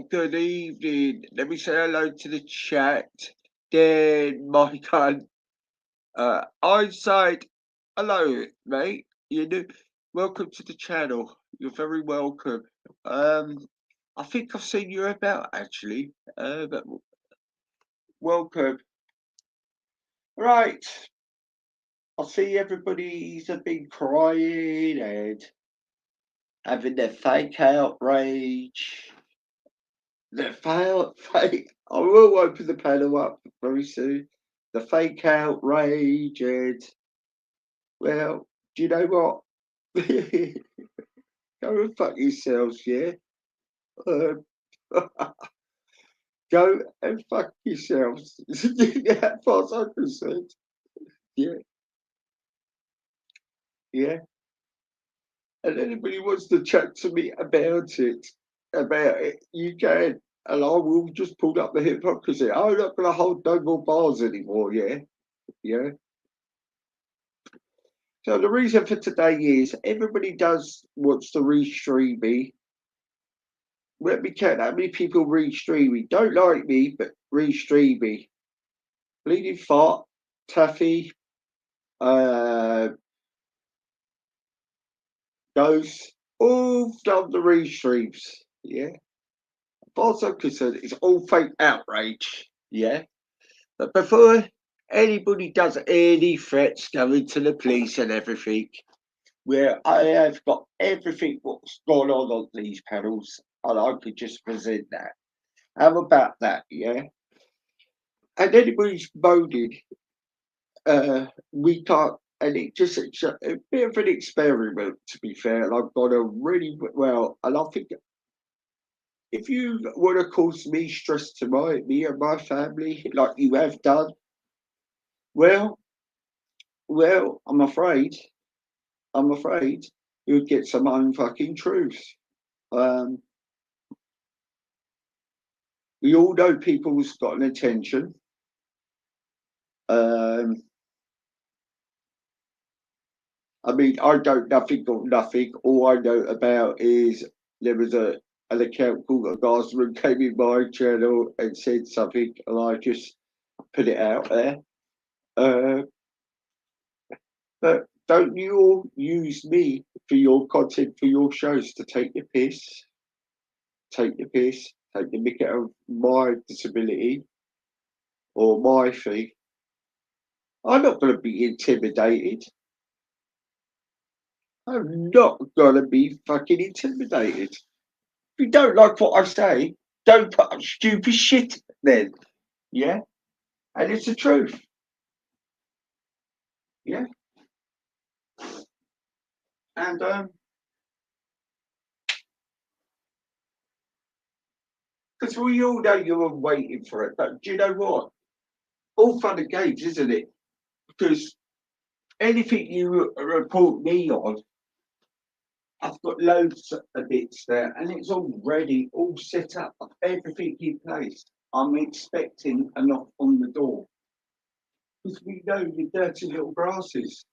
Good evening. Let me say hello to the chat. Then Mike Eyesight. Hello, mate. Welcome to the channel. You're very welcome. I think I've seen you about actually. But welcome. Right. I see everybody's been crying and having their fake outrage. The fake. I will open the panel up very soon. The fake outrage and well, do you know what? Go and fuck yourselves, yeah. Um, go and fuck yourselves. Yeah, as far as I'm concerned. Yeah, yeah. And anybody wants to chat to me about it, you can. And I will just pull up the hypocrisy. I'm not going to hold no more bars anymore, yeah? Yeah. So the reason for today is everybody does wants to restream me. Let me count how many people restream me. Don't like me, but restream me. Bleeding Fart, Taffy, Ghost, all done the restreams. Yeah. As far as I'm concerned, it's all fake outrage. Yeah. But before anybody does any threats going to the police and everything, where I have got everything what's gone on these panels, and I could just present that. How about that, yeah? And anybody's moaning, we can't, and it's a bit of an experiment, to be fair, and I've got a really, well, and I think if you want to cause me stress to me and my family, like you have done, well, I'm afraid you'd get some unfucking truth. Um, we all know people's got an intention. I mean, I don't nothing got nothing. All I know about is there was an account called a Garsman came in my channel and said something, and I just put it out there. Uh, but don't you all use me for your content for your shows to take your piss, take the piss, take the mick out of my disability or my fee. I'm not going to be intimidated. I'm not going to be fucking intimidated. If you don't like what I say, don't put up stupid shit then. Yeah? And it's the truth. Yeah? And because we all know you were waiting for it, but do you know what? All fun and games, isn't it? Because anything you report me on, I've got loads of bits there, and it's all ready, all set up, everything in place. I'm expecting a knock on the door because we know your dirty little grasses.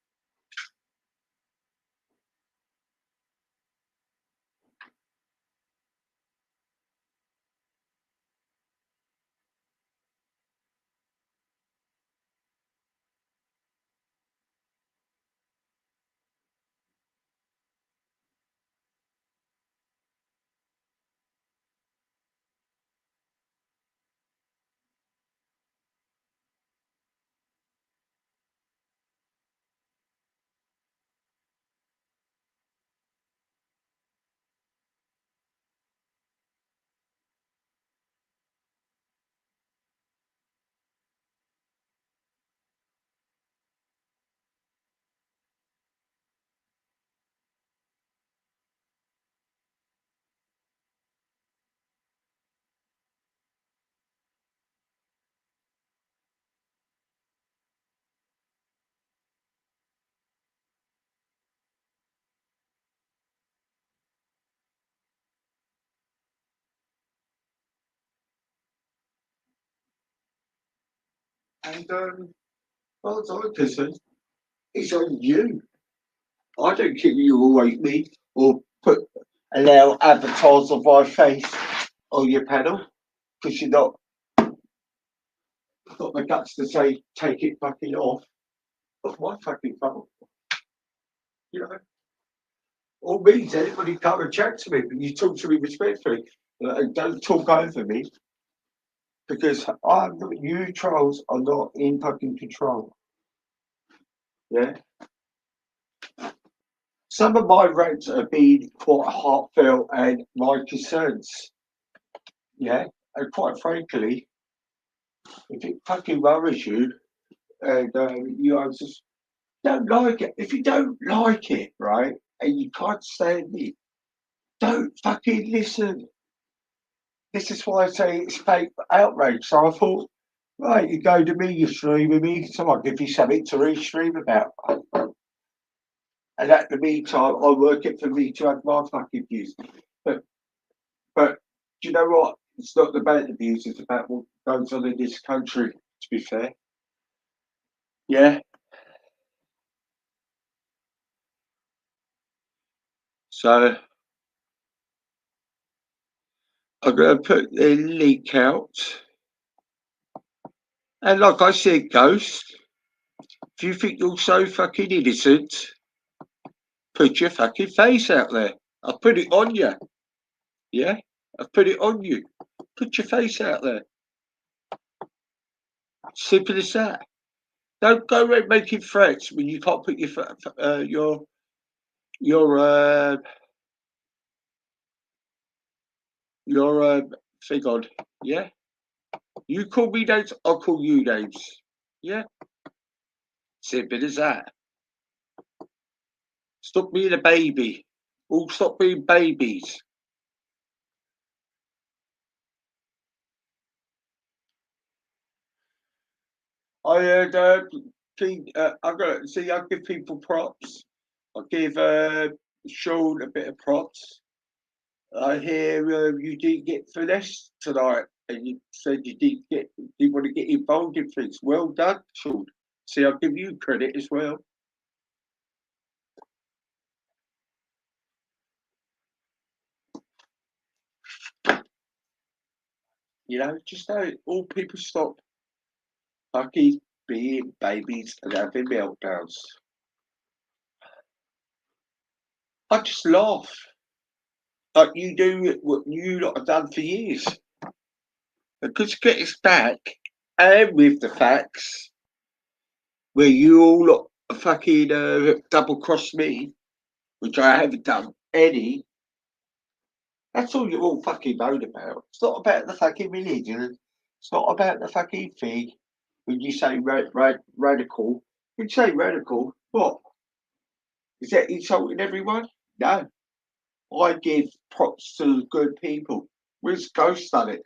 And well, as I'm concerned, it's on you. I don't care you all hate me or allow avatars of my face on your panel because you're not got the guts to say take it fucking off. What's my fucking fault? You know, all means anybody come and chat to me, but you talk to me respectfully. Don't talk over me because you trolls are not in fucking control. Yeah. Some of my rants have been quite heartfelt and my concerns. Yeah. And quite frankly, if it fucking worries you and you just don't like it, if you don't like it, right, and you can't stand it, don't fucking listen. This is why I say it's fake outrage. So I thought, right, you go to me, you stream with me, so I'll give you something to re-stream about. And at the meantime, I work it for me to have my fucking views. But but do you know what? It's not about the views, it's about what goes on in this country, to be fair. Yeah. So I'm gonna put the link out. And like I said, Ghost, if you think you're so fucking innocent, put your fucking face out there. I'll put it on you. Yeah? I've put it on you. Put your face out there. Simple as that. Don't go around making threats when you can't put your your thing on. Yeah? You call me names, I'll call you names. Yeah? Simple as that. Stop being a baby. All stop being babies. I heard. I got see. I give people props. I give Sean a bit of props. I hear you didn't get finessed tonight, and you said you want to get involved in things. Well done, Sean. See, I'll give you credit as well. You know, just all people stop fucking being babies and having meltdowns. I just laugh. Like you do what you lot have done for years. Because to get us back, and with the facts, where you all lot fucking double cross me, which I haven't done any, that's all you're all fucking known about. It's not about the fucking religion. It's not about the fucking thing. When you say radical, when you say radical, what? Is that insulting everyone? No. I give props to good people. Where's Ghost done it?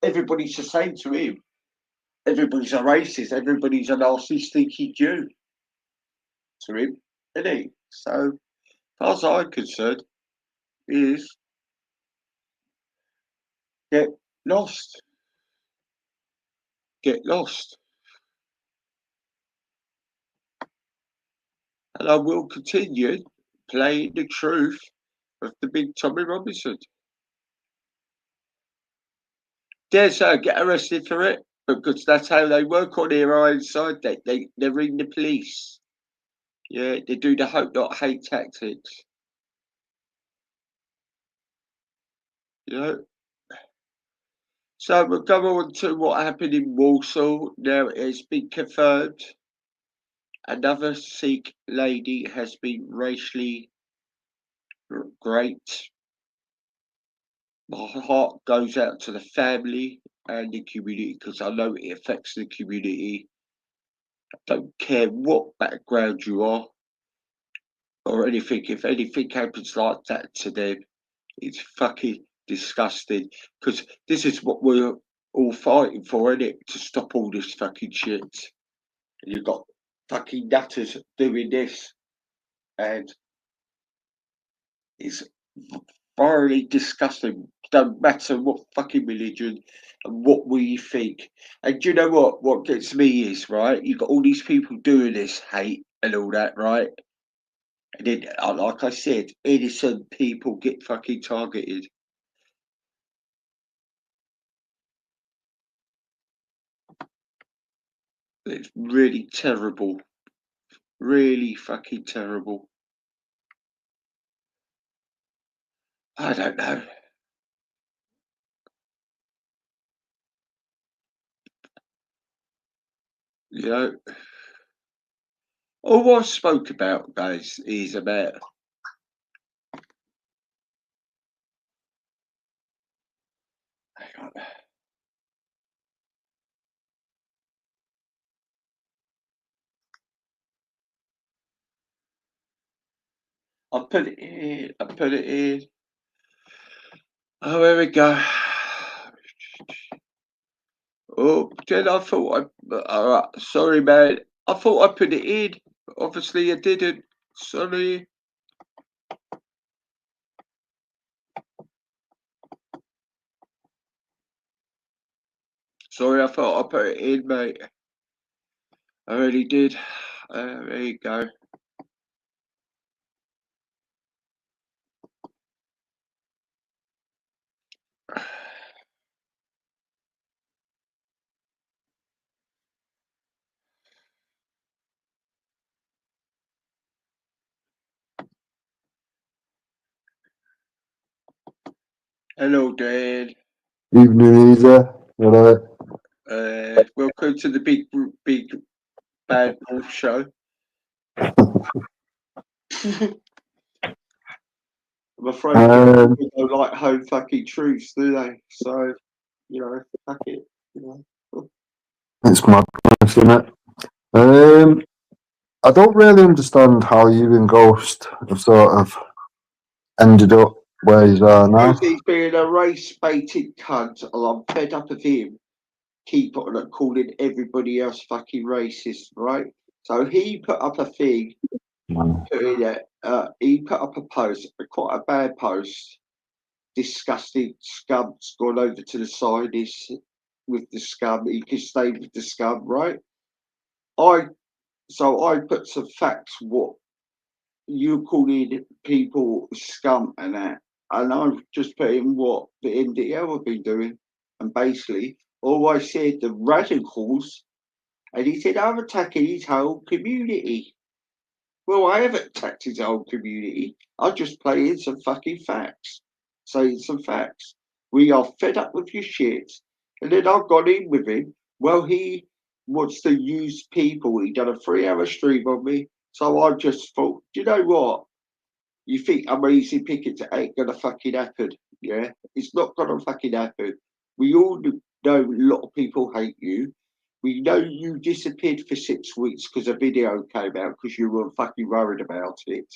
Everybody's the same to him. Everybody's a racist. Everybody's a narcissistic Jew to him, isn't he? So, as far as I'm concerned, is get lost. Get lost. And I will continue playing the truth of the big Tommy Robinson. Dare say I get arrested for it because that's how they work on here inside. They're in the police. Yeah, they do the hope not hate tactics. You know. So we'll go on to what happened in Warsaw. Now it has been confirmed. Another Sikh lady has been racially raped. My heart goes out to the family and the community because I know it affects the community. I don't care what background you are or anything. If anything happens like that to them, it's fucking disgusting. Because this is what we're all fighting for, isn't it? To stop all this fucking shit. And you've got fucking nutters doing this, and it's thoroughly disgusting. Don't matter what fucking religion and what we think. And do you know what? What gets me is right. You got all these people doing this hate and all that, right? And then, like I said, innocent people get fucking targeted. It's really terrible. Really fucking terrible. I don't know. You know, all I spoke about, guys, is about hang on. I put it in. I put it in. Oh, here we go. Oh, then I thought all right, sorry, man. I thought I put it in. Obviously, I didn't. Sorry. Sorry, I thought I put it in, mate. I really did. There you go. Hello, Dan. Evening, Easer. You alright? Welcome to the big bad wolf show. I'm afraid people don't like home fucking truths, do they? So, you know, fuck it. You know. It's madness, isn't it? I don't really understand how you and Ghost have sort of ended up where you are now. Because he's being a race-baited cunt, and I'm fed up of him. Keep on calling everybody else fucking racist, right? So he put up a thing. He put up a post, quite a bad post. Disgusting scum's gone over to the side. He's with the scum. He can stay with the scum, right? I put some facts. What you calling people scum and that, and I've just put in what the NDL have been doing, and basically all I said the radicals, and he said I'm attacking his whole community. Well, I haven't attacked his whole community. I just play in some fucking facts, saying some facts. We are fed up with your shit, and then I've gone in with him. Well, he wants to use people. He done a 3 hour stream on me, so I just thought, do you know what? You think I'm easy pickings? It ain't gonna fucking happen. Yeah, it's not gonna fucking happen. We all know a lot of people hate you. We know you disappeared for 6 weeks because a video came out because you were fucking worried about it.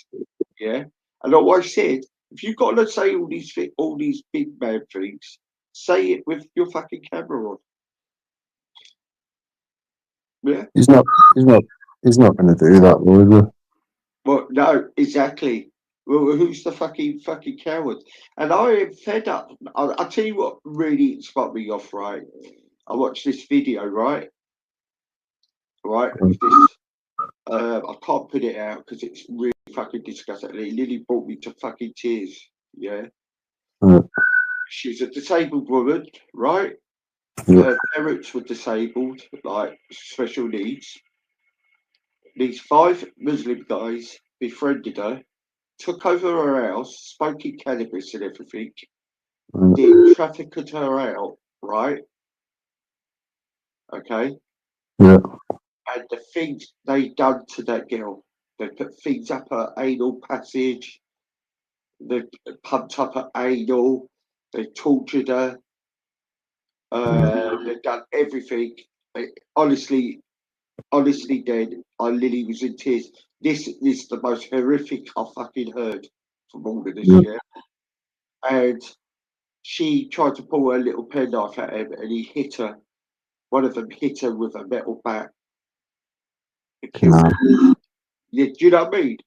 Yeah, and like I said, if you've got to say all these big bad things, say it with your fucking camera on. Yeah. He's not. He's not going to do that, will he? Well, no, exactly. Well, who's the fucking coward? And I am fed up. I'll tell you what really spot me off, right? I watched this video, right? Right, of this. I can't put it out because it's really fucking disgusting. It nearly brought me to fucking tears. Yeah. She's a disabled woman, right? Yeah. Her parents were disabled, like special needs. These 5 Muslim guys befriended her, took over her house, smoking cannabis and everything, then trafficked her out, right? Okay. Yeah. And the things they done to that girl, they put things up her anal passage, they pumped up her anal, they tortured her, they've done everything. Honestly, Dad, I literally was in tears. This is the most horrific I fucking heard from all of this, yeah. And she tried to pull her little penknife at him, and he hit her. One of them hit her with a metal bat. It killed her. Yeah, do you know what I mean?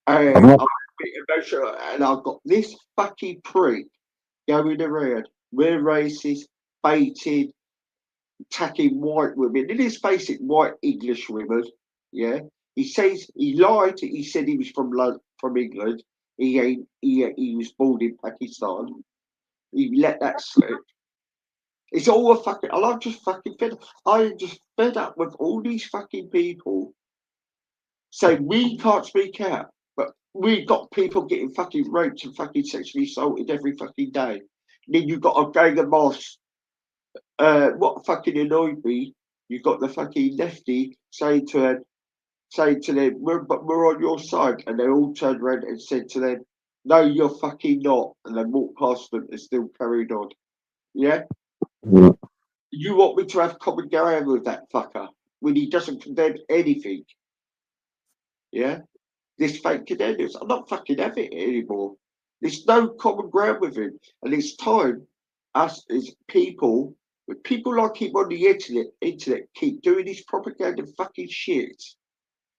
And I'm a bit emotional, and I've got this fucking prick going around. We're racist, baited, attacking white women. In his basic white English women, yeah. He says he lied. He said he was from England. He ain't. He was born in Pakistan. He let that slip. It's all a fucking. I'm just fucking fed. I'm just fed up with all these fucking people saying we can't speak out, but we've got people getting fucking raped and fucking sexually assaulted every fucking day. And then you've got a gang of moss. What fucking annoyed me? You got the fucking lefty saying to them, we're on your side, and they all turned around and said to them, no, you're fucking not, and then walked past them and still carried on. Yeah. Yeah. You want me to have common ground with that fucker when he doesn't condemn anything? Yeah, this fake condemners. I'm not fucking having it anymore. There's no common ground with him, and it's time us as people, with people like him on the internet keep doing this propaganda fucking shit,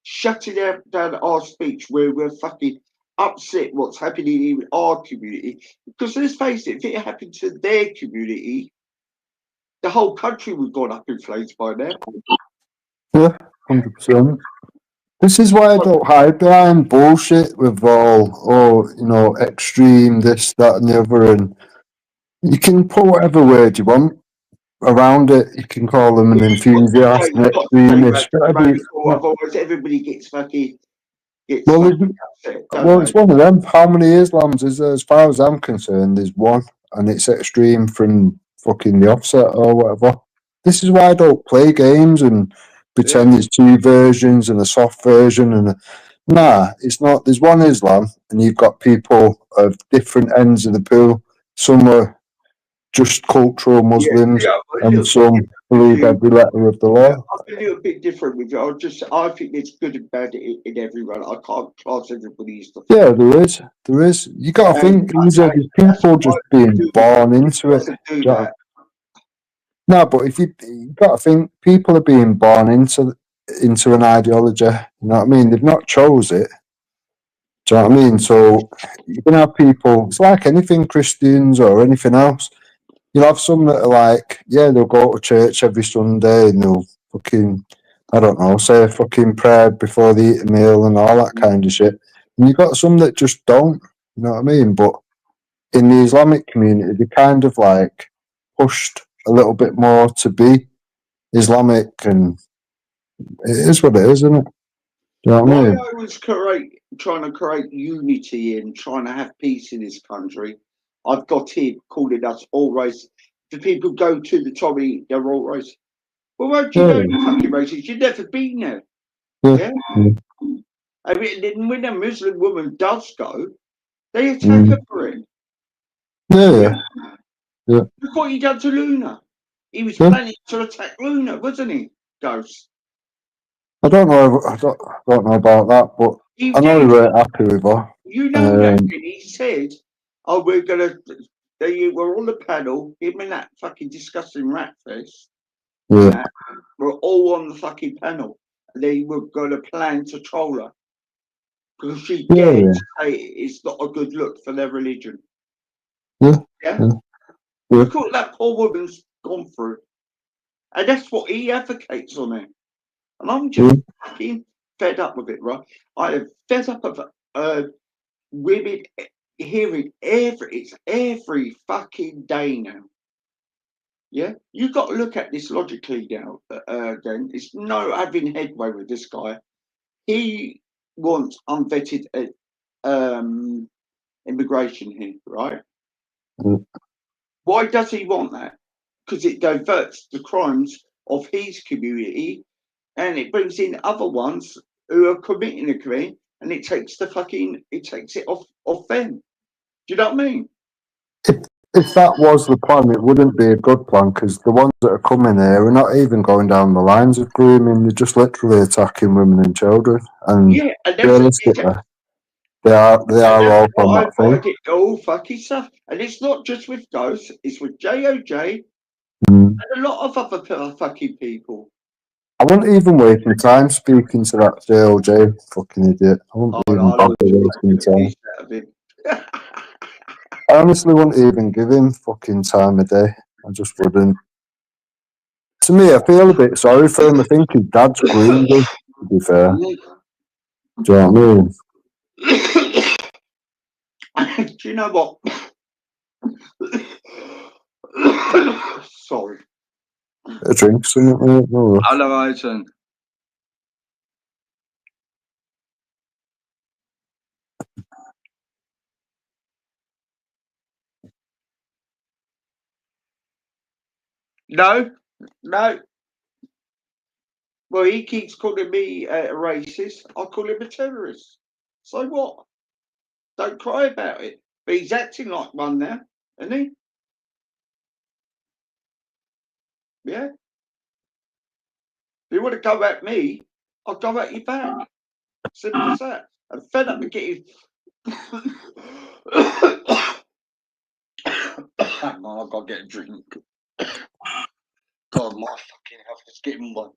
shutting down our speech where we're fucking upset what's happening in our community. Because let's face it, if it happened to their community, the whole country would have gone up in flames by now. Yeah, 100%. This is why I don't hide behind bullshit with all, extreme, this, that, and the other. And you can put whatever word you want around it. You can call them an enthusiast, an extremist. Otherwise, everybody gets fucking Well, upset. it's one of them. How many Islams is there? As far as I'm concerned, there's one, and it's extreme from fucking the offset or whatever. This is why I don't play games and pretend there's two versions and a soft version nah, it's not. There's one Islam, and you've got people of different ends of the pool. Some are just cultural Muslims, and some believe every letter of the law. I'm a little bit different with you. I think there's good and bad in everyone. I can't class everybody as the. Yeah, there is. There is. You got to think these are people just being born into it. No, but if you got to think people are being born into an ideology. You know what I mean? They've not chose it. Do you know what I mean? So you can have people. It's like anything, Christians or anything else. You'll have some that are like, yeah, they'll go to church every Sunday and they'll fucking, I don't know, say a fucking prayer before they eat a meal and all that kind of shit. And you've got some that just don't. You know what I mean? But in the Islamic community, they kind of like pushed a little bit more to be Islamic, and it is what it is, isn't it? Do you know what I mean? I was trying to create unity and trying to have peace in this country. I've got him calling us all race. The people go to the Tommy, they're all race. Well, won't you know the fucking races? You've never been there. Yeah. I mean, when a Muslim woman does go, they attack her for it. Yeah. Look what he done to Luna. He was planning to attack Luna, wasn't he? Ghost. I don't know. I don't know about that, but I know he weren't happy with her. You know that he said, "Oh, we're gonna." They were on the panel. Him and that fucking disgusting rat face. Yeah. We're all on the fucking panel. They were gonna plan to troll her because she dared to say it's not a good look for their religion. Yeah. Look what that poor woman's gone through, and that's what he advocates on it. And I'm just fucking fed up with it, right? I am fed up of women hearing every fucking day now. Yeah, you got to look at this logically now. Again, it's no having headway with this guy. He wants unvetted immigration here, right? Why does he want that? Because it diverts the crimes of his community, and it brings in other ones who are committing a crime, and it takes it off them. Do you know what I mean? If that was the plan, it wouldn't be a good plan, because the ones that are coming here are not even going down the lines of grooming. They're just literally attacking women and children. And realistically, they are all from that thing. All fucking stuff, and it's not just with Ghost. It's with JOJ and a lot of other fucking people. I wouldn't even waste my time speaking to that JOJ fucking idiot. I wouldn't even bother wasting time. I honestly wouldn't even give him fucking time of day. I just wouldn't. To me, I feel a bit sorry for him. I think his dad's groomed him, to be fair. Do you know what I mean? Do you know what? Sorry. A drink, something. No. Hello, Aiton. No, no. Well, he keeps calling me a racist. I call him a terrorist. So what? Don't cry about it. But he's acting like one now, isn't he? Yeah. If you want to go at me, I'll go at you back. Simple as that. I'm fed up with getting. Hang on, I've got to get a drink. God, my fucking health is getting one.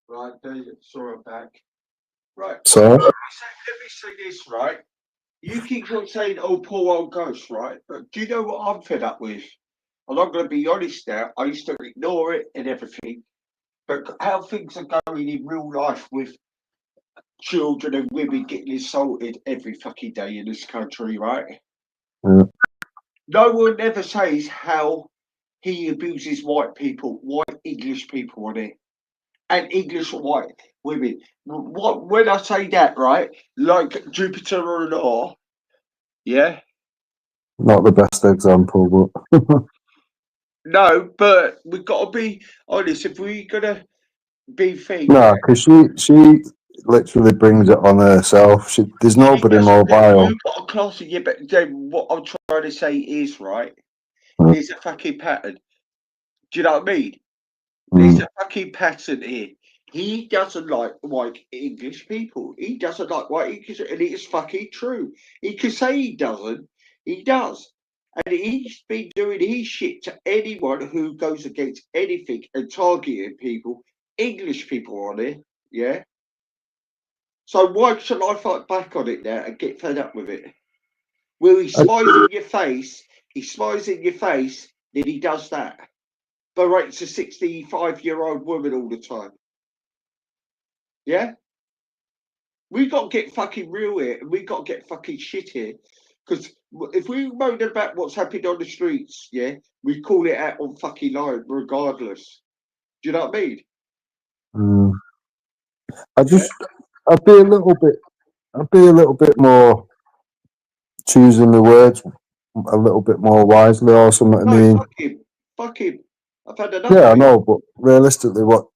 Right, sorry, I'm back. Right. So, Let me say this, right? You keep on saying, oh, poor old ghost, right? But do you know what I'm fed up with? And I'm going to be honest now, I used to ignore it and everything. But how things are going in real life with children and women getting assaulted every fucking day in this country, right? yeah. No one ever says how he abuses white people, white English people on it, and English white women. What when I say that, right? Like Jupiter or an R, yeah. Not the best example, but No, but we've got to be honest. If we're gonna be fair, no, yeah, because she literally brings it on herself. There's she nobody doesn't. more vile. You've got a class of yeah, but then what I'm trying to say is right. Mm. There's a fucking pattern. Do you know what I mean? There's Mm. a fucking pattern here. He doesn't like white English people. He doesn't like white English, and it is fucking true. He can say he doesn't. He does. And he's been doing his shit to anyone who goes against anything and targeting people, English people on it. Yeah. So why should I fight back on it now and get fed up with it? Well, he smiles in your face. He smiles in your face. Then he does that. Berates a 65-year-old woman all the time. Yeah? We got to get fucking real here, and we got to get fucking shit here. Because if we moan about what's happening on the streets, yeah, we call it out on fucking line regardless. Do you know what I mean? Mm. I'd be a little bit more choosing the words a little bit more wisely or something. I No, mean, fuck him. Fuck him. I've had enough yeah, of I him. know, but realistically, what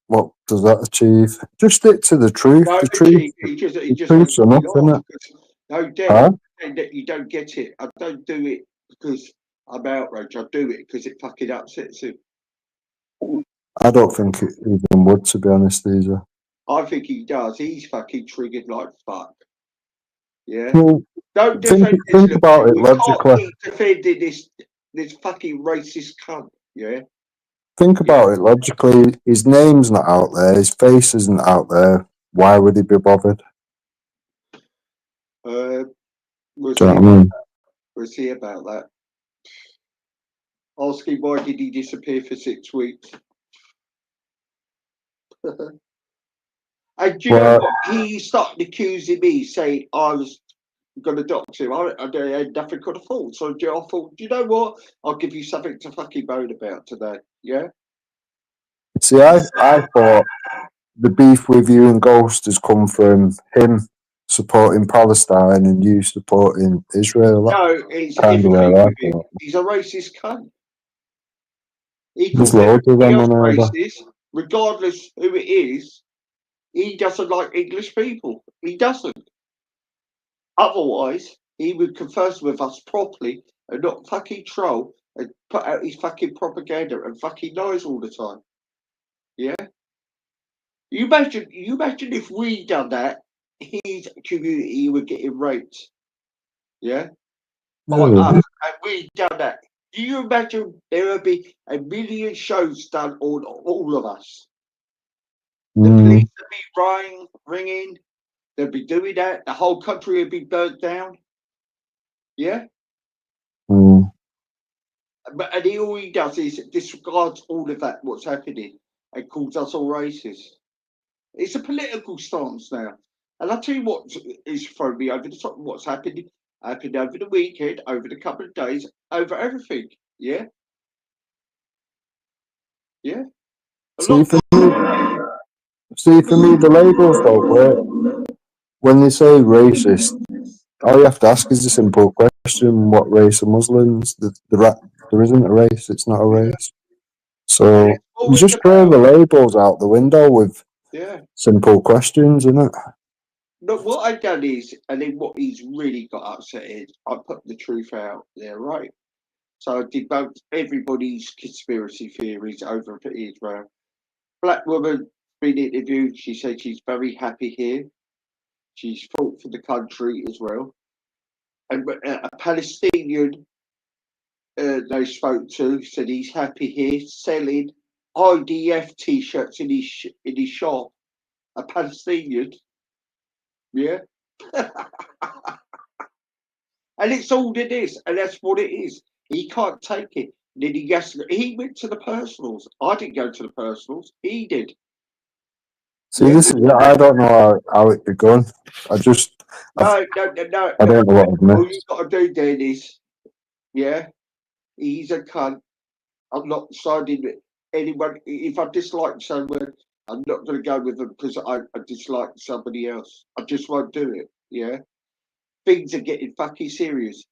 does that achieve? Just stick to the truth. No, The truth, he just the makes truth's me enough, isn't laugh. it? No doubt Huh? that you don't get it. I don't do it because I'm outraged. I do it because it fucking upsets him. I don't think it even would, to be honest, either. I think he does. He's fucking triggered like fuck. Yeah. Well, Don't think defend this. think Look, about it we can't logically. keep defending this fucking racist cunt. Yeah. Think about it logically. His name's not out there. His face isn't out there. Why would he be bothered? We'll Do you see. know what I mean? We'll see about that. Ask him why did he disappear for 6 weeks. And do you know what? He started accusing me, saying I was going to dox him. I had nothing could have fault. So I thought, do you know what? I'll give you something to fucking moan about today. Yeah? See, I thought the beef with you and Ghost has come from him supporting Palestine and you supporting Israel. No, it's kind of everything where I with him. thought. He's a racist cunt. He There's calls loads of everybody them else on racist, regardless who it is. He doesn't like English people. He doesn't. Otherwise, he would converse with us properly and not fucking troll and put out his fucking propaganda and fucking lies all the time. Yeah? You imagine if we done that, his community would get raped. Yeah? By us, and we done that. Do you imagine there would be a million shows done on all of us? The police would be ringing, they'd be doing that, the whole country would be burnt down. Yeah? But and all he does is disregards all of that, what's happening, and calls us all racist. It's a political stance now. And I'll tell you what is throwing me over the top, what's happened over the weekend, over the couple of days, over everything. Yeah? Yeah? See, for me, the labels don't work. When they say racist, all you have to ask is a simple question: what race are Muslims? There isn't a race. It's not a race. So you just throw the labels out the window with simple questions, isn't it? Look, what I've done is, and then what he's really got upset is, I put the truth out there, right? So I debunked everybody's conspiracy theories over Israel. Black woman been interviewed. She said she's very happy here. She's fought for the country as well. And a Palestinian they spoke to said he's happy here, selling IDF T-shirts in his shop. A Palestinian, yeah. And it's all it is, and that's what it is. He can't take it. Then he went to the personals. I didn't go to the personals. He did. See, this is I don't know how it begun. I don't know what I've missed. All you got to do, Dan, is he's a cunt. I'm not siding with anyone. If I dislike someone, I'm not going to go with them because I dislike somebody else. I just won't do it. Yeah, things are getting fucking serious.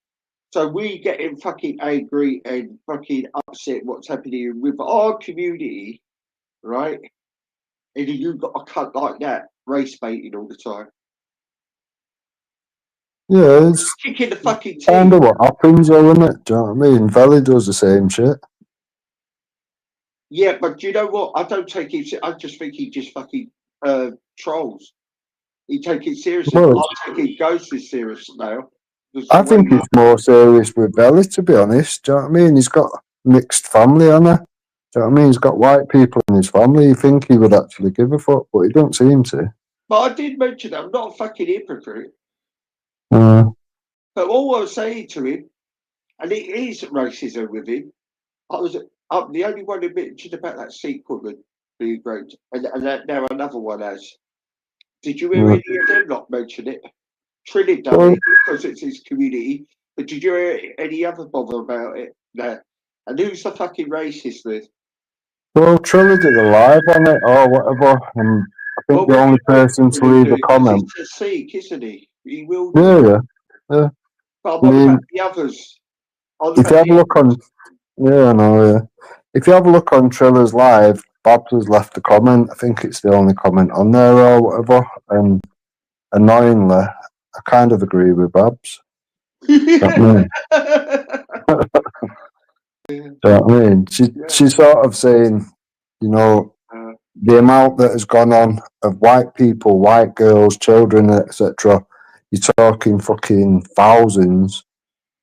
So we getting fucking angry and fucking upset what's happening with our community, right? And you've got a cunt like that race baiting all the time. Yeah, it's kicking the fucking kind of what happens, though, isn't it? Do you know what I mean? Valley does the same shit. Yeah, but do you know what? I don't take it. I just think he just fucking trolls. He take it seriously. Well, I take it ghostly serious now. I think it's more serious with Belly, to be honest. Do you know what I mean? He's got mixed family, hasn't he? Do you know what I mean? He's got white people in his family. You think he would actually give a fuck, but he don't seem to. But I did mention that I'm not a fucking hypocrite. But all I was saying to him, and it is racism with him, I'm the only one who mentioned about that Sikh woman being raped, and now another one has. Did you hear any of them not mention it? Trinidad done it because it's his community, but did you hear any other bother about it? No. And who's the fucking racist with? Well, Trinidad did a live on it or whatever, and I think the only person to leave a comment. He's a Sikh, isn't he? He will. Yeah. But what about the others? If you have a look on, if you have a look on Trilla's live, Babs has left a comment. I think it's the only comment on there or whatever. And annoyingly, I kind of agree with Babs. Do you know what I mean? She's sort of saying, you know, the amount that has gone on of white people, white girls, children, etc. You're talking fucking thousands.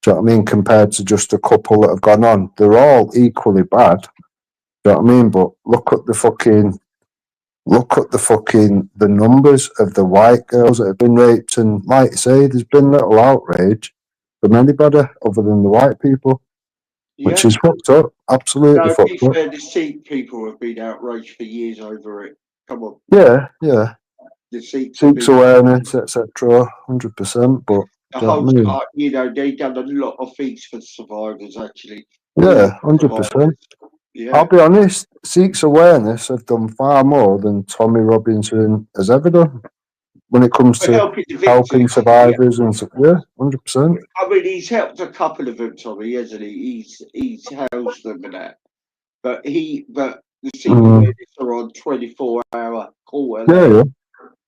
Do you know what I mean? Compared to just a couple that have gone on, they're all equally bad. Do you know what I mean? But look at the numbers of the white girls that have been raped, and like you say, there's been little outrage from anybody other than the white people, which Yeah. is fucked up. Absolutely No, to be fucked up. fair, the Sikh people have been outraged for years over it. Come on, Yeah, yeah. the Sikhs have Seeks been awareness, etc. 100%. But the do you know whole what I mean? time, you know, they've done a lot of things for survivors, actually. All Yeah, 100%. survivors. I'll Yeah. be honest, Seeks Awareness have done far more than Tommy Robinson has ever done when it comes For to helping the helping victims. Yeah. survivors and so, yeah, 100%. I mean, he's helped a couple of them, Tommy, hasn't he? He's housed them and that. But the Sikh Mm, awareness are on 24-hour call. yeah, yeah.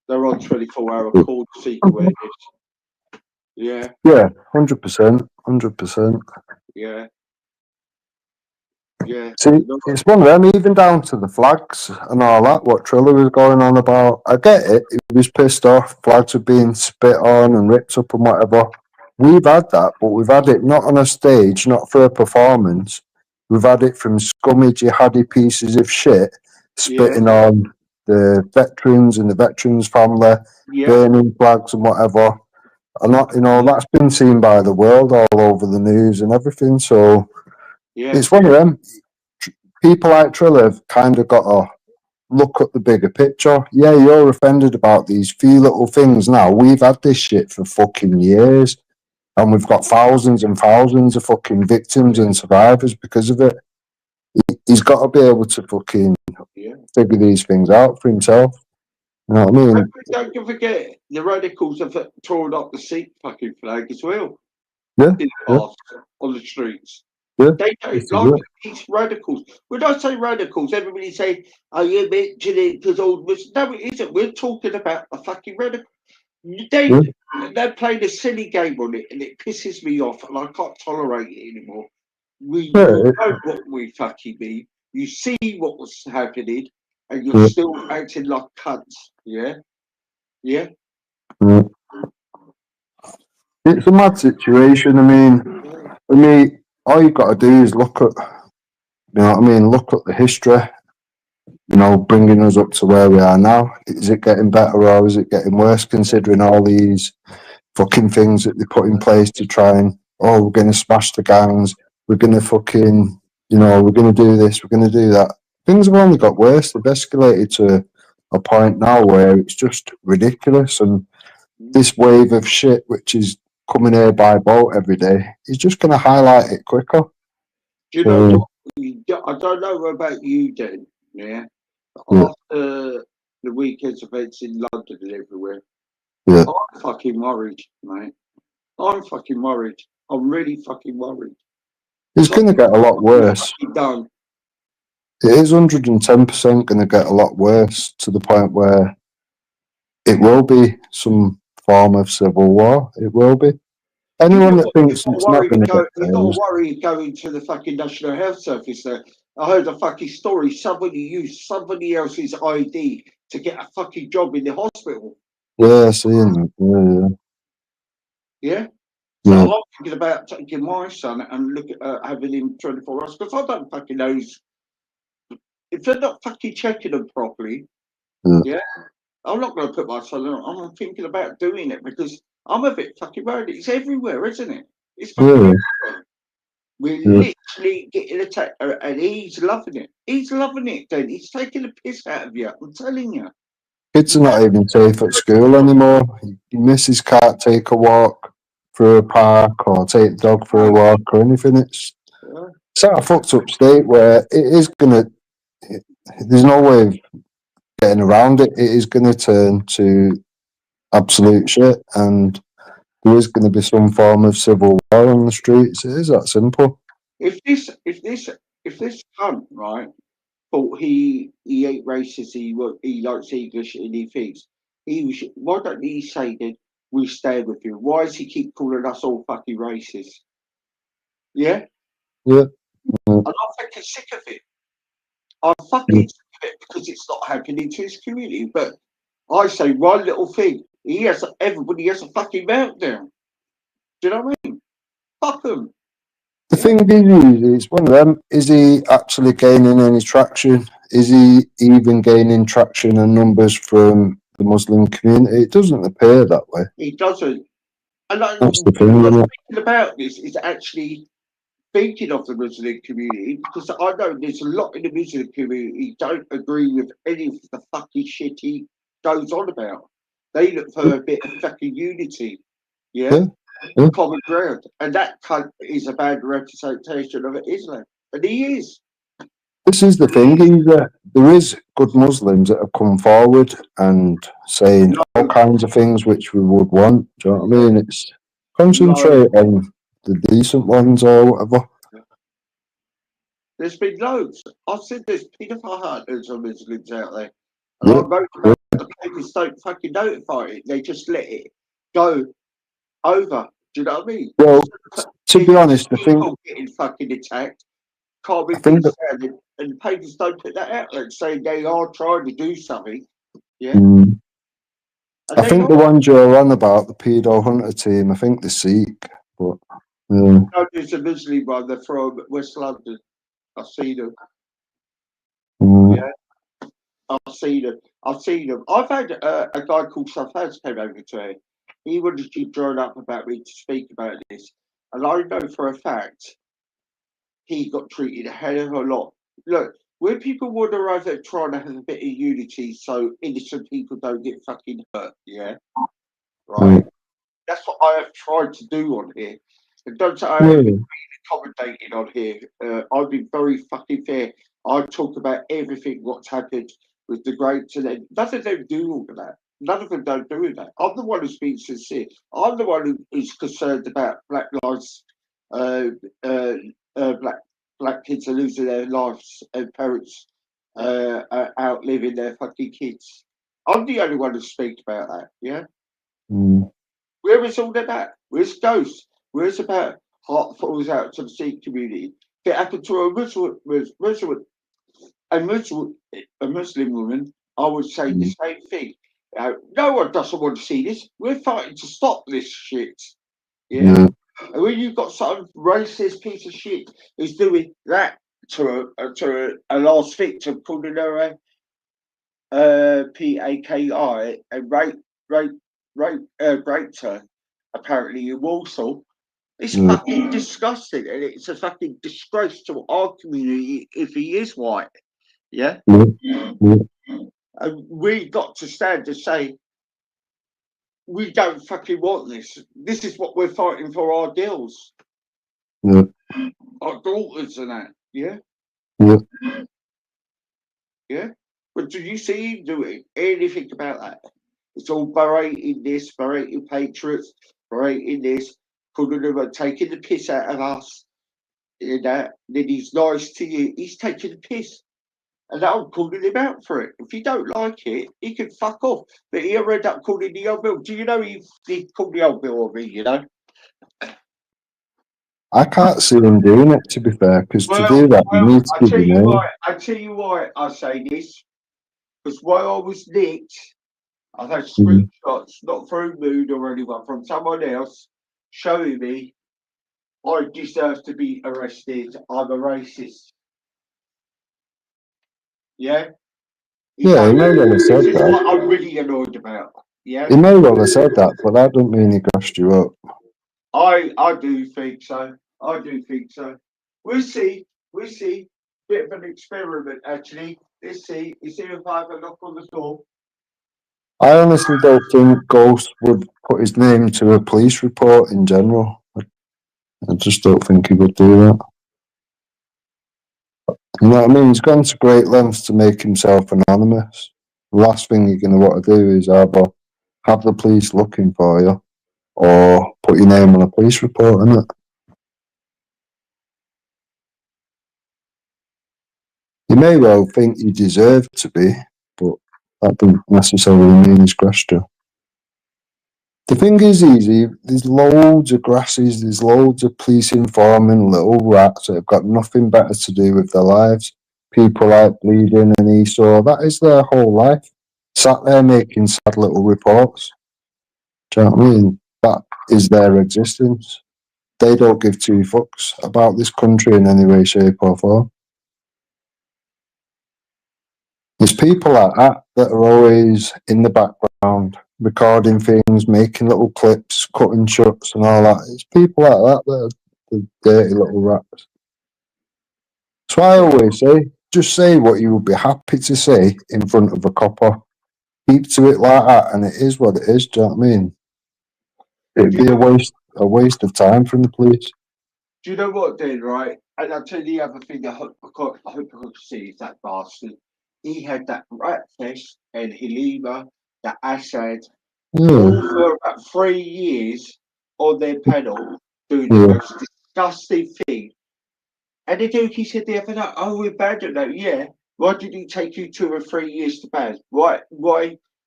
They're on 24-hour call, Sikh awareness. Yeah, Yeah, 100%, 100%. yeah, yeah. See, You know, it's one of them, even down to the flags and all that, what Triller was going on about. I get it, he was pissed off, flags were being spit on and ripped up and whatever. We've had that, but we've had it not on a stage, not for a performance. We've had it from scummy, jihadi pieces of shit spitting on the veterans and the veterans' family, yeah, burning flags and whatever. And that, that's been seen by the world all over the news and everything. So yeah. it's one of them. People like Triller have kind of got to look at the bigger picture. Yeah, you're offended about these few little things now. We've had this shit for fucking years, and we've got thousands and thousands of fucking victims and survivors because of it. He's got to be able to fucking Yeah. figure these things out for himself. You know what I mean? Don't forget, the radicals have torn up the Sikh fucking flag as well Yeah, in the yeah, past on the streets. yeah. They don't This is like it. these radicals. When I say radicals, everybody say, "Oh, you mentioned it because all Muslims." No, it isn't. We're talking about the fucking radical. Yeah, They're playing a silly game on it, and it pisses me off, and I can't tolerate it anymore. yeah, You know what we fucking mean. You see what was happening, and you're yeah, still acting like cunts. Yeah, yeah, yeah. It's a mad situation. I mean, for me, all you've got to do is look at, look at the history, bringing us up to where we are now. Is it getting better or is it getting worse, considering all these fucking things that they put in place to try and, we're going to smash the gangs, we're going to fucking, we're going to do this, we're going to do that. Things have only got worse. They've escalated to a point now where it's just ridiculous. And this wave of shit, which is coming here by boat every day, is just going to highlight it quicker. Do you know what? I don't know about you, Dan. Yeah, Yeah. after the weekend's events in London and everywhere, Yeah. I'm fucking worried, mate. I'm fucking worried. I'm really fucking worried. It's going to get a lot worse. Done. It is 110% going to get a lot worse to the point where it will be some form of civil war. It will be. Anyone that thinks it's not going to get You've got to changed. worry going to the fucking National Health Service there. I heard a fucking story. Somebody used somebody else's ID to get a fucking job in the hospital. Yeah, seeing it. Yeah. So Yeah. I'm thinking about taking my son and look at having him 24 hours because I don't fucking know if they're not fucking checking them properly. Yeah. I'm not going to put my son on. I'm thinking about doing it because I'm a bit fucking worried. It's everywhere, isn't it? It's fucking everywhere. We're literally getting attacked, and he's loving it. He's loving it, then. He's taking the piss out of you. I'm telling you. Kids are not even safe at school anymore. Your missus can't take a walk through a park or take the dog for a walk or anything. It's at a fucked up state where it is going to, there's no way of getting around it. It is going to turn to absolute shit, and there is going to be some form of civil war on the streets. It is that simple. If this cunt, right, thought he ain't racist, he likes English and he thinks why don't he say that we stand with you? Why does he keep calling us all fucking racist? Yeah? Yeah. And I'm fucking sick of it. I'm fucking sick of it because it's not happening to his community. But I say one little thing. Everybody has a fucking meltdown. Do you know what I mean? Fuck them. The thing is one of them. Is he actually gaining any traction? Is he even gaining traction and numbers from the Muslim community? It doesn't appear that way. He doesn't. And like, That's the thing, what's isn't it? thinking about this is actually thinking of the Muslim community, because I know there's a lot in the Muslim community don't agree with any of the fucking shit he goes on about. They look for a bit of fucking unity, yeah, Yeah. common ground, and that cunt is a bad representation of Islam, and he is. This is the thing. There is good Muslims that have come forward and saying all kinds of things which we would want. Do you know what I mean? It's concentrate on the decent ones or whatever. There's been loads. I've said there's paedophile hunters of Muslims out there. And Yeah. I wrote about the papers don't fucking notify it. They just let it go over. Do you know what I mean? Well, to be honest, I think People getting fucking attacked can't be I think that- standing, and the papers don't put that out there saying they are trying to do something. Yeah. Mm, And I think the ones you're on about, the pedo hunter team, I think they're Sikh, but yeah. No, there's a Muslim one. They're from West London. I've seen them. Mm. Yeah. I've seen them. I've had a guy called Safaz came over to me. He wanted to join up about me to speak about this. And I know for a fact he got treated a hell of a lot. Look, when people want to arrive at trying to have a bit of unity so innocent people don't get fucking hurt, yeah? Right? That's what I have tried to do on here. And don't say I haven't been accommodating on here. I've been very fucking fair. I talk about everything what's happened with the greats, and then none of them do all of that. None of them don't do that. I'm the one who's being sincere. I'm the one who's concerned about black lives, black kids are losing their lives and parents are outliving their fucking kids. I'm the only one who speaks about that. Yeah. Mm. Where is all of that? Where's Ghost? Where's about heart falls out to the Sikh community? If it happened to a Muslim woman, I would say the same thing. No one doesn't want to see this. We're fighting to stop this shit. Yeah. And when you've got some racist piece of shit who's doing that to a last victim, calling her PAKI, and raped her, apparently in Warsaw. It's fucking disgusting, and it's a fucking disgrace to our community if he is white. Yeah? And we got to stand and say, we don't fucking want this. This is what we're fighting for our girls. Our daughters and that. Yeah? Yeah? But do you see him doing anything about that? It's all berating this, berating patriots, berating this, putting them and taking the piss out of us. You know, then he's nice to you. He's taking the piss. And I'm calling him out for it. If you don't like it, he can fuck off. But he ended up calling the old bill. Do you know he called the old bill on me, you know? I can't see him doing it, to be fair, because to do that, you need to give your name. I tell you why I say this. Because while I was nicked, I've had screenshots, not through Mood or anyone, from someone else showing me I deserve to be arrested. I'm a racist. Yeah? Yeah, he may well have said This is that. what I'm really annoyed about. Yeah? He may well have said that, but that doesn't mean he gassed you up. I do think so. I do think so. We'll see. We'll see. Bit of an experiment, actually. Let's see. You see if I have a knock on the door. I honestly don't think Ghost would put his name to a police report in general. I just don't think he would do that. You know what I mean? He's gone to great lengths to make himself anonymous. The last thing you're going to want to do is either have the police looking for you or put your name on a police report, innit? You may well think you deserve to be, but that doesn't necessarily mean he's grassed you. The thing is easy, there's loads of grasses, there's loads of police informing little rats that have got nothing better to do with their lives. People like Bleeding and Esau, that is their whole life. Sat there making sad little reports. Do you know what I mean? That is their existence. they don't give two fucks about this country in any way, shape, or form. There's people like that are always in the background, recording things, making little clips, cutting shots, and all that. It's people like that are the dirty little rats. That's why I always say, just say what you would be happy to say in front of a copper. Keep to it like that, and it is what it is. Do you know what I mean? It'd be a waste of time from the police. Do you know what, then, right? And I'll tell you the other thing I hope I can see is that bastard. He had that rat fest and Halima, that Assad, all for about 3 years on their panel doing the most disgusting thing. And the dude, he said the other night, oh, we banned him now. Yeah. Why did it take you 2 or 3 years to ban? Why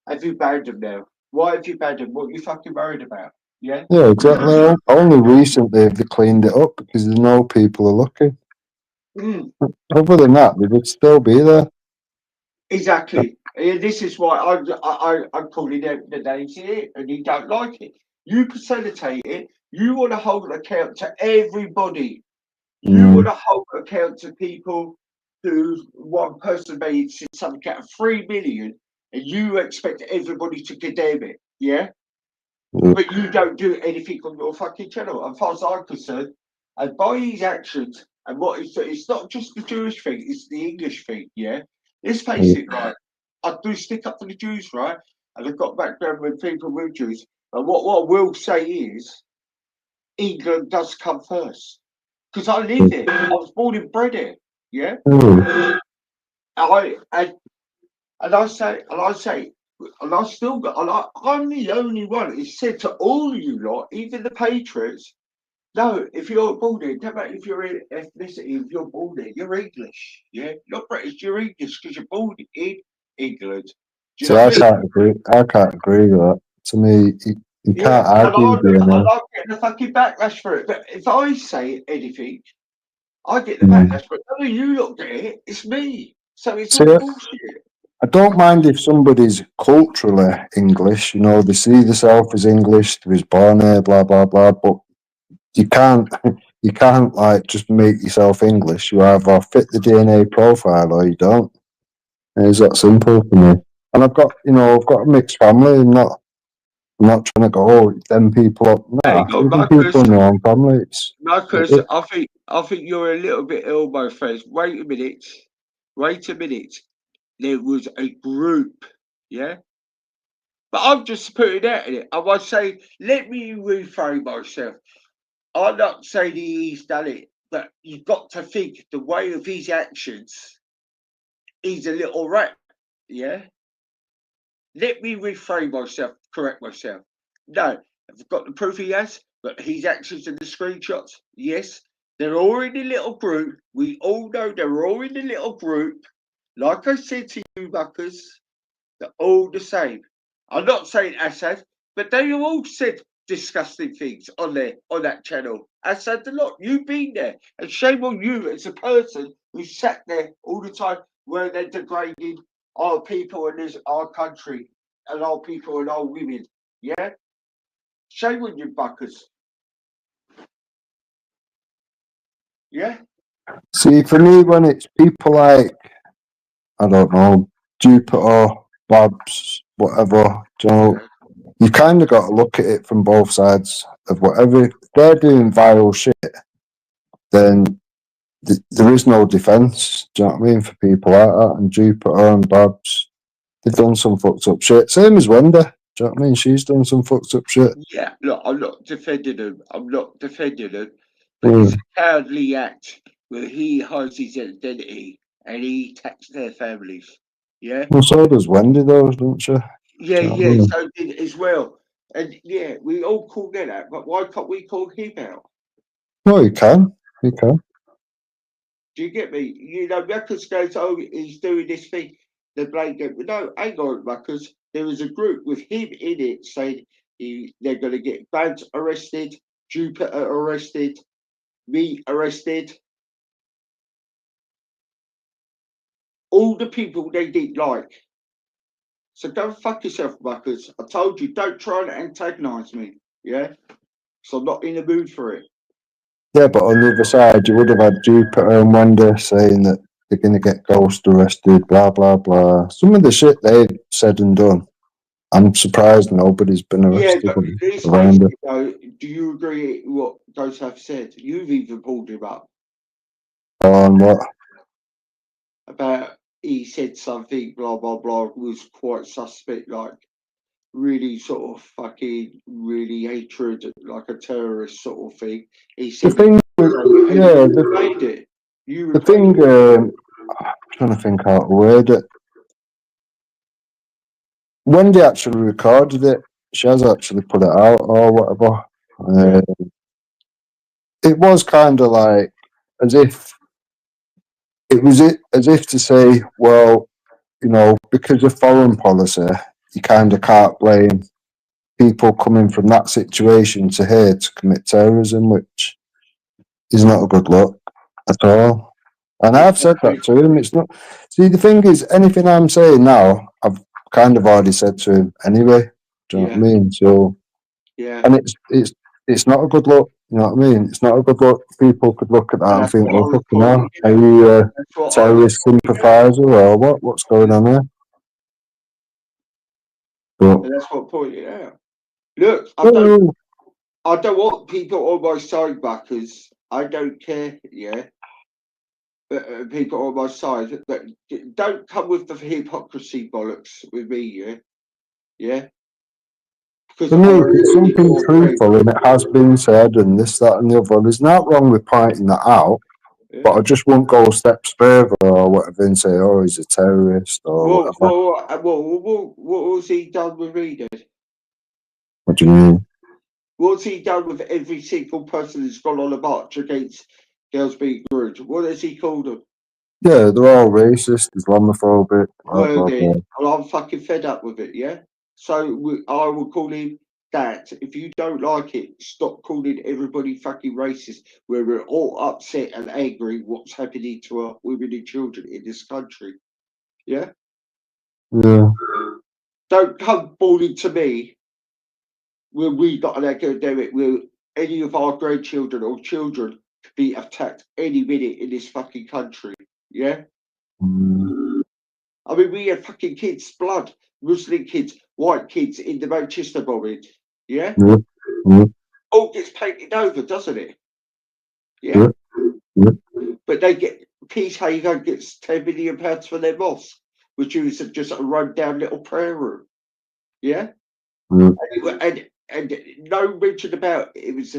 have you banned him now? Why have you banned him? What are you fucking worried about? Yeah? Yeah, exactly. Only recently have they cleaned it up because they know people are looking. Other than that, they would still be there. Exactly. And this is why I'm calling out the names here, and you don't like it. You facilitate it. You want to hold an account to everybody. You want to hold an account to people who one person made something out of 3 million, and you expect everybody to condemn it. Yeah. But you don't do anything on your fucking channel. As far as I'm concerned, and by his actions, and what it's not just the Jewish thing, it's the English thing, yeah? Let's face it, right? I do stick up for the Jews, right? And I've got background with people with Jews. And what I will say is, England does come first. Because I live there. I was born and bred here, yeah? And I say, and I still got, I'm the only one who said to all you lot, even the Patriots, no, if you're born there, no matter if you're in ethnicity, if you're born there, you're English. Yeah, you're British, you're English because you're born in England. Do you See, know what I mean? I can't agree with that. To me, you can't argue with I DNA. like getting the fucking backlash for it. But if I say anything, I get the backlash. But no, you lot get it. It's me. So it's all bullshit. I don't mind if somebody's culturally English, they see themselves as English, they was born here, blah blah blah, but you can't like just make yourself English. You either fit the DNA profile or you don't. It's that simple for me. And I've got a mixed family. I'm not trying to go, oh, them people up. Nah, even people in their own family. Marcus, I think you're a little bit ill, my friends. Wait a minute. There was a group, yeah? But I'm just putting out in it. I was saying, let me reframe myself. I'm not saying he's done it, but you've got to think the way of his actions, he's a little rat, yeah? Let me reframe myself, correct myself. No, I've got the proof he has, but his actions and the screenshots, yes, they're all in a little group. We all know they're all in a little group. Like I said to you, Buckers, they're all the same. I'm not saying Assad, but they all said disgusting things on that channel. Assad a lot. You've been there. And shame on you as a person who sat there all the time where they're degrading our people and our country and our people and our women. Yeah? Shame on you, Buckers. Yeah? See, for me, when it's people like, I don't know, Jupiter, Babs, whatever, you kind of got to look at it from both sides of whatever. If they're doing viral shit, then there is no defence. Do you know what I mean? For people like that, and Jupiter and Babs, they've done some fucked up shit. Same as Wendy. Do you know what I mean? She's done some fucked up shit. Yeah, look, I'm not defending them. But it's a cowardly act where he hides his identity and he attacks their families. Yeah? Well, so does Wendy, though, doesn't she? Yeah, so did as well. And yeah, we all call that out, but why can't we call him out? No, you can. You can. Do you get me? Records goes, oh, he's doing this thing. The blame game. No, hang on, Records. There was a group with him in it saying they're going to get Babs arrested, Jupiter arrested, me arrested. All the people they didn't like. So don't fuck yourself, Buckers. I told you, don't try to antagonise me, yeah? So I'm not in the mood for it. Yeah, but on the other side, you would have had Jupiter and Wendy saying that they're going to get Ghost arrested, blah, blah, blah. Some of the shit they've said and done, I'm surprised nobody's been Yeah, arrested but let's face around it. it, though. Do you agree with what Ghost have said? You've even pulled him up On what? about he said something, blah blah blah, was quite suspect, like really sort of fucking really hatred, like a terrorist sort of thing. He The said, thing, and yeah, you replayed it. You the replayed thing, it. I'm trying to think how to word it. Wendy actually recorded it. She has actually put it out or whatever. Yeah, It was kind of like as if as if to say, well, you know, because of foreign policy, you kind of can't blame people coming from that situation to here to commit terrorism, which is not a good look at all. And I've said that exactly. to him. It's not. See, the thing is, anything I'm saying now, I've kind of already said to him anyway. Do you know what I Yeah, mean? So, yeah. and it's not a good look. You know what I mean? It's not a good look. People could look at that And and that's think, what I "Well, was fucking pointing hell, are out. you a That's what I was terrorist pointing out. sympathiser or what? What's going on there?" But And that's what I pointed out. Look, well, I don't want people on my side backers. I don't care. Yeah, people on my side, but don't come with the hypocrisy bollocks with me. Yeah, yeah, because for I me, if it's respect something your truthful and it has been said and this, that, and the other, there's not wrong with pointing that out. yeah. But I just won't go steps further or whatever and say, "Oh, he's a terrorist" or whatever. What was he done with me then? What do you mean? What's he done with every single person who's gone on a march against girls being groomed? What has he called them? Yeah, they're all racist, Islamophobic, blah Well, blah then, blah. I'm fucking fed up with it, yeah? So I will call him that. If you don't like it, stop calling everybody fucking racist. We're all upset and angry what's happening to our women and children in this country, yeah? Yeah, Don't come bawling to me when we got an academic where any of our grandchildren or children could be attacked any minute in this fucking country, yeah? mm, I mean, we had fucking kids, blood, Muslim kids, white kids in the Manchester bombing. Yeah? yeah, yeah, All gets painted over, doesn't it? Yeah? yeah, yeah. But they get, Peace Haven gets £10 million for their mosque, which is just a run down little prayer room. Yeah? Yeah. And no mention about it was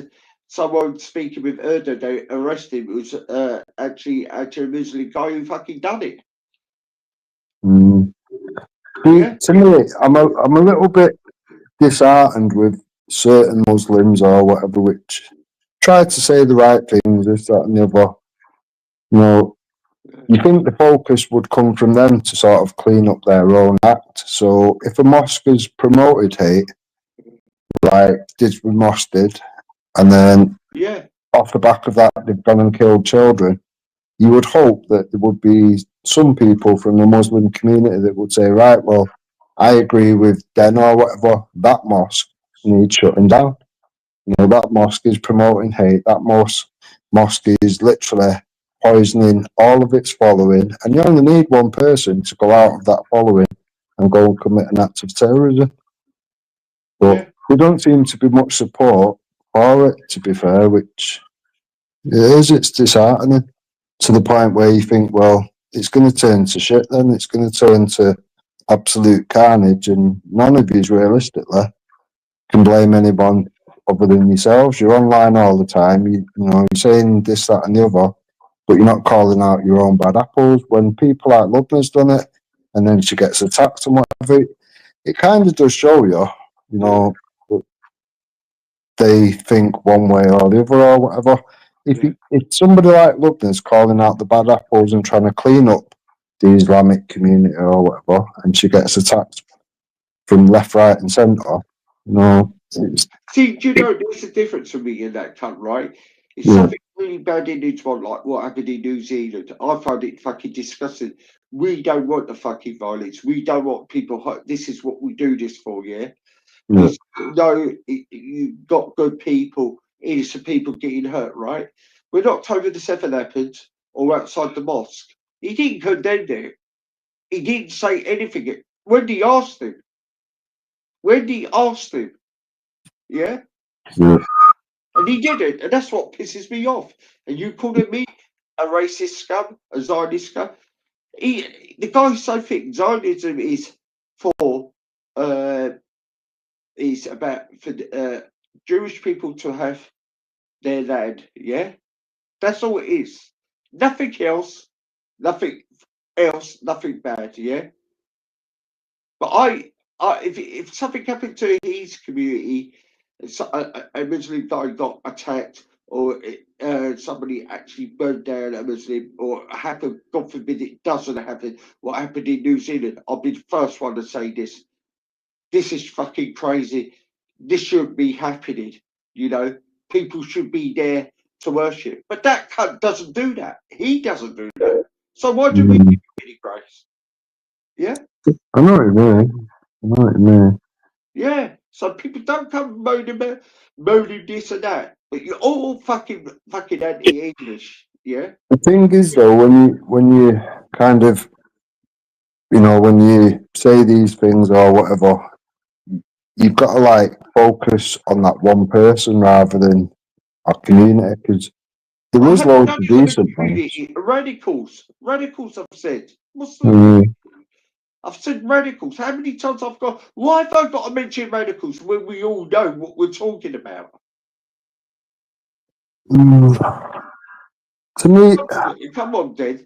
someone speaking with Erdogan, they arrested him. It was actually a Muslim guy who fucking done it. Mm. See, Yeah? to me, I'm a little bit disheartened with certain Muslims or whatever, which try to say the right things, this, that, and the other. You know, you think the focus would come from them to sort of clean up their own act. So if a mosque has promoted hate, like Disney Moss did, and then Yeah. off the back of that they've gone and killed children, you would hope that there would be some people from the Muslim community that would say, right, well, I agree with Den or whatever, that mosque needs shutting down. You know, that mosque is promoting hate, that mosque is literally poisoning all of its following, and you only need one person to go out of that following and go and commit an act of terrorism. But Yeah. there don't seem to be much support for it, to be fair, which it is, it's disheartening to the point where you think, well, it's going to turn to shit then, it's going to turn to absolute carnage, and none of yous realistically can blame anyone other than yourselves. You're online all the time, you know, you're saying this, that, and the other, but you're not calling out your own bad apples. When people like Lubna's done it, and then she gets attacked and whatever, it kind of does show you, you know, they think one way or the other or whatever. Yeah. If somebody like Lubna's calling out the bad apples and trying to clean up the Islamic community or whatever, and she gets attacked from left, right, and centre, you know, it's, See, do you know there's a difference for me in that cunt, right? It's yeah, something really bad in this one, like what happened in New Zealand. I find it fucking disgusting. We don't want the fucking violence. We don't want people hurt. This is what we do this for, yeah? yeah, Because no, you've got good people innocent people getting hurt, right? When October the 7th happened, or outside the mosque, he didn't condemn it. He didn't say anything. Wendy asked him. Yeah? Yeah. And he didn't. And that's what pisses me off. And you calling me a racist scum, a Zionist scum? The guy's so thick. Zionism is for is about for Jewish people to have their land. Yeah, that's all it is. Nothing else. Nothing else. Nothing bad. Yeah. But if something happened to his community, a Muslim guy got attacked, or somebody actually burned down a Muslim, or happened, God forbid it doesn't happen, what happened in New Zealand, I'll be the first one to say this. This is fucking crazy. This shouldn't be happening. You know, people should be there to worship. But that cunt doesn't do that. He doesn't do that. So why do we give him any grace? Yeah? I know what you mean. I know what you mean. Yeah. So people don't come moaning this and that. But you're all fucking anti-English. Yeah? The thing is, though, when you kind of, when you say these things or whatever, you've got to like focus on that one person rather than our community, because there I is haven't loads done of it on the decent ones. community. Radicals, I've said. What's the I've said radicals. How many times I've got? Why have I got to mention radicals when we all know what we're talking about? To me, Come on, Dad.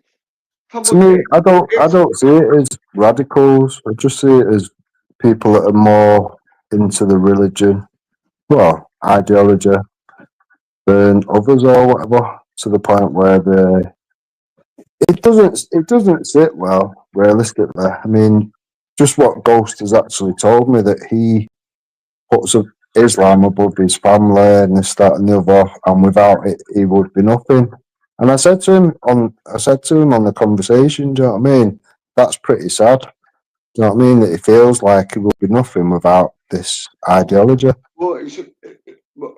to me, I don't see it as radicals. I just see it as people that are more into the religion, well, ideology than others or whatever. To the point where it doesn't sit well realistically. I mean, just what Ghost has actually told me, that he puts Islam above his family and this, that, and the other, and without it, he would be nothing. And I said to him on the conversation, do you know what I mean? That's pretty sad. Do you know what I mean? That he feels like he would be nothing without this ideology. Well,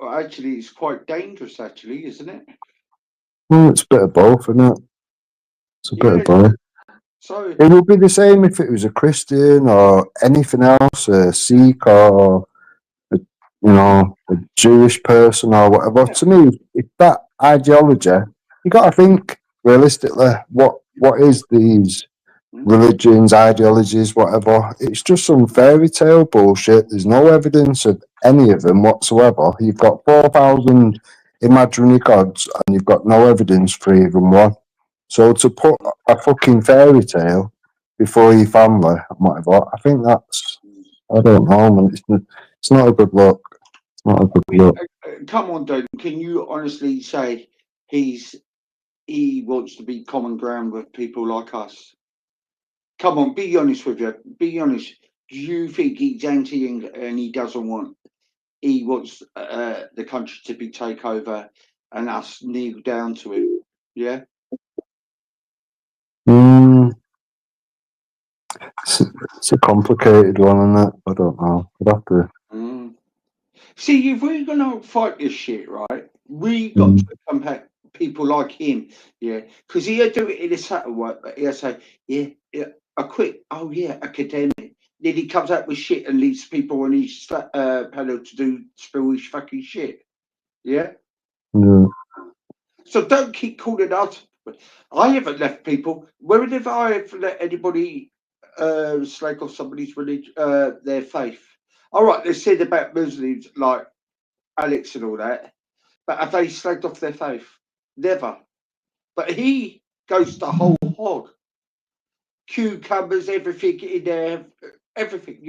actually, it's quite dangerous, actually, isn't it? Well, it's a bit of both, isn't it? It's a bit of both. So it would be the same if it was a Christian or anything else, a Sikh or a Jewish person or whatever. To me, if that ideology, you got to think realistically. What is these religions, ideologies, whatever? It's just some fairy tale bullshit. There's no evidence of any of them whatsoever. You've got 4,000 imaginary gods, and you've got no evidence for even one. So to put a fucking fairy tale before your family and whatever, I think that's, I don't know, man. It's not a good look. It's not a good look. Come on, Dad. Can you honestly say he wants to be common ground with people like us? Come on, be honest with you. Be honest. Do you think he's anti-England and he doesn't want? He wants the country to be taken over and us kneel down to him. Yeah. It's a complicated one, isn't it? I don't know. I'd have to. See, if we're gonna fight this shit, right, we got to combat people like him, yeah, because he'll do it in a subtle way, but he'll say, yeah, I quit. Oh yeah, academic. Then he comes out with shit and leaves people on his panel to spill his fucking shit. Yeah. Yeah. So don't keep calling us. I haven't left people. When have I let anybody slag off somebody's religion, their faith? All right, they said about Muslims like Alex and all that, but have they slagged off their faith? Never. But he goes the whole hog. Cucumbers, everything in there, everything.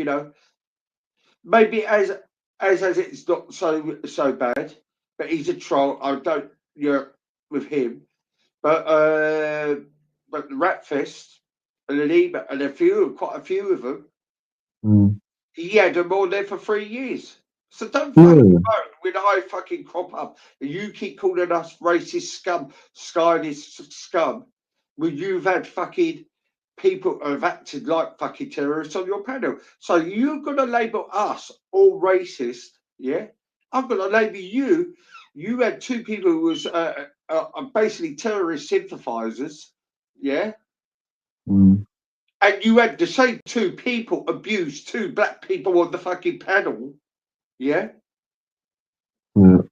Maybe as it's not so bad, but he's a troll. I don't, with him. But the Ratfest and quite a few of them, he had them all there for 3 years. So don't fucking vote when I fucking crop up and you keep calling us racist scum, Skyness scum, when you've had fucking people who have acted like fucking terrorists on your panel. So you're gonna label us all racist, yeah? I'm gonna label you you had two people who was basically terrorist sympathisers, yeah, Mm. and you had the same two people abuse two black people on the fucking panel, yeah. Yeah.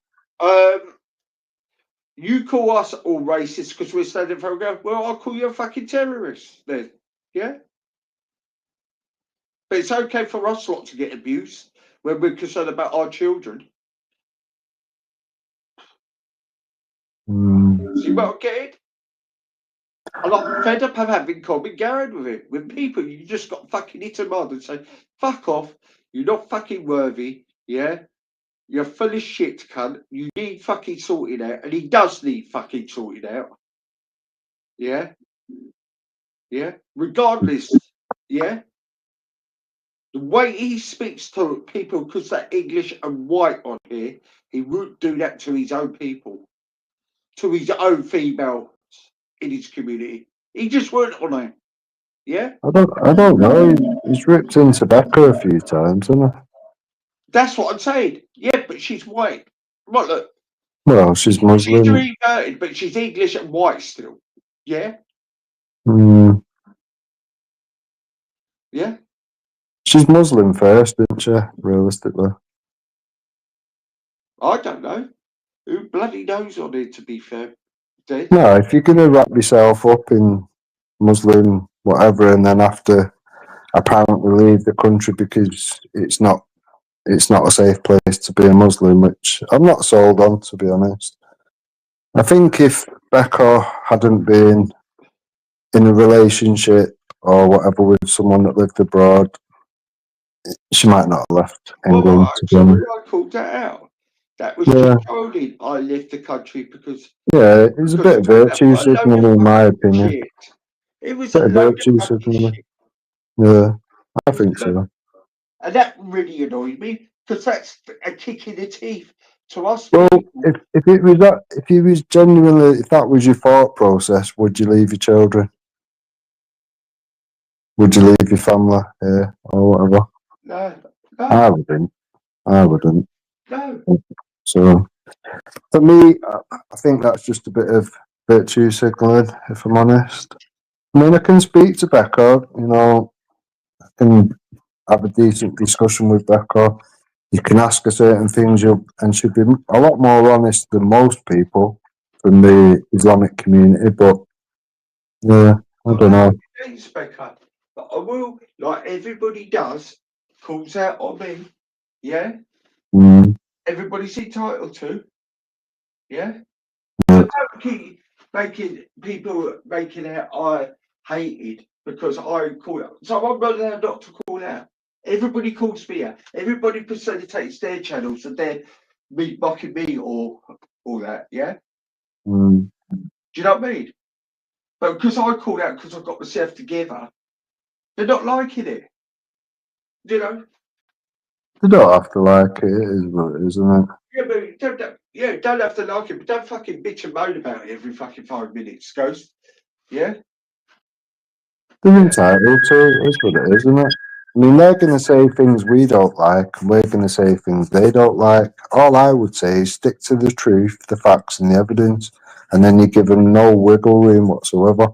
You call us all racist because we're standing for a go. Well, I'll call you a fucking terrorist then, yeah. But it's okay for us not to get abused when we're concerned about our children. See what I'm getting? And I'm fed up of having common ground with it. With people, you just got fucking hit them on and say, fuck off, you're not fucking worthy, yeah? You're full of shit, cunt. You need fucking sorting out. And he does need fucking sorting out. Yeah? Yeah? Regardless, yeah? The way he speaks to people because they're English and white on here, he wouldn't do that to his own people, to his own female in his community. He just weren't on it. Yeah? I don't know. He's ripped into Becca a few times, hasn't he? That's what I'm saying. Yeah, but she's white. Right, look. Well, she's Muslim. She's reverted, but she's English and white still. Yeah? Mm. Yeah? She's Muslim first, isn't she, realistically? I don't know. Who bloody knows on it, to be fair? Dave? No, if you're going to wrap yourself up in Muslim whatever and then have to apparently leave the country because it's not a safe place to be a Muslim, which I'm not sold on, to be honest. I think if Becca hadn't been in a relationship or whatever with someone that lived abroad, she might not have left England. Well, I called that out. That was just only I left the country because... Yeah, it was a bit of virtue signaling, in my opinion. Shit. It was a a bit of load virtue of fucking signaling. shit. Yeah, I think so. And that really annoyed me because that's a kick in the teeth to us. Well, if it was that, if you was genuinely, if that was your thought process, would you leave your children? Would you leave your family here or whatever? No. I wouldn't. No. So, for me, I think that's just a bit of virtue signaling, if I'm honest. I mean, I can speak to Becca, you know, I can have a decent discussion with Becca. You can ask her certain things, and she'll be a lot more honest than most people from the Islamic community. But yeah, I don't know. Becca, but I will, like everybody does, calls out on me. Yeah. Everybody's entitled to. Yeah. So don't keep making people making out I hated because I call out. So I'm not allowed not to call out. Everybody calls me out. Everybody facilitates their channels and they're me mocking me or all that. Yeah. Do you know what I mean? But because I called out because I got myself together, they're not liking it. You know? They don't have to like it. It is what it is, isn't it? Yeah, but don't have to like it, but don't fucking bitch and moan about it every fucking 5 minutes, Ghost. Yeah? They're entitled to it. It's what it is, isn't it? I mean, they're going to say things we don't like, and we're going to say things they don't like. All I would say is stick to the truth, the facts, and the evidence, and then you give them no wiggle room whatsoever.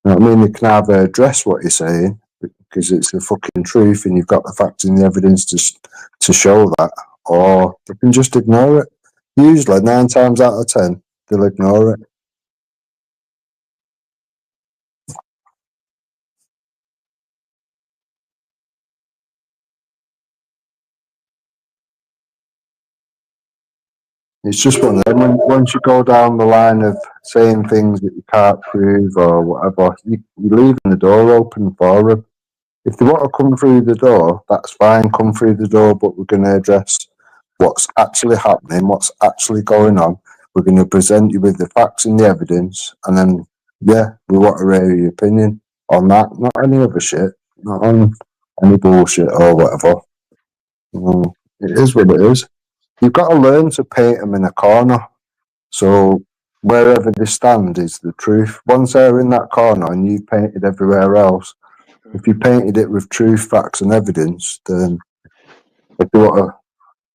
You know what I mean? You can either address what you're saying because it's the fucking truth, and you've got the facts and the evidence to show that, or you can just ignore it. Usually, 9 times out of 10, they'll ignore it. It's just one of them. Once you go down the line of saying things that you can't prove or whatever, you're leaving the door open for them. If they want to come through the door, that's fine, come through the door, but we're going to address what's actually happening, what's actually going on. We're going to present you with the facts and the evidence, and then, yeah, we want to hear your opinion on that, not any other shit, not on any bullshit or whatever. It is what it is. You've got to learn to paint them in a corner. So wherever they stand is the truth. Once they're in that corner and you've painted everywhere else, if you painted it with truth, facts and evidence, then if you want to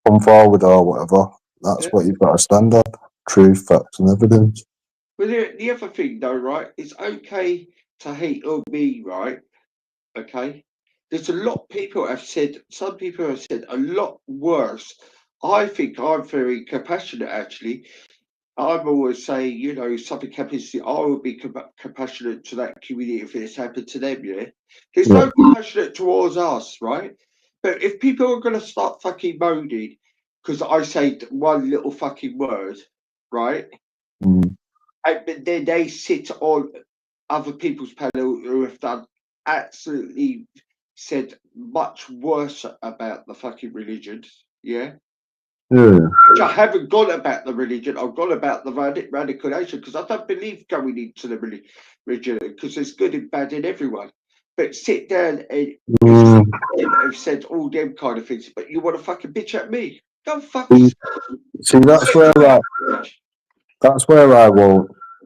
come forward or whatever, That's Yeah. what you've got to stand on: truth, facts, and evidence. But the other thing, though, right? It's okay to hate on me, right? Okay. There's a lot of people have said. Some people have said a lot worse. I think I'm very compassionate, actually. I'm always saying, you know, if something happens to I will be compassionate to that community if it's happened to them, yeah? There's Yeah. no compassionate towards us, right? But if people are going to start fucking moaning because I say one little fucking word, right? Mm. But then they sit on other people's panel who have done absolutely said much worse about the fucking religions, yeah? Yeah. Which I haven't gone about the religion. I've gone about the radicalisation because I don't believe going into the religion because there's good and bad in everyone. But sit down and Mm. have said all them kind of things, but you want to fucking bitch at me? Go fuck See, yourself. see, that's where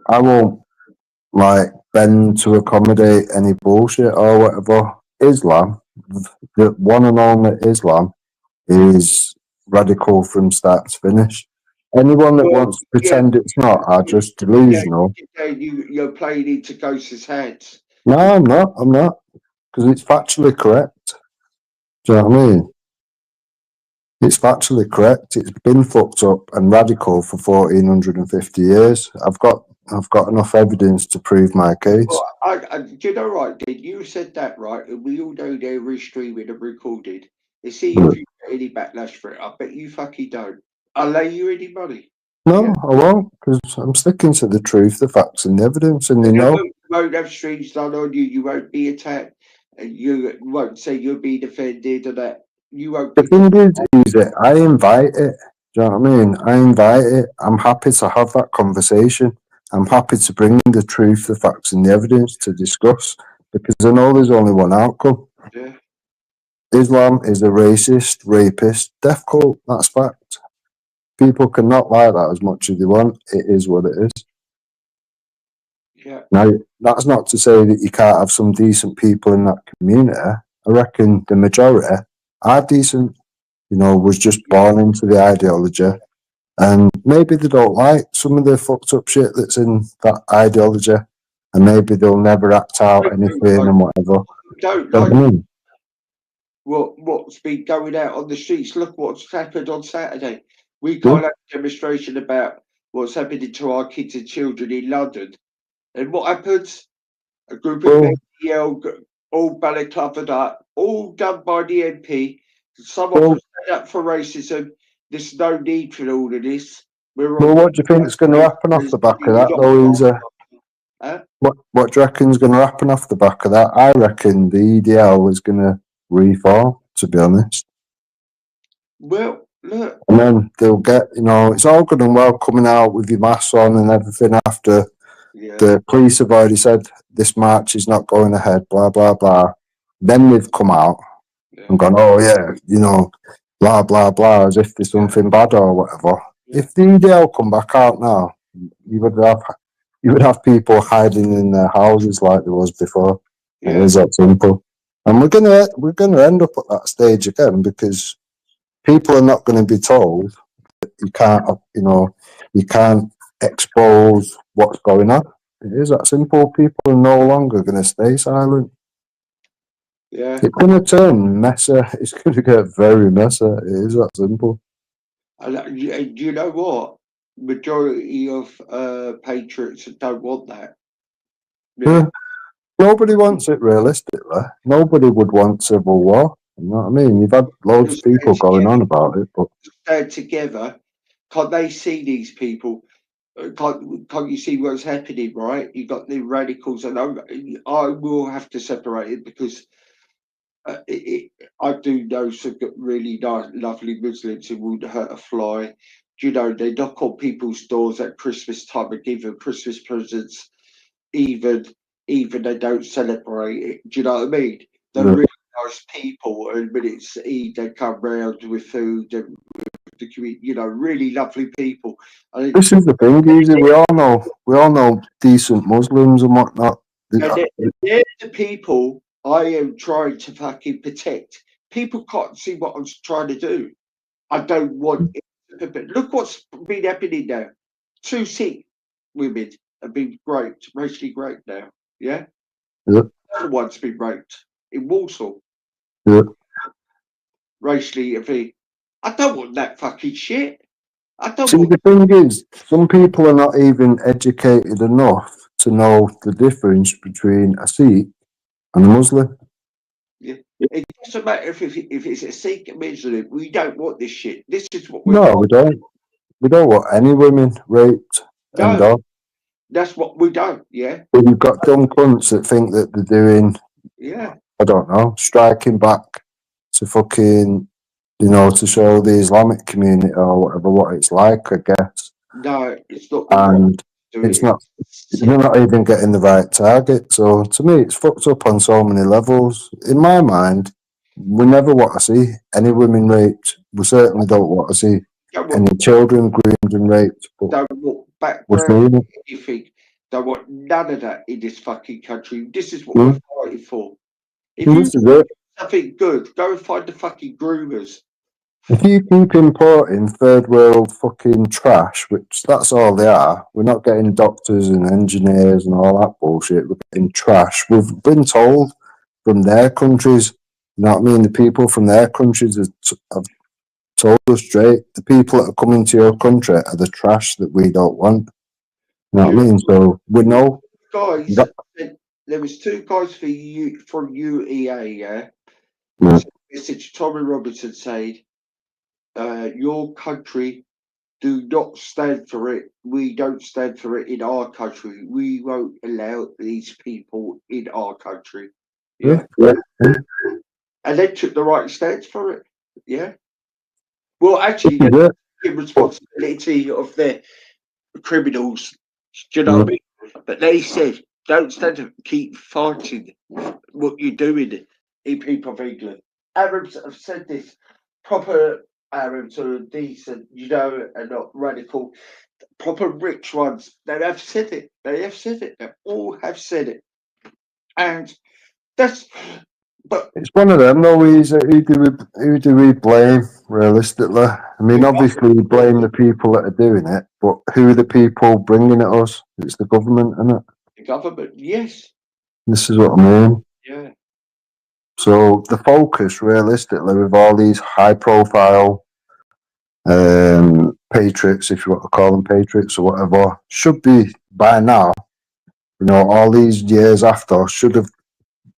I won't like bend to accommodate any bullshit or whatever. Islam, the one and only Islam, is radical from start to finish. Anyone that Well, wants to pretend it's not are just delusional. you're playing into Ghost's hands. No, I'm not. I'm not. Because it's factually correct. Do you know what I mean? It's factually correct. It's been fucked up and radical for 1450 years. I've got enough evidence to prove my case. Well, do you know, right, Did you said that, right? And we all know they're restreaming and recorded. You see if you get any backlash for it. I bet you fucking don't. I'll lay you any money. No, Yeah. I won't, because I'm sticking to the truth, the facts, and the evidence, and they And know. you won't have streams done on you. You won't be attacked. And you won't say you'll be defended and that. You won't The be. thing is that I invite it. Do you know what I mean? I invite it. I'm happy to have that conversation. I'm happy to bring the truth, the facts, and the evidence to discuss, because I know there's only one outcome. Yeah. Islam is a racist, rapist, death cult. That's fact. People cannot like that as much as they want. It is what it is. Yeah. Now, that's not to say that you can't have some decent people in that community. I reckon the majority are decent. You know, was just born into the ideology, and maybe they don't like some of the fucked up shit that's in that ideology, and maybe they'll never act out anything and whatever. Don't But, like what's been going out on the streets. Look what's happened on Saturday. We can't have a demonstration about what's happening to our kids and children in London. And what happens? A group of men yell, all balaclavaed up, all done by the MP. Some of them stand up for racism. There's no need for all of this. well, what do you think is going to happen off the back of that, though, Isa? What do you reckon is going to happen off the back of that? I reckon the EDL is going to reform, to be honest. Well, look. And then they'll get, you know, it's all good and well coming out with your mask on and everything after the police have already said this march is not going ahead, blah, blah, blah. Then they've come out and gone, oh, yeah, you know, blah, blah, blah, as if there's something bad or whatever. If the EDL come back out now, you would have people hiding in their houses like there was before. It is that simple. And we're gonna end up at that stage again because people are not going to be told that you can't expose what's going on. It is that simple. People are no longer going to stay silent. Yeah. It's going to turn messy. It's going to get very messy. It is that simple. And you know what? Majority of patriots don't want that. Yeah. Nobody wants it realistically. Nobody would want civil war. You know what I mean? You've had loads of people going on about it, but stand together. Can't they see these people? Can't you see what's happening? Right, you got the radicals, and I will have to separate it because I do know some really nice, lovely Muslims who wouldn't hurt a fly. Do you know they knock on people's doors at Christmas time and give them Christmas presents, even they don't celebrate it. Do you know what I mean? They're really nice people, and when it's Eid, they come round with food and the community. You know, really lovely people. This is the thing, Easy. We all know decent Muslims and whatnot. They're the people I am trying to fucking protect. People can't see what I'm trying to do. I don't want it to But look what's been happening now. 2 Sikh women have been raped, racially raped now. Yeah? Yeah. Another one's been raped in Warsaw. Yeah. Racially. I don't want that fucking shit. I don't See, want. the thing is, some people are not even educated enough to know the difference between a Sikh and a Muslim. It doesn't matter if it's a Sikh or Muslim. We don't want this shit. This is what we're. No, we don't. We don't want any women raped and No, all. that's what we don't. Yeah. But you've got dumb cunts that think that they're doing, Yeah. I don't know, striking back to fucking, you know, to show the Islamic community or whatever what it's like, I guess. No, it's not. And it's not, you're not even getting the right target. So to me, it's fucked up on so many levels. In my mind, we never want to see any women raped. We certainly don't want to see any children groomed and raped. But don't want we're background, seeing it. anything. Don't want none of that in this fucking country. This is what we're fighting for. If you This is it. something good, go and find the fucking groomers. If you keep importing third world fucking trash, which that's all they are, we're not getting doctors and engineers and all that bullshit. We're getting trash. We've been told from their countries, you know what I mean? The people from their countries have told us straight, the people that are coming to your country are the trash that we don't want. You know what I mean? So we know. Guys, there was 2 guys from UEA, yeah? Message Tommy Robinson said, your country do not stand for it. We don't stand for it in our country. We won't allow these people in our country. Yeah. And they took the right stance for it. Yeah. Well, actually, the responsibility of the criminals, do you know what I mean? But they said, don't stand up, keep fighting what you're doing in people of England. Arabs have said this, proper Arabs who are decent, you know, and not radical, proper rich ones. They have said it. They have said it. They all have said it. And that's, but it's one of them though. Who do we blame realistically? I mean, obviously we blame the people that are doing it, but who are the people bringing it us? It's the government, isn't it? The government, yes. This is what I mean. Yeah. So the focus, realistically, with all these high-profile patriots, if you want to call them patriots or whatever, should be by now. You know, all these years after, should have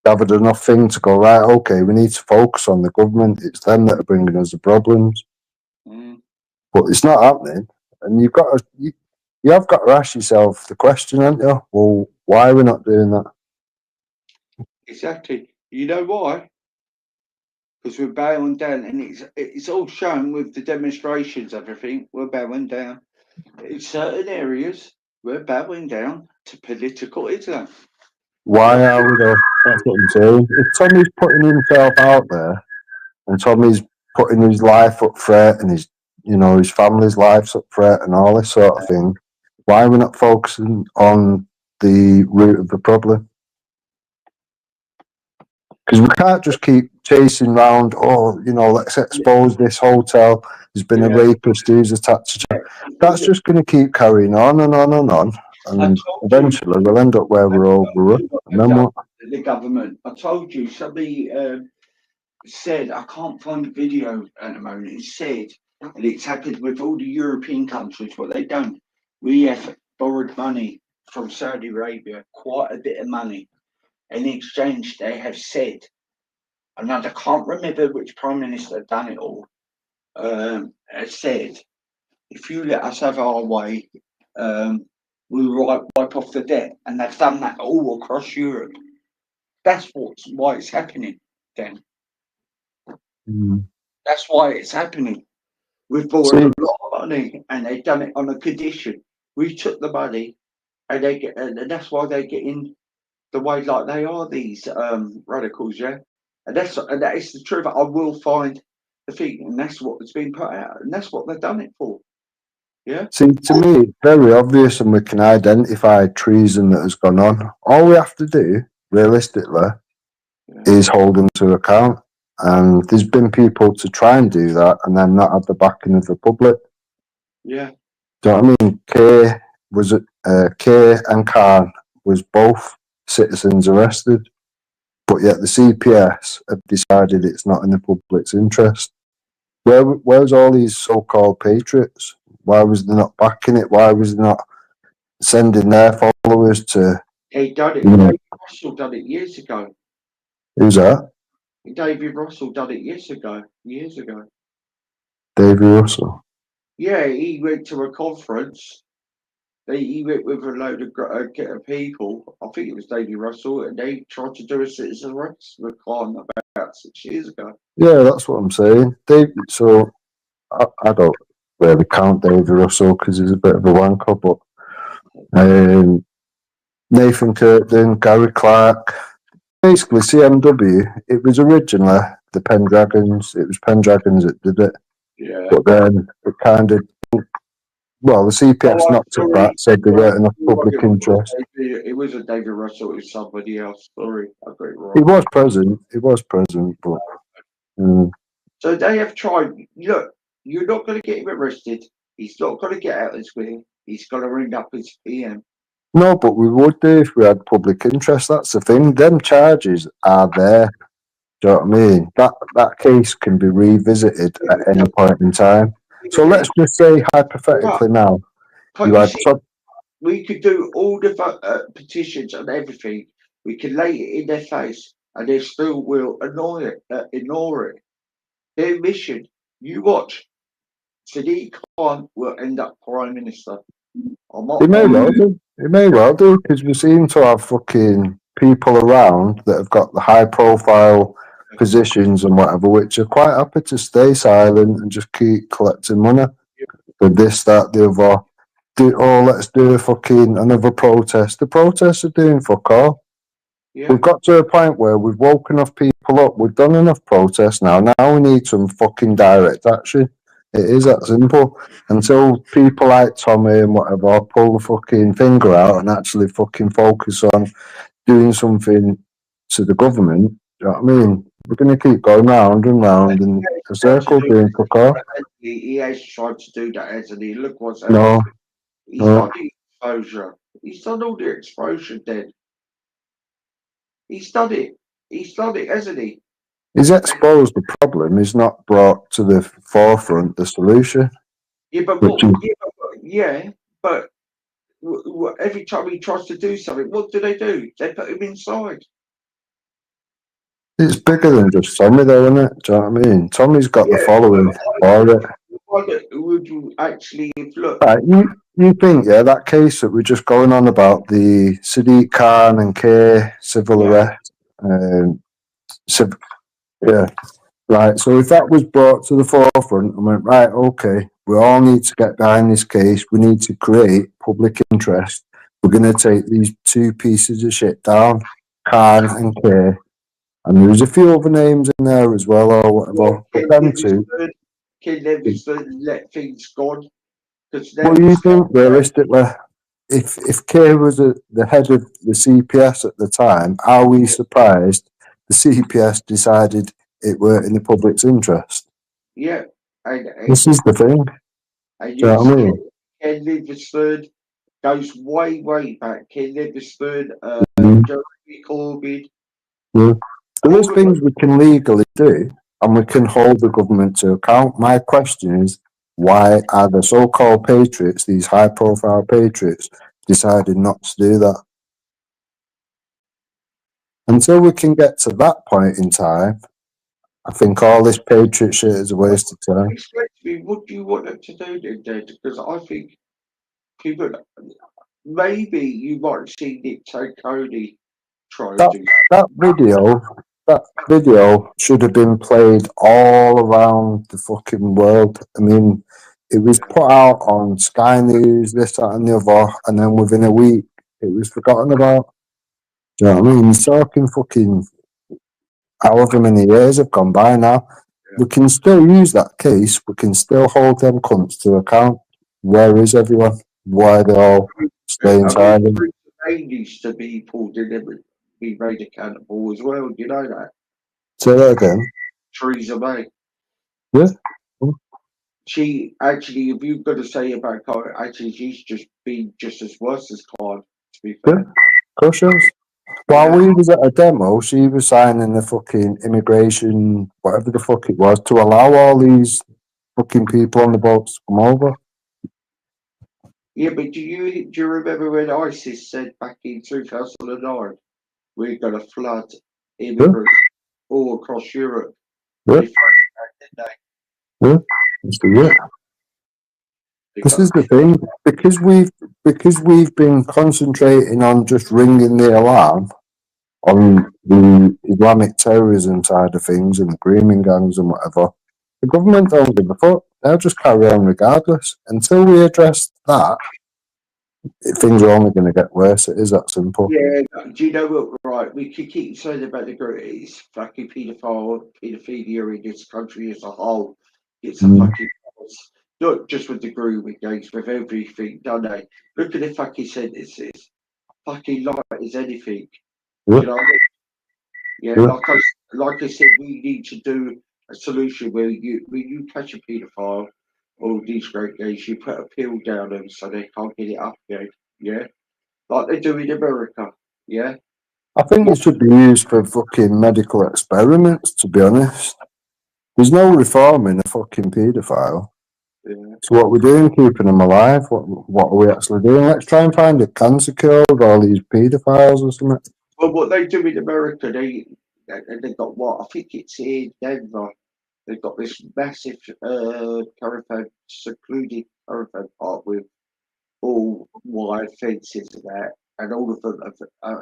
gathered enough thing to go, right, okay, we need to focus on the government. It's them that are bringing us the problems. But it's not happening. And you have got to ask yourself the question, haven't you? Well, why are we not doing that? Exactly. You know why? Because we're bowing down, and it's all shown with the demonstrations, everything. We're bowing down. In certain areas, we're bowing down to political Islam. Why are we though? That's what I'm saying. If Tommy's putting himself out there, and Tommy's putting his life up threat, and his family's lives up threat, and all this sort of thing, why are we not focusing on the root of the problem? Because we can't just keep chasing round, let's expose this hotel. There's been a rapist who's attached to it. That's just going to keep carrying on and on and on. And eventually we'll end up where we're over. And then what? The government. I told you, somebody said, I can't find the video at the moment. It said, and it's happened with all the European countries, what they've done. We have borrowed money from Saudi Arabia, quite a bit of money. In exchange, they have said, and I can't remember which Prime Minister done it all, has said, if you let us have our way, we'll wipe off the debt. And they've done that all across Europe. That's why it's happening then. That's why it's happening. We've borrowed a lot of money and they've done it on a condition. We took the money and that's why they get in the way like they are, these radicals, yeah. And that is the truth. I will find the thing, and that's what it's been put out, and that's what they've done it for. Yeah. See, to me, it's very obvious, and we can identify treason that has gone on. All we have to do, realistically, is hold them to account. And there's been people to try and do that, and then not have the backing of the public. Yeah. Do you know what I mean? Kay and Khan was both citizens arrested, but yet the CPS have decided it's not in the public's interest. Where's all these so-called patriots? Why was they not backing it? Why was they not sending their followers to? He done it. You know, David Russell done it years ago. who's that? David Russell done it years ago. Years ago. Davy Russell. Yeah, he went to a conference. He went with a load of people. I think it was David Russell, and they tried to do a citizen arrest with Khan about 6 years ago. Yeah, that's what I'm saying. So I don't really count Davy Russell because he's a bit of a wanker, but Nathan Kirkton, Gary Clark, basically CMW. It was originally the Pendragons. It was Pendragons that did it, Yeah. but then it kind of, well, the CPS knocked at that, said they weren't enough public interest. It wasn't David Russell, it was somebody else. Sorry, I got it wrong. He was present, but. So they have tried. Look, you're not going to get him arrested. He's not going to get out this way. He's going to end up as PM. No, but we would do if we had public interest. That's the thing. Them charges are there. Do you know what I mean? That case can be revisited at any point in time. So let's just say hypothetically now, you had we could do all the petitions and everything. We could lay it in their face, and they still will ignore it. Their mission. You watch. Sadiq Khan will end up prime minister. It may well do because we seem to have fucking people around that have got the high profile positions and whatever, which are quite happy to stay silent and just keep collecting money for this, that, the other. Let's do a fucking another protest. The protests are doing fuck all. Yeah. We've got to a point where we've woken enough people up. We've done enough protests now. Now we need some fucking direct action. It is that simple. Until people like Tommy and whatever pull the fucking finger out and actually fucking focus on doing something to the government, do you know what I mean? We're going to keep going round and round in a circle doing fuck all. He has tried to do that, hasn't he? Look what's happening. No. He's done the exposure. He's done all the exposure, then. He's done it, hasn't he? He's exposed the problem. He's not brought to the forefront the solution. Yeah, but every time he tries to do something, what do? They put him inside. It's bigger than just Tommy, though, isn't it? Do you know what I mean? Tommy's got the following for it. Would you actually look? Right, you think, that case that we're just going on about, the Sadiq Khan and Kay civil arrest, right. So if that was brought to the forefront and went, right, okay, we all need to get behind this case. We need to create public interest. We're going to take these two pieces of shit down, Khan and Kay. And there's a few other names in there as well, or whatever. But them two. Can never let things go. What do you think, realistically? If Kay was the head of the CPS at the time, are we surprised the CPS decided it were in the public's interest? Yeah. This is the thing. And you know what I mean? Ken Livingstone goes way, way back. Ken Livingstone, Jeremy Corbyn. Yeah. There's things we can legally do, and we can hold the government to account. My question is, why are the so-called patriots, these high-profile patriots, decided not to do that? Until we can get to that point in time, I think all this patriot shit is a waste of time. What do you want them to do then? Because I think people, maybe you might have seen Nick Cody try to do that video should have been played all around the fucking world. I mean, it was put out on Sky News, this, that, and the other, and then within a week, it was forgotten about. Do you know what I mean? He's talking fucking however many years have gone by now. Yeah. We can still use that case. We can still hold them cunts to account. Where is everyone? Why they all staying silent? They used to be pulled in, be made accountable as well. Do you know that? Say that again. Theresa May. Yeah. she actually, if you've got to say about Kyle, actually, she's just been just as worse as Kyle, to be Yeah, fair. of course she is. While we was at a demo, she was signing the fucking immigration, whatever the fuck it was, to allow all these fucking people on the boats to come over. Yeah, but do you remember when ISIS said back in 2009 we're going to flood immigrants all across Europe? Yeah. They fucking did, didn't Yeah, that's it. they? This is the thing, because we've been concentrating on just ringing the alarm on the Islamic terrorism side of things and the grooming gangs and whatever. The government don't give a fuck. They'll just carry on regardless. Until we address that, things are only going to get worse. It is that simple. Yeah, do you know what? Right, we could keep saying about the it's fucking paedophilia in this country as a whole. It's a fucking mess. Not just with the grooming gangs, with everything, don't they? Look at the fucking sentences. Fucking light as anything. Do Yeah. you know what I mean? Yeah, Yeah. like I said, we need to do a solution where when you catch a paedophile or these great gays, you put a pill down them so they can't get it up again. Yeah, like they do in America. Yeah. I think it should be used for fucking medical experiments, to be honest. There's no reforming a fucking paedophile. Yeah. So what we're doing, keeping them alive, what are we actually doing? Let's try and find a cancer cure with all these paedophiles or something. Well, what they do in America, they got what I think it's in Denver. They've got this massive caravan, secluded caravan park with all wire fences and that, and all of them have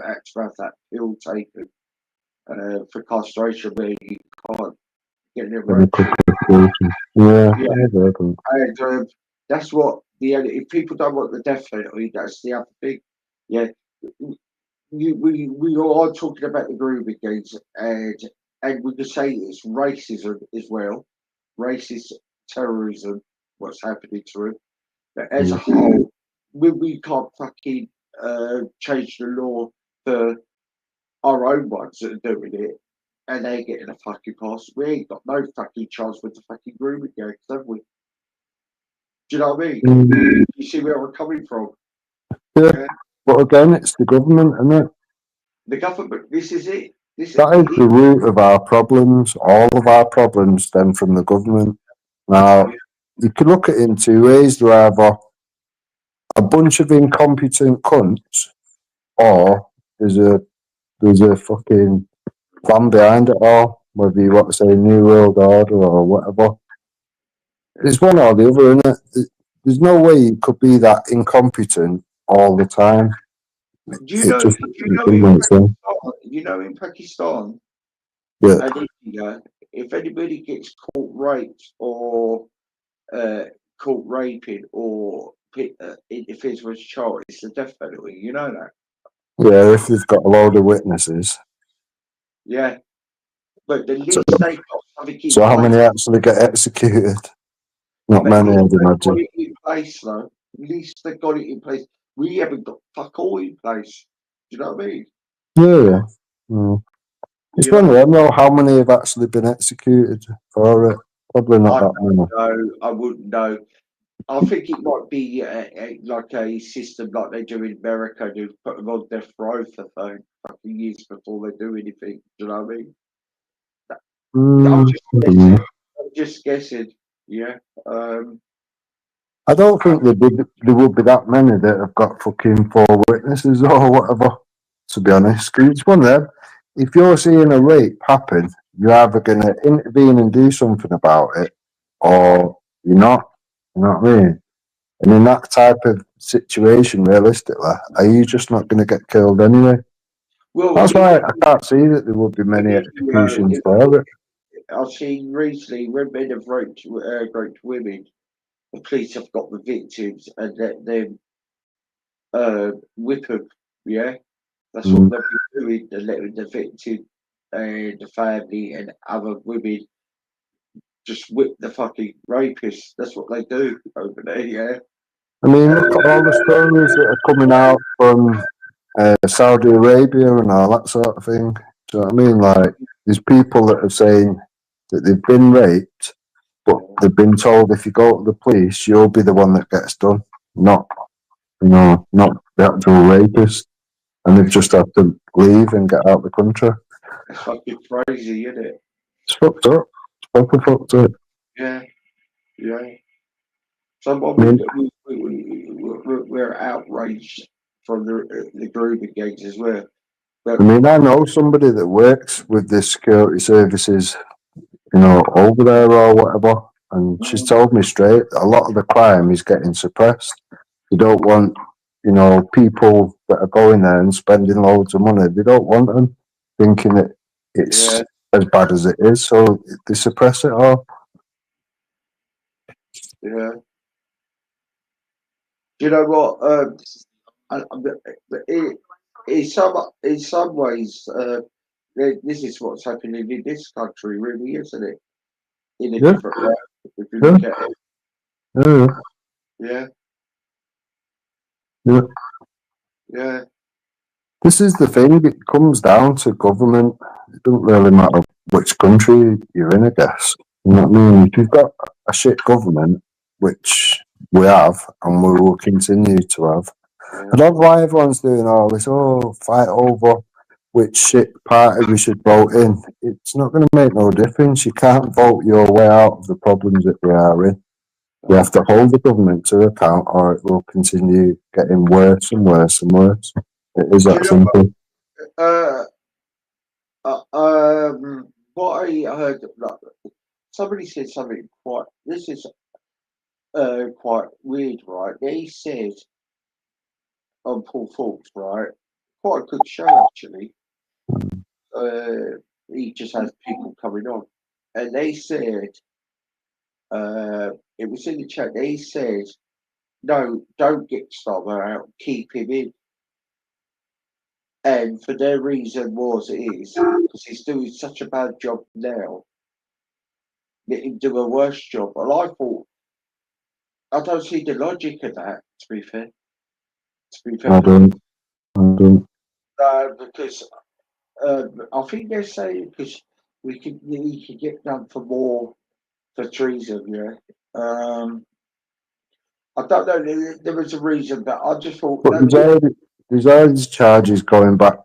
had to have that pill taken for castration where you can't get an Medical erection. consultation. Yeah, Yeah, I've heard them. and that's what if people don't want the death penalty, that's the other thing. Yeah, we are talking about the grooming gangs, and we could say it's racism as well, racist terrorism, what's happening to them. But as a whole, we can't fucking change the law for our own ones that are doing it, and they're getting a fucking pass. We ain't got no fucking chance with the fucking grooming gangs, have we? Do you know what I mean? You see where we're coming from? Yeah. Yeah. But again, it's the government, isn't it? The government. This is it. That is the root of our problems. All of our problems stem from the government. Now, you can look at it in two ways. They're either a bunch of incompetent cunts, or there's a fucking plan behind it all. Whether you want to say New World Order or whatever, it's one or the other, isn't it? There's no way you could be that incompetent all the time. Do you It know? just You know, in Pakistan yeah. and India, if anybody gets caught raped or caught raping or interferes with a child, it's the death penalty. You know that? Yeah, if they've got a load of witnesses. Yeah. But the least they got something in So how place. many actually get executed? Not But many, at I'd least they imagine. got it in place, though. At least they got it in place. We haven't got fuck all in place. Do you know what I mean? Yeah. Mm. It's You one of know? them, though. How many have actually been executed for it? Probably not I that many. don't know. I wouldn't know. I think it might be like a system like they do in America. They put them on death row for fucking years before they do anything. Do you know what I mean? I'm just guessing. I'm just guessing. Yeah. I don't think there would be that many that have got fucking 4 witnesses or whatever, to be honest. 'Cause it's one of them. If you're seeing a rape happen, you're either going to intervene and do something about it, or you're not. You know what I mean? And in that type of situation, realistically, are you just not going to get killed anyway? Well, That's why I can't see that there would be many in India, executions for it. I've seen recently when men have raped women, the police have got the victims and let them whip them. Yeah, that's what they'll be doing. They're letting the victim and the family and other women just whip the fucking rapists. That's what they do over there. Yeah. I mean, look at all the stories that are coming out from Saudi Arabia and all that sort of thing. Do you know what I mean? Like, there's people that are saying that they've been raped, but they've been told if you go to the police, you'll be the one that gets done, not not the actual rapist, and they've just had to leave and get out of the country. It's fucking crazy, isn't it? It's fucked up. It's proper fucked up. Yeah, yeah. So we're outraged from the grooming gangs as well. But I mean, I know somebody that works with the security services, over there or whatever, and she's told me straight a lot of the crime is getting suppressed. They don't want, people that are going there and spending loads of money. They don't want them thinking that it's as bad as it is, so they suppress it all. yeah, you know what? In some ways, this is what's happening in this country, really, isn't it? In a Yeah. different way, if you Yeah. look at it. Yeah, Yeah, yeah. yeah, This is the thing, it comes down to government. It doesn't really matter which country you're in, I guess. You know what I mean? If you've got a shit government, which we have, and we will continue to have, I don't know why everyone's doing all this, fight over which shit party we should vote in. It's not going to make no difference. You can't vote your way out of the problems that we are in. You have to hold the government to account, or it will continue getting worse and worse and worse. It is that simple. What I heard, like, somebody said something quite. This is quite weird, right? They said on Paul Fox, right? Quite a good show actually. He just has people coming on, and they said, it was in the chat. They said, no, don't get Starmer out, keep him in. And for their reason is because he's doing such a bad job now, let him do a worse job. And I thought, I don't see the logic of that, to be fair. I don't. Because I think they're saying because he could get done for more for treason, yeah. I don't know. There was a reason, but I just thought. But there's already charges going back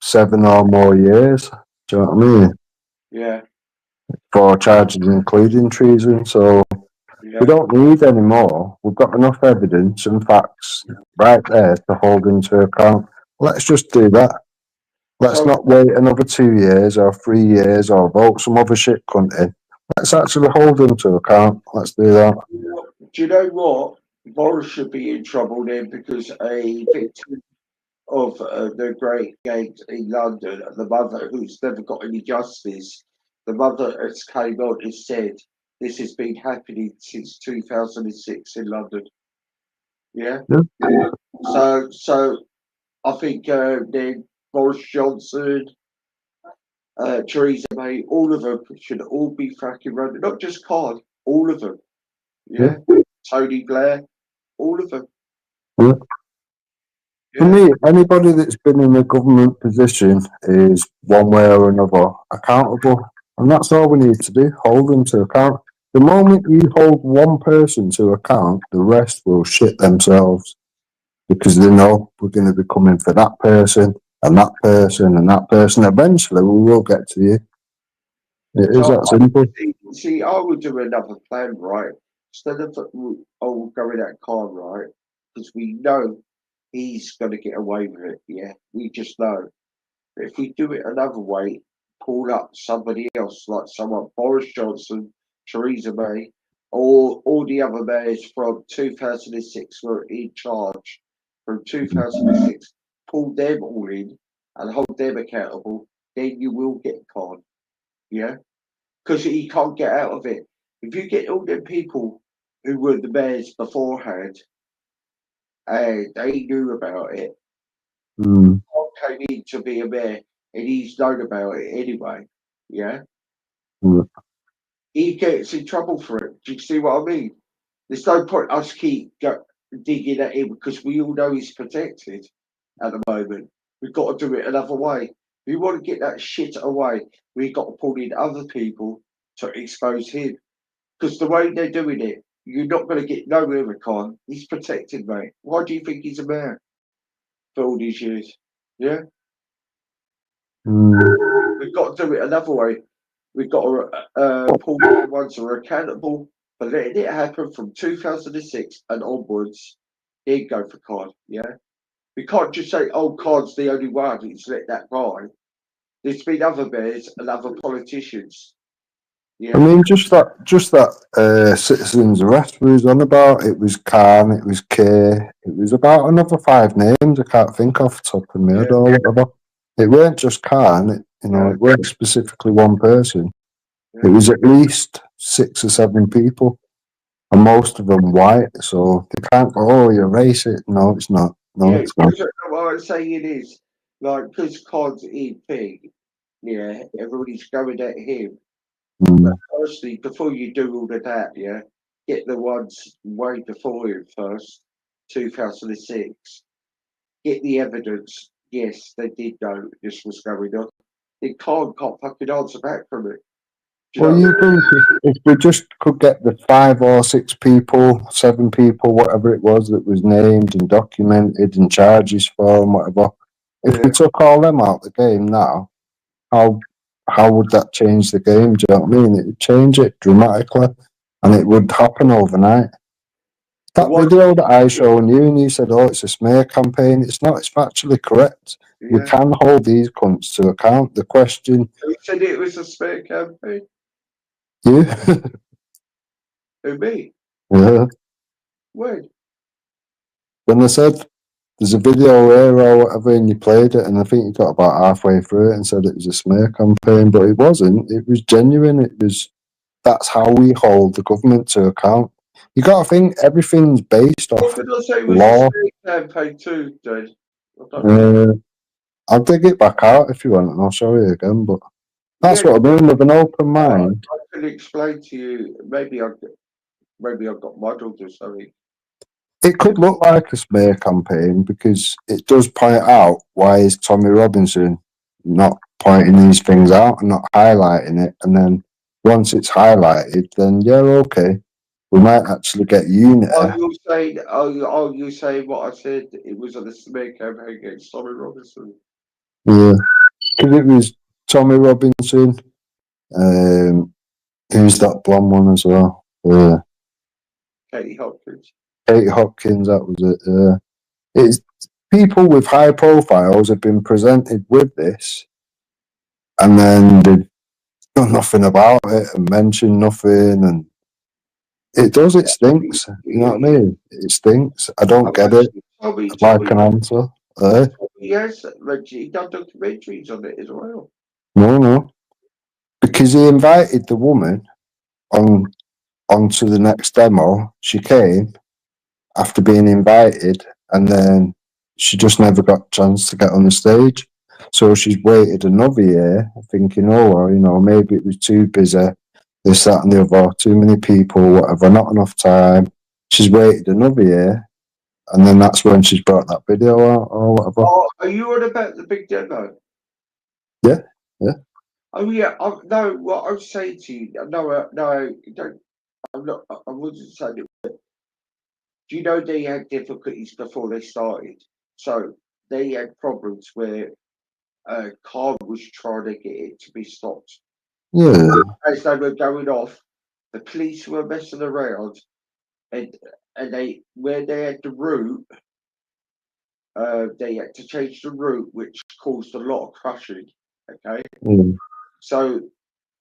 7 or more years. Do you know what I mean? Yeah. For charges including treason. So we don't need any more. We've got enough evidence and facts right there to hold him to account. Let's just do that. Let's not wait another 2 years or 3 years or vote some other shit cunt in. Let's actually hold him to account. Let's do that. Do you know what? Boris should be in trouble then because a victim of the great gangs in London, the mother who's never got any justice, the mother has came on and said this has been happening since 2006 in London. Yeah. So I think then Boris Johnson, Theresa May, all of them should all be fucking running. Not just Khan, all of them. Yeah. Tony Blair, all of them. Yeah. For me, anybody that's been in a government position is one way or another accountable. And that's all we need to do, hold them to account. The moment you hold one person to account, the rest will shit themselves. Because they know we're going to be coming for that person and that person and that person. Eventually, we will get to you. It is that simple. See, I would do another plan, right? Instead of going that Khan, right? Because we know he's going to get away with it. Yeah, we just know. But if we do it another way, pull up somebody else, like someone Boris Johnson, Theresa May, or all the other mayors from 2006 were in charge from 2006. Pull them all in and hold them accountable. Then you will get Khan. Yeah, because he can't get out of it. If you get all them people who were the mayors beforehand, and they knew about it, came in to be a mayor, and he's known about it anyway. Yeah, he gets in trouble for it. Do you see what I mean? There's no point us keep digging at him because we all know he's protected at the moment. We've got to do it another way. If we want to get that shit away, we've got to pull in other people to expose him. Because the way they're doing it, you're not going to get nowhere with Khan. He's protected, mate. Why do you think he's a mayor for all these years? Yeah, we've got to do it another way. We've got to pull the ones who are accountable for letting it happen from 2006 and onwards. He'd go for Khan. Yeah, we can't just say, "Oh, Khan's the only one who's let that by." There's been other mayors and other politicians. Yeah. I mean, just that citizens arrest we was on about. It was Khan, it was Kay, it was about another 5 names I can't think off the top of my head or whatever. It weren't just Khan, it weren't specifically one person. It was at least 6 or 7 people, and most of them white. So they can't go, "Oh, you're racist." No, it's not. No, it's not. What I'm saying is, like, because Khan's EP, yeah, everybody's going at him. But firstly, before you do all of that, yeah, get the ones way before him first, 2006. Get the evidence. Yes, they did know this was going on. Then Khan can't fucking answer back from it. Well, you think if we just could get the 5 or 6 people, 7 people, whatever it was that was named and documented and charges for and whatever, if we took all them out the game now, how would that change the game? Do you know what I mean? It would change it dramatically, and it would happen overnight. That video that I showed you, and you said, "Oh, it's a smear campaign." It's not. It's factually correct. We can hold these cunts to account. The question. Who said it was a smear campaign? You? Who, me? Yeah. When? When I said there's a video here or whatever, and you played it, and I think you got about halfway through it and said it was a smear campaign, but it wasn't. It was genuine. It was. That's how we hold the government to account. You got to think everything's based off law. Campaign too, Dad. I'll dig it back out if you want, and I'll show you again. But that's what I mean with an open mind. I can explain to you. Maybe I've got muddled or something. It could look like a smear campaign because it does point out why is Tommy Robinson not pointing these things out and not highlighting it, and then once it's highlighted, then yeah, okay, we might actually get unity. You saying what I said? It was on the smear campaign against Tommy Robinson. Yeah, because it was Tommy Robinson. Who's that blonde one as well? Katie Hopkins. Katie Hopkins, that was it. It's people with high profiles have been presented with this, and then they've done nothing about it and mentioned nothing, and it does. It stinks. You know what I mean? It stinks. I don't get it. I'd like an answer. Yes, Reggie, he done documentaries on it as well. No, because he invited the woman onto the next demo. She came after being invited, and then she just never got a chance to get on the stage. So she's waited another year, thinking, "Oh well, maybe it was too busy, this, that, and the other, too many people, whatever, not enough time." She's waited another year, and then that's when she's brought that video out or whatever. Oh, are you on about the big demo? Yeah. Oh yeah. No, what I was saying to you. No, don't. I'm not. I wasn't saying it. But do you know they had difficulties before they started? So they had problems where Khan was trying to get it to be stopped. Yeah. As they were going off, the police were messing around, and where they had the route, they had to change the route, which caused a lot of crushing. Okay, so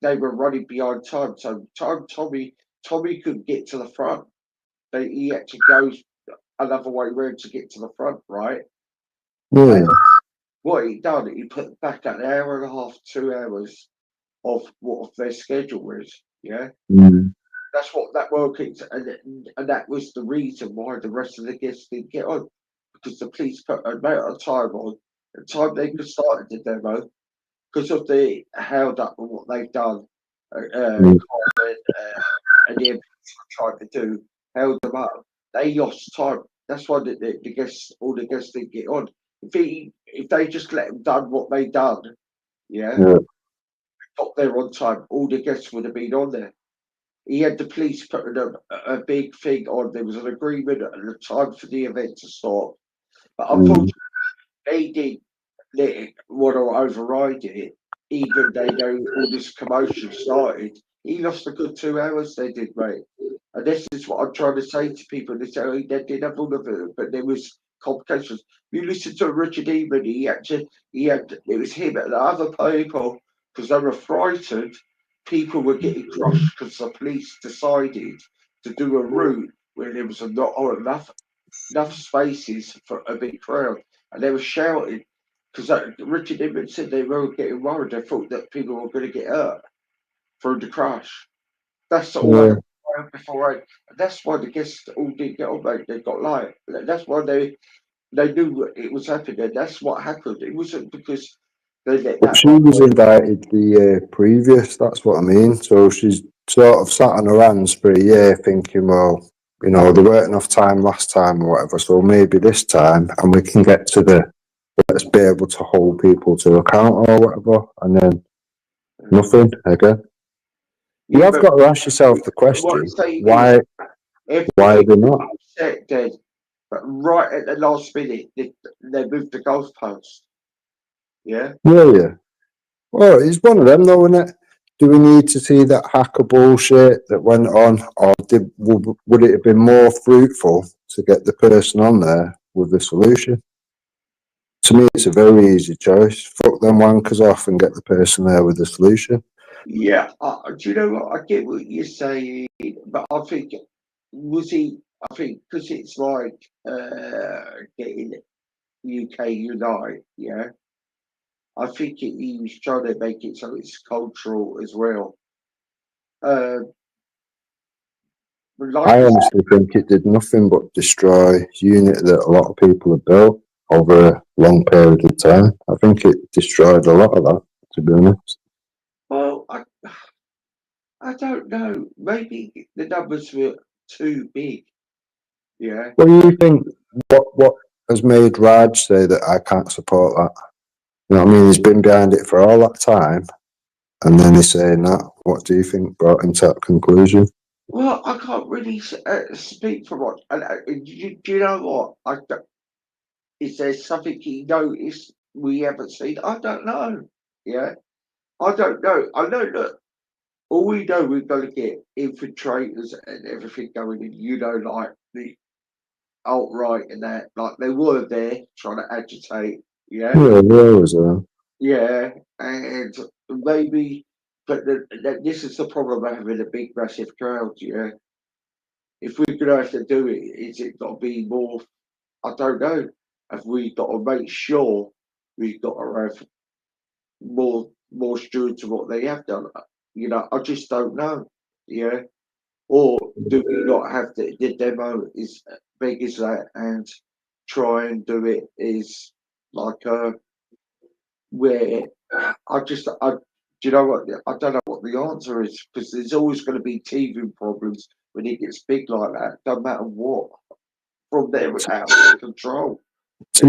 they were running behind time. So Tommy couldn't get to the front. He had to go another way round to get to the front, right? Yeah. And what he done, he put back an hour and a half, 2 hours of what their schedule was. Yeah. That's what that working, and that was the reason why the rest of the guests didn't get on, because the police put an amount of time on, the time they could start the demo, because of the held up and what they've done, and the MPs were trying to do, held them up. They lost time. That's why all the guests didn't get on. If they just let them done what they done, got there on time, all the guests would have been on there. he had the police putting a big thing on. There was an agreement at the time for the event to stop, but unfortunately, they didn't want to override it, even though all this commotion started. He lost a good 2 hours. They did, mate. And this is what I'm trying to say to people. They say, oh, they did have all of it, but there was complications. You listen to Richard Eman, it was him and other people, because they were frightened. People were getting crushed because the police decided to do a route where there was not enough spaces for a big crowd, and they were shouting because Richard Eman said they were getting worried. They thought that people were going to get hurt through the crash. That's all Yeah. before. That's why the guests all did get on, mate. They got light. That's why they knew it was happening. That's what happened. It wasn't because they let But that. she was invited the year previous, that's what I mean. So she's sort of sat on her hands for a year thinking, well, you know, there weren't enough time last time or whatever, so maybe this time, and we can get to the, let's be able to hold people to account or whatever, and then nothing again. You have got to ask yourself the question, why are they not? Dead, but right at the last minute, they moved the goalpost. Yeah. Yeah. Well, it's one of them though, isn't it? Do we need to see that hacker bullshit that went on, or would it have been more fruitful to get the person on there with the solution? To me, it's a very easy choice. Fuck them wankers off and get the person there with the solution. Yeah, do you know what? I get what you're saying, but I think I think because it's like getting UK Unite. Yeah, I think he was trying to make it so it's cultural as well. I honestly think it did nothing but destroy unit that a lot of people have built over a long period of time. I think it destroyed a lot of that, to be honest. Well, I don't know. Maybe the numbers were too big. Yeah. What do you think? What has made Raj say that I can't support that? You know what I mean? He's been behind it for all that time, and then he's saying that. What do you think brought him to that conclusion? Well, I can't really speak for what. Do you know what? Is there something he noticed we haven't seen? I don't know. Yeah, I don't know. I know that all we know we're going to get infiltrators and everything going in. You know, like the alt-right and that. Like they were there trying to agitate. Yeah. Yeah, there was a. Yeah, and maybe, but this is the problem of having a big, massive crowd. Yeah, if we're gonna have to do it, is it got to be more? I don't know. Have we got to make sure we've got to have more stewards of what they have done? You know, I just don't know. Yeah, or do we not have the demo as big as that and try and do it is like where do you know what? I don't know what the answer is because there's always going to be teething problems when it gets big like that. Don't matter what. From there, it's out of control. To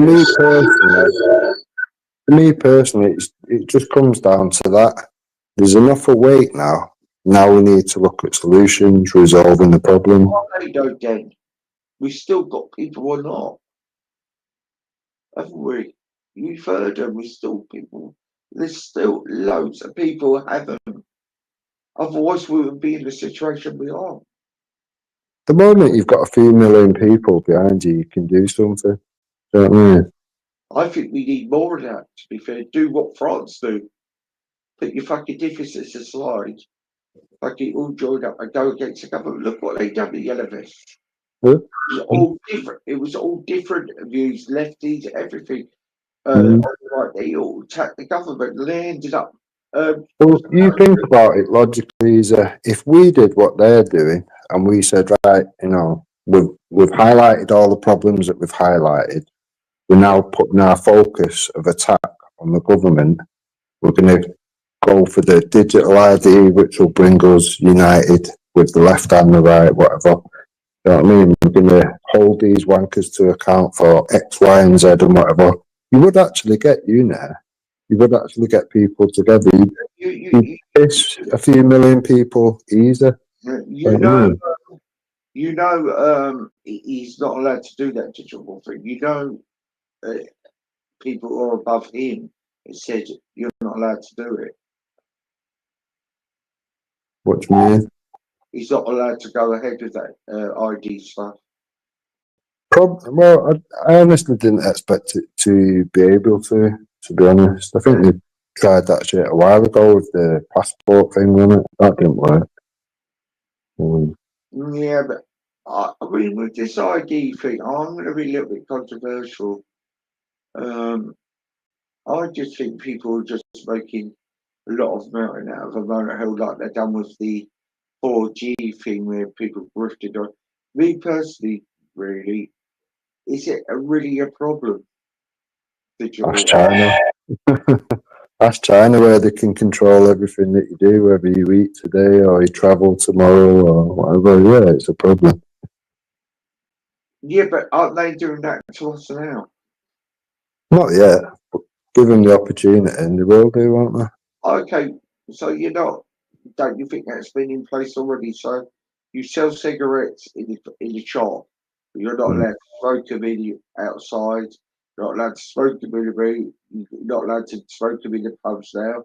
me personally, it just comes down to that. There's enough awake now. Now we need to look at solutions, resolving the problem. They don't, then. We still got people or not, haven't we? You've heard them. We still people. There's still loads of people who haven't. Otherwise, we wouldn't be in the situation we are. The moment you've got a few million people behind you, you can do something. Do you know what I mean? I think we need more of that, to be fair. Do what France do. Put your fucking differences aside. Fucking all join up and go against the government. Look what they done with Yellow Vest. Yeah. It was all different. It was all different views, lefties, everything. Right, they all attacked the government and they ended up. Well, you think about it logically, is if we did what they're doing and we said, right, you know, we've highlighted all the problems that we've highlighted, we're now putting our focus of attack on the government. We're going to go for the digital ID, which will bring us united with the left and the right, whatever. You know what I mean? We're going to hold these wankers to account for X, Y, and Z and whatever. You would actually get unity. You would actually get people together. You piss a few million people easy. You know, he's not allowed to do that digital thing. People who are above him. It said you're not allowed to do it. What do you mean? He's not allowed to go ahead with that ID stuff. Well, I honestly didn't expect it to be able to be honest. I think they tried that shit a while ago with the passport thing, wasn't it? That didn't work. Yeah, but I mean, with this ID thing, I'm going to be a little bit controversial. I just think people are just making a lot of mountain out of a molehill like they've done with the 4G thing where people grifted on. Me personally, really, is it really a problem? That's China. That's China, where they can control everything that you do, whether you eat today or you travel tomorrow or whatever. Yeah, it's a problem. Yeah, but aren't they doing that to us now? Not yet, but give them the opportunity and they will do, won't they? Okay, so don't you think that's been in place already? So you sell cigarettes in the shop, but you're not allowed to smoke them outside. You're not allowed to smoke them in the room. You're not allowed to smoke them in the pubs now,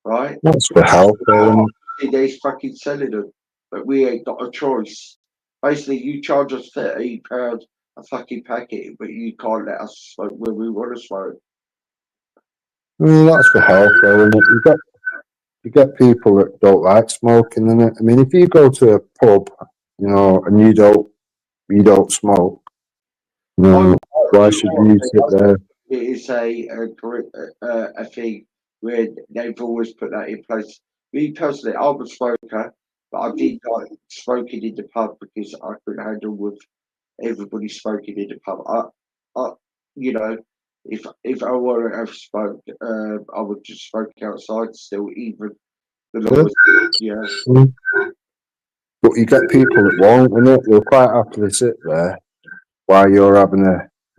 right? That's for health, though. They're fucking selling them, but we ain't got a choice. Basically, you charge us £30 a fucking packet, but you can't let us smoke when we want to smoke. That's for health, though. You get people that don't like smoking, innit? I mean, if you go to a pub, and you don't smoke, why should you sit there? It is a thing where they've always put that in place. Me personally, I'm a smoker, but I did like smoking in the pub because I couldn't handle with everybody smoking in the pub. If I want to have smoked, I would just smoke outside still, even the lowest. Yeah. But you get people that won't, innit? They'll quite happily sit there while you're having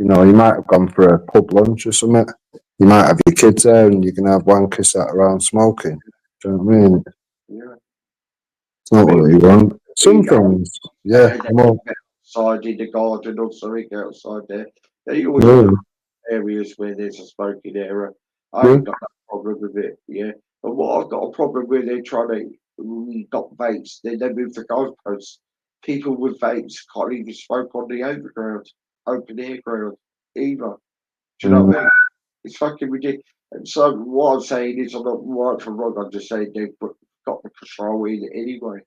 you might have gone for a pub lunch or something. You might have your kids there and you can have wankers sat around smoking. Do you know what I mean? Yeah. It's not what you want. Some things, yeah. Outside in the garden or something outside there. They always have areas where there's a smoking area. I ain't got that problem with it, yeah. But what I've got a problem with, they're trying to, we've got vapes, then they move the goalposts. People with vapes can't even smoke on the open air ground either. Do you know what I mean? It's fucking ridiculous. And so what I'm saying is, I'm not right for wrong, I'm just saying they've got the control in it anyway.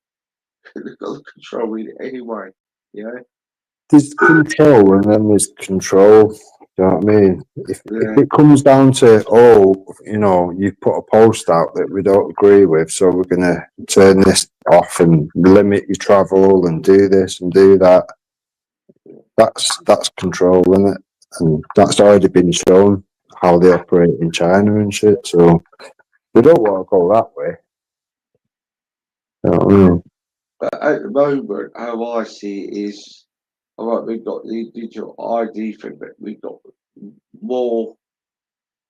They've got the control in it anyway, yeah. There's control and then there's control. Do you know what I mean? If it comes down to, you put a post out that we don't agree with, so we're going to turn this off and limit your travel and do this and do that, that's control, isn't it? And that's already been shown how they operate in China and shit, so we don't want to go that way. You know what I mean? But at the moment, how I see it is, all right, we've got the digital ID thing, but we've got more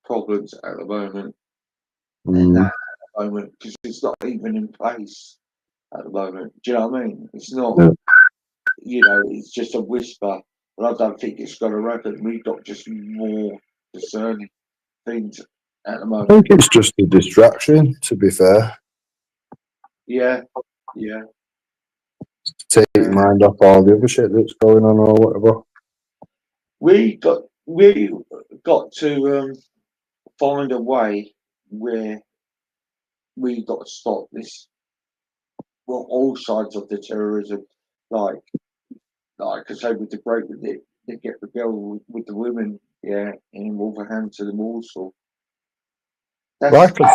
problems at the moment than that at the moment because it's not even in place at the moment. Do you know what I mean? It's not, it's just a whisper, but I don't think it's going to happen. We've got just more discerning things at the moment. I think it's just a distraction, to be fair. Yeah. Take your mind off all the other shit that's going on or whatever. We got to find a way where we got to stop this. Well, all sides of the terrorism, like I say, with the break with it, they get the girl with the women, yeah, in Wolverhampton and Warsaw. Like I've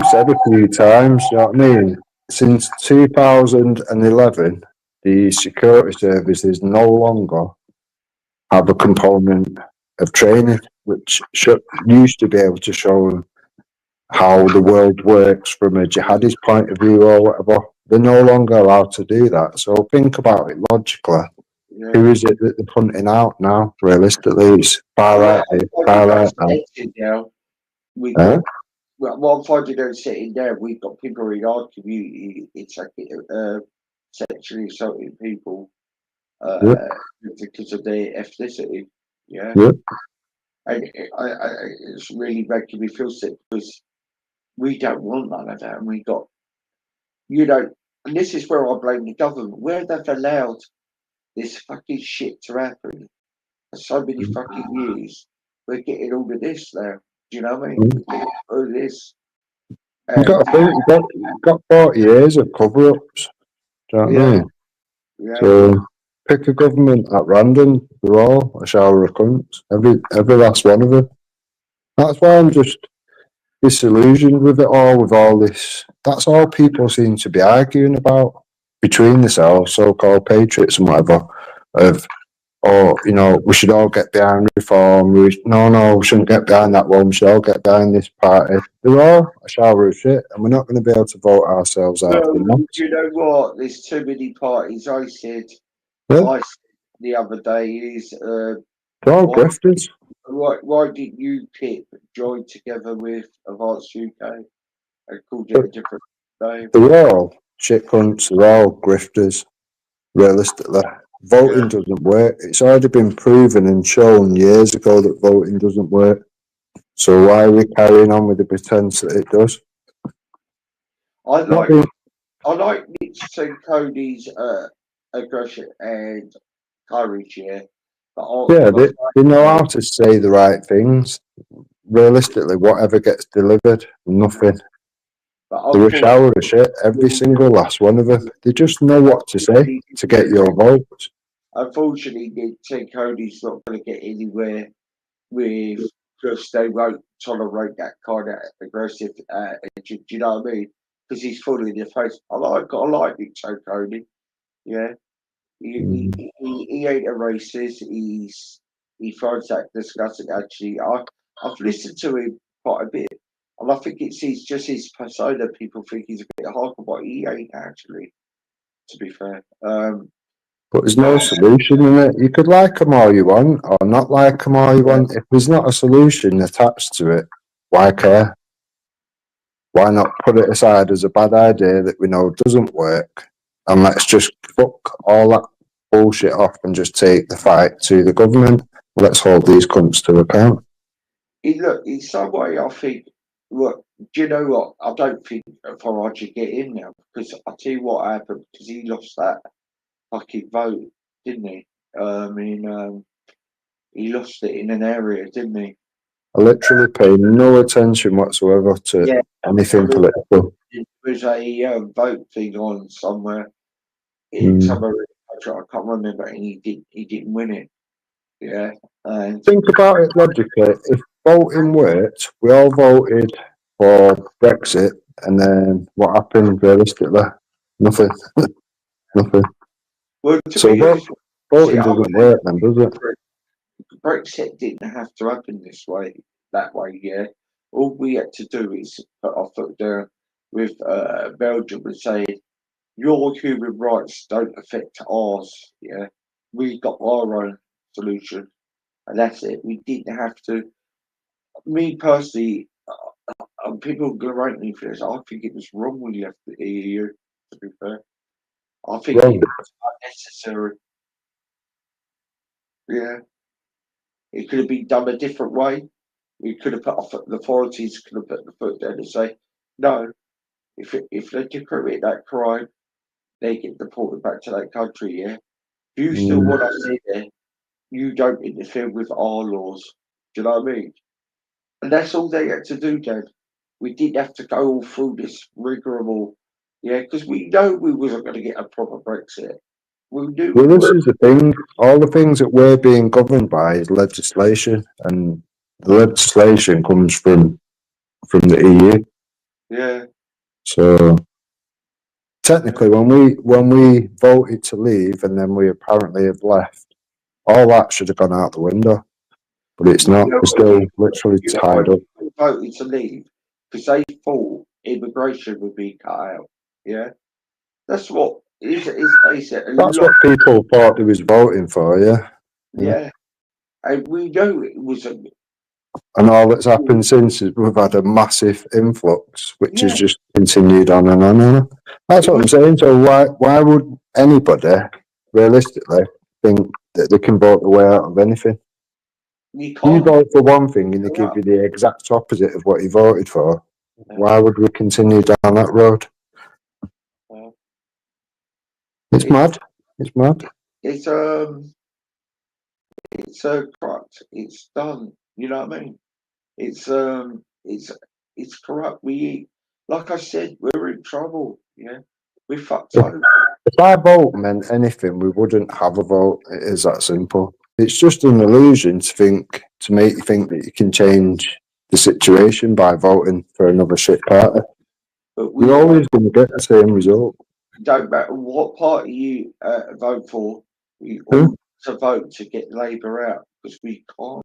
said a few times, you know what I mean? Since 2011, the security services no longer have a component of training, which used to be able to show them how the world works from a jihadist point of view or whatever. They're no longer allowed to do that. So think about it logically. Yeah. Who is it that they're punting out now? Realistically, it's far right. Now, Well, I'm finding out sitting there, we've got people in our community, it's like sexually assaulting people Yep, uh, because of their ethnicity. Yeah, yep, and it's really making me feel sick because we don't want none of that, and we got, you know, and this is where I blame the government. Where they've allowed this fucking shit to happen for so many fucking years, we're getting all of this now. Do you know what I mean? mm. We're getting all of this, You and got to think, you got 40 years of cover ups. Do you know what I yeah, mean? yeah. So pick a government at random, they're all a shower of cunts. Every last one of them. That's why I'm just disillusioned with all this. That's all people seem to be arguing about between themselves, so called patriots and whatever, of we should all get behind reform. No, we shouldn't get behind that one. We should all get behind this party. They're all a shower of shit, and we're not going to be able to vote ourselves out of Well, the mess. you know what? There's too many parties. Yeah, I said the other day is they're all why grifters. why didn't you UKIP join together with Advance UK and called it But a different name? they're all shit cunts. They're all grifters. Realistically, Yeah, voting doesn't work. It's already been proven and shown years ago that voting doesn't work. So why are we carrying on with the pretense that it does? I Not like being, I like Nixon Cody's aggression and courage. Yeah, but yeah, I'm afraid they know of how to say the right things. Realistically, whatever gets delivered, nothing. but They're a shower of shit. Every single last one of them. They just know what to say to get your votes. unfortunately, Nixon Cody's not going to get anywhere with because they won't tolerate that kind of aggressive attitude. Do you know what I mean? Because he's full in your face. I like Nick Cody. Yeah, Mm. he ain't a racist. He finds that disgusting. Actually, I've listened to him quite a bit, and I think it's just his persona. People think he's a bit hardcore, but he ain't actually. To be fair, But there's but no solution in it. You could like them all you want, or not like them all you yeah, want. If there's not a solution attached to it, why care? Why not put it aside as a bad idea that we know doesn't work, and let's just fuck all that bullshit off and just take the fight to the government. Let's hold these cunts to account. look, in some way, I think. Look, do you know what? I don't think Farage should get in now because I tell you what happened because he lost that fucking vote, didn't he? He lost it in an area, didn't he? I literally pay no attention whatsoever to Yeah, anything there was, political. there was a vote thing on somewhere in Mm. somewhere in the country. I can't remember, and he didn't win it. Yeah, and Think about it logically. If voting worked, we all voted for Brexit, and then what happened realistically? Nothing. Nothing. well, to So be honest, see, voting doesn't work then, does it? Brexit didn't have to happen this way, that way. Yeah, all we had to do is put our foot down with Belgium and say your human rights don't affect ours. Yeah, we got our own solution, and that's it. We didn't have to. Me personally, people are gonna write me for this. I think it was wrong when you left the EU. To be fair, I think it Wrong. was unnecessary. Yeah, it could have been done a different way. We could have put our foot, the authorities could have put the foot down and say, no, if they commit that crime, they get deported back to that country. Yeah, if you still Mm. want us in there, you don't interfere with our laws. Do you know what I mean? And that's all they had to do, Dad. We didn't have to go all through this rigmarole, yeah, because we know we wasn't going to get a proper Brexit. We knew Well, we this were. is the thing. All the things that we're being governed by is legislation, and the legislation comes from the EU. Yeah, So yeah. technically, when we voted to leave, and then we apparently have left, all that should have gone out the window. But it's You not. know We're what? still literally You know why tied up. people voted to leave? Because they thought immigration would be cut out. Yeah, that's what is basic. A That's lot. what people thought they was voting for. Yeah. Yeah. Yeah, and we know it wasn't. And all that's happened since is we've had a massive influx, which has Yeah. just continued on and on and on. That's what I'm saying. So why would anybody realistically think that they can vote their way out of anything? You You can't. vote for one thing and they give you the exact opposite of what you voted for. Why would we continue down that road? Yeah. It's mad. It's mad. It's corrupt. It's done. You know what I mean? It's corrupt. Like I said, we're in trouble. Yeah, we're fucked Yeah. over. If our vote meant anything, we wouldn't have a vote. It is that simple. It's just an illusion to make you think that you can change the situation by voting for another shit party. But You're always going to get the same result. Don't matter what party you vote for, we Hmm? ought to vote to get Labour out because we can't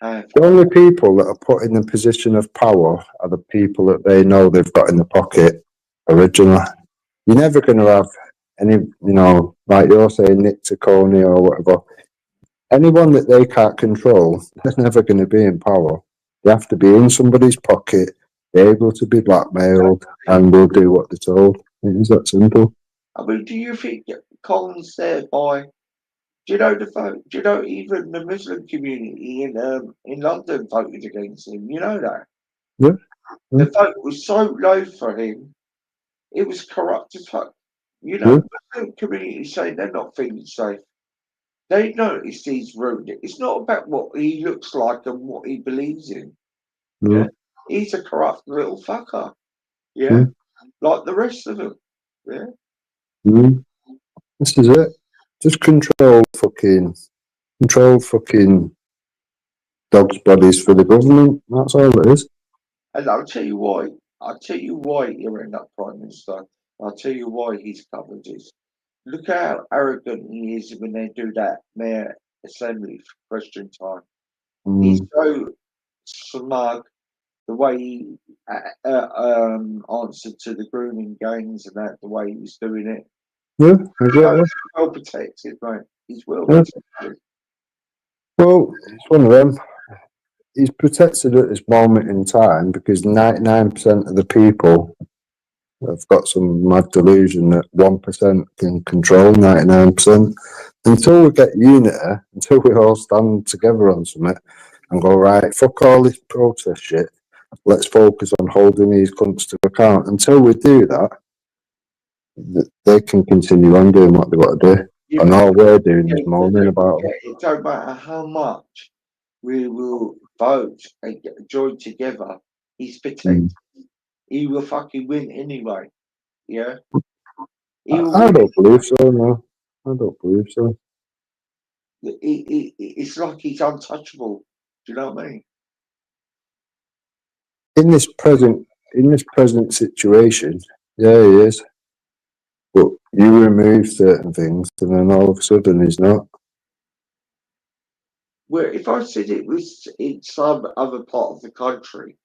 have. The only people that are put in the position of power are the people that they know they've got in the pocket originally. You're never going to have any, like you're saying, Nick Ciccone or whatever. Anyone that they can't control, they're never going to be in power. They have to be in somebody's pocket, be able to be blackmailed, and will do what they're told. It is that simple. I mean, do you think Colin's there by? Do you know the vote? Do you know even the Muslim community in London voted against him? You know that. Yeah. The vote was so low for him, it was corrupt as fuck. You know, Yeah. the Muslim community saying they're not feeling safe. They notice he's ruined it. It's not about what he looks like and what he believes in. Yeah, he's a corrupt little fucker. Yeah, like the rest of them. Yeah. This is it. Just control fucking dogs' bodies for the government. That's all it is. And I'll tell you why. I'll tell you why he'll end up Prime Minister. I'll tell you why he's covered this. Look how arrogant he is when they do that Mayor Assembly for question time. He's so smug. The way he answered to the grooming gangs and that, the way he was doing it. Yeah, exactly. He's well protected, mate. He's well Yeah. protected. Well, it's one of them. He's protected at this moment in time because 99% of the people have got some mad delusion that 1% can control 99%. Until we get unity, until we all stand together on something and go, right, fuck all this protest shit, let's focus on holding these cunts to account. Until we do that, they can continue on doing what they want to do. Yeah, And all we're doing is moaning about it. It don't matter how much we will vote and join together, he's protected. He will fucking win anyway. Yeah. I don't believe so, no. I don't believe so. It's like he's untouchable. Do you know what I mean? In this present situation, yeah, he is. But you remove certain things, and then all of a sudden he's not. Well, if I said it was in some other part of the country,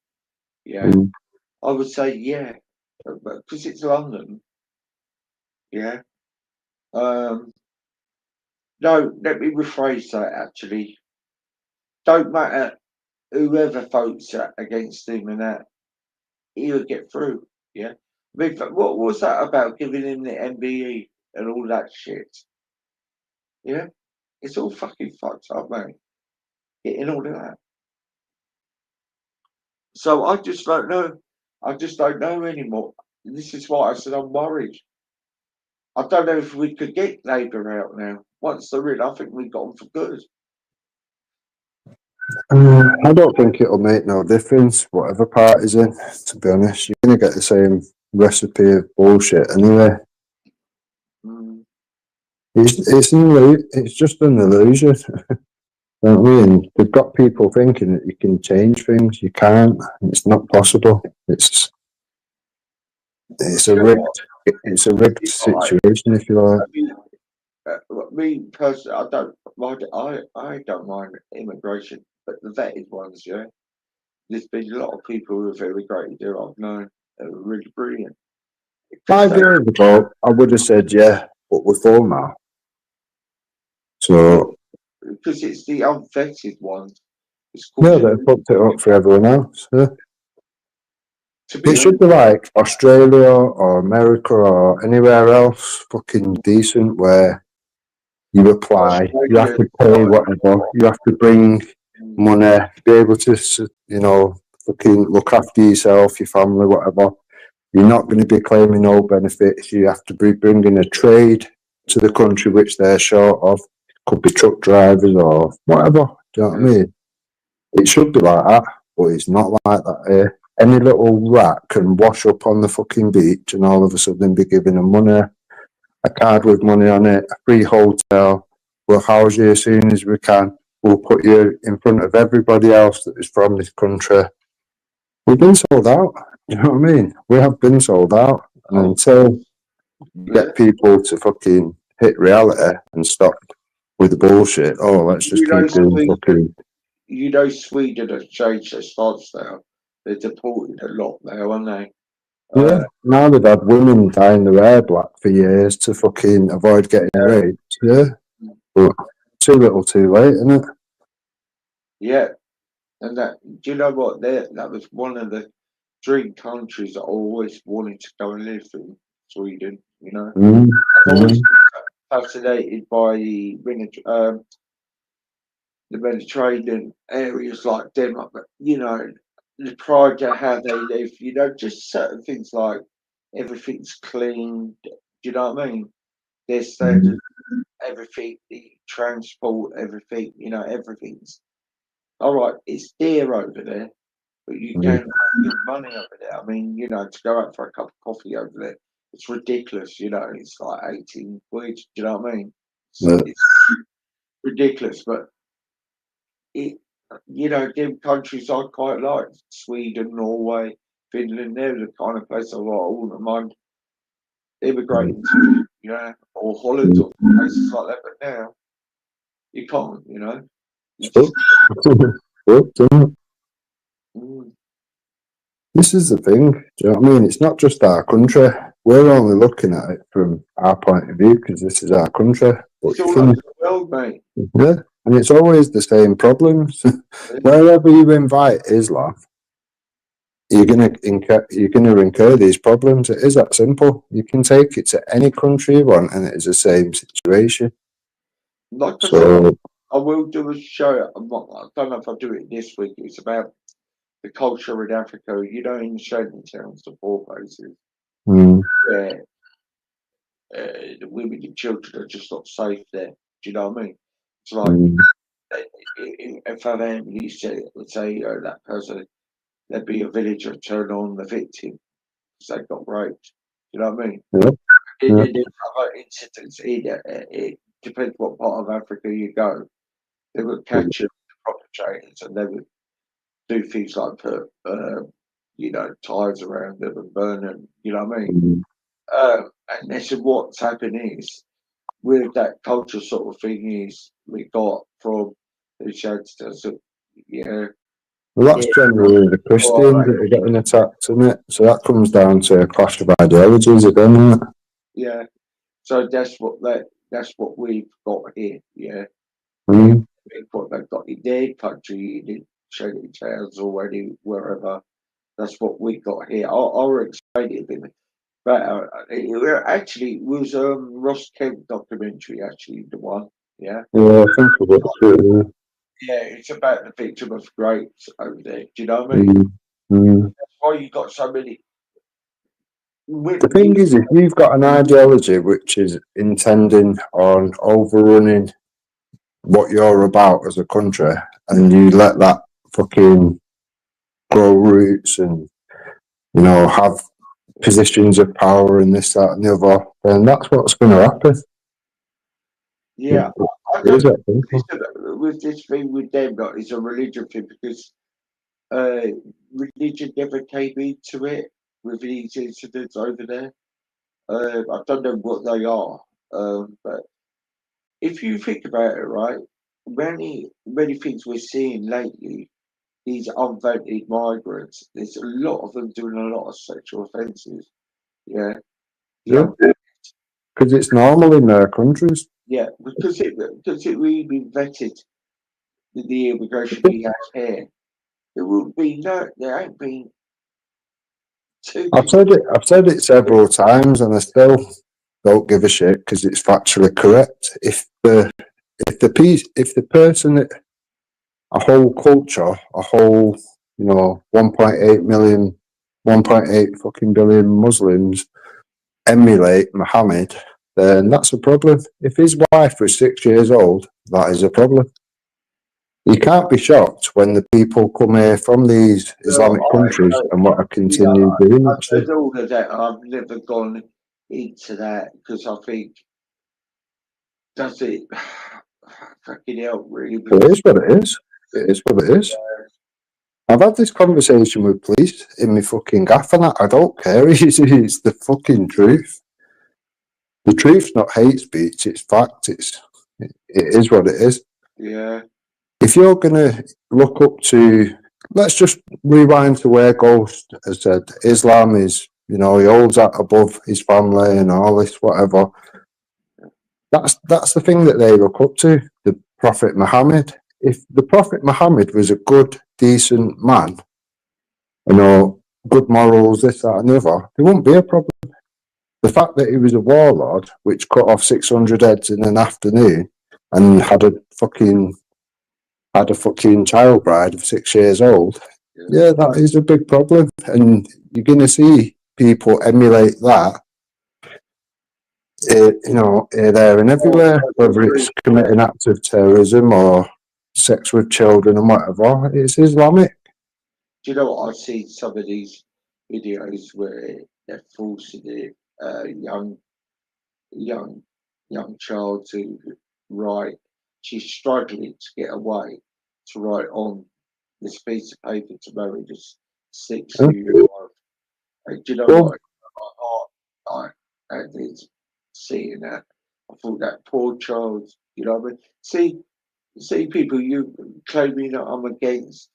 yeah, I would say yeah, because it's London. Yeah. No, let me rephrase that. Actually, don't matter whoever votes against him and that, he'll get through. Yeah. I mean, what was that about giving him the MBE and all that shit? Yeah. It's all fucking fucked up, mate. Getting all of that. So I just don't know. I just don't know anymore. This is why I said I'm worried. I don't know if we could get Labour out now. Once they're in, I think we've got them for good. I don't think it'll make no difference, whatever party's in, to be honest. You're going to get the same recipe of bullshit anyway. It's just an illusion. Don't we? And they've got people thinking that you can change things. You can't. It's not possible. It's a rigged situation, if you like. Me personally, I don't mind immigration, but the vetted ones, yeah. There's been a lot of people who have immigrated here I've known that are really brilliant. 5 years ago, I would have said yeah, but we're full now. So because it's the unvetted ones It's called Yeah, they fucked it up for everyone else. Yeah. to be It should be like Australia or America or anywhere else fucking decent where you apply, you have to pay whatever, you have to bring money, be able to, fucking look after yourself, your family, whatever. You're not going to be claiming no benefits. You have to be bringing a trade to the country which they're short of. Could be truck drivers or whatever. Do you know what I mean? It should be like that, but it's not like that here. Any little rat can wash up on the fucking beach and all of a sudden be giving them money, a card with money on it, a free hotel. We'll house you as soon as we can. We'll put you in front of everybody else that is from this country. We've been sold out. You know what I mean? We have been sold out. And until you get people to fucking hit reality and stop with the bullshit, let's just keep doing fucking... Sweden has changed their stance now. They're deported a lot now, aren't they? Yeah, now they've had women dyeing their hair black for years to fucking avoid getting raped. Yeah, but too little too late, isn't it? Yeah, and do you know what? That was one of the dream countries I always wanted to go and live in, Sweden. You know, I've always been fascinated by the Mediterranean areas like Denmark, but the pride of how they live. Just certain things like everything's clean. Do you know what I mean? Their standard, everything, the transport, everything. Everything's all right. It's dear over there, but you can make good money over there. I mean, to go out for a cup of coffee over there, it's ridiculous. It's like 18 quid. Do you know what I mean? It's ridiculous, but them countries I quite like, Sweden, Norway, Finland. They're the kind of place I wouldn't mind immigrating to, or Holland or places like that. But now you can't, You just, This is the thing. Do you know what I mean? It's not just our country. We're only looking at it from our point of view because this is our country. But it's all over the world, mate. Yeah, and it's always the same problems. Wherever you invite Islam, you're gonna incur these problems. It is that simple. You can take it to any country you want, and it is the same situation. Like I said, I will do a show. I don't know if I'll do it this week. It's about the culture in Africa. In shanty towns, the poor places, where the women and children are just not safe there. Do you know what I mean? It's like if a family would say that person, there'd be a villager turn on the victim because they got raped. You know what I mean? There's other incidents it depends what part of Africa you go. They would catch the perpetrators and they would do things like put tires around them and burn them. You know what I mean? And this is what's happening is with that culture sort of thing is we got from the Shadsters. So, well, that's generally the Christians that are getting attacked, isn't it? So that comes down to a clash of ideologies again, isn't it? Yeah. So that's what we've got here. Yeah. What they've got in their country, in Shanty Towns already, wherever. That's what we got here. I'll explain it a bit better. It actually was Ross Kemp documentary, actually, the one. Yeah. Yeah, I think of it too. Yeah, it's about the victim of rapes over there. Do you know what I mean? That's why you got so many. The thing is, if you've got an ideology which is intending on overrunning what you're about as a country, and you let that fucking grow roots and have positions of power and this, that, and the other, then that's what's going to happen. Yeah, with this thing with them, it's a religion thing because religion never came into it with these incidents over there. I don't know what they are, but if you think about it, right, many things we're seeing lately, these unvetted migrants, there's a lot of them doing a lot of sexual offences. Yeah. Because it's normal in their countries. Yeah, because it really been vetted. the immigration he has here, there would be there ain't been two. I've said it several times, and I still don't give a shit because it's factually correct. If the person, a whole culture, a whole 1.8 million, 1.8 fucking billion Muslims emulate Muhammad, then that's a problem. If his wife was 6 years old, that is a problem. You can't be shocked when the people come here from these Islamic countries and want to continue doing it. There's all of that. I've never gone into that because I think, does it fucking help really? It is what it is. It is what it is. I've had this conversation with police in my fucking gaff and I don't care. It's the fucking truth. The truth's not hate speech, it's fact. It is what it is. Yeah. If you're going to look up to, let's just rewind to where Ghost has said Islam is, he holds that above his family and all this, whatever. That's the thing that they look up to, the Prophet Muhammad. If the Prophet Muhammad was a good, decent man, good morals, this, that, and the other, there wouldn't be a problem. The fact that he was a warlord, which cut off 600 heads in an afternoon and had a fucking child bride of 6 years old, yeah, that is a big problem. And you're going to see people emulate that, here, there and everywhere, whether it's committing acts of terrorism or sex with children and whatever. It's Islamic. Do you know what? I've seen some of these videos where they're forcing a young child to write. She's struggling to get away to write on this piece of paper to marry this 6-year-old. Do you know what? I did seeing that. I thought that poor child. You know what I mean? See, people, you claiming that I'm against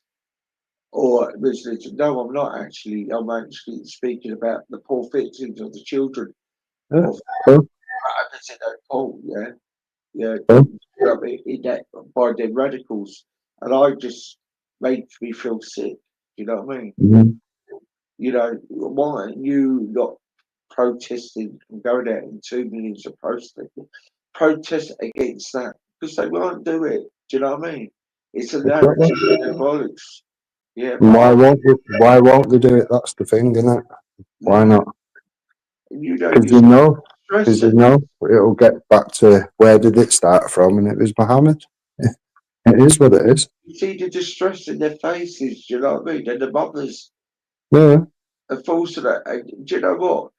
or Muslims. No, I'm not actually. I'm actually speaking about the poor victims of the children of yeah. You know what I mean? In that by the radicals, and I just makes me feel sick. You know what I mean? Mm-hmm. Why aren't you not protesting and going out in 2 million to protest against that? Because they won't do it. Do you know what I mean? It's a narrative of violence. Yeah. Why won't they do it? That's the thing, isn't it? Why not? Because they know it'll get back to where did it start from, and it was Muhammad. It is what it is. You see the distress in their faces, do you know what I mean? And the mothers are false to that. Do you know what?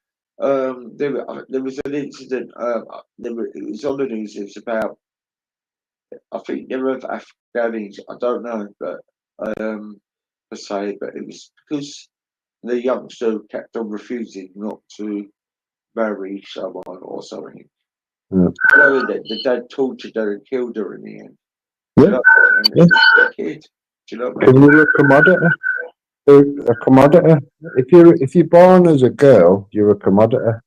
There was an incident, it was on the news, it's about, I think they were Afghanis, I don't know, but per se, but it was because the youngster kept on refusing not to marry someone or something. The dad tortured her and killed her in the end. Kid. Do you know what I mean? You're a commodity. A commodity. If you're born as a girl, you're a commodity.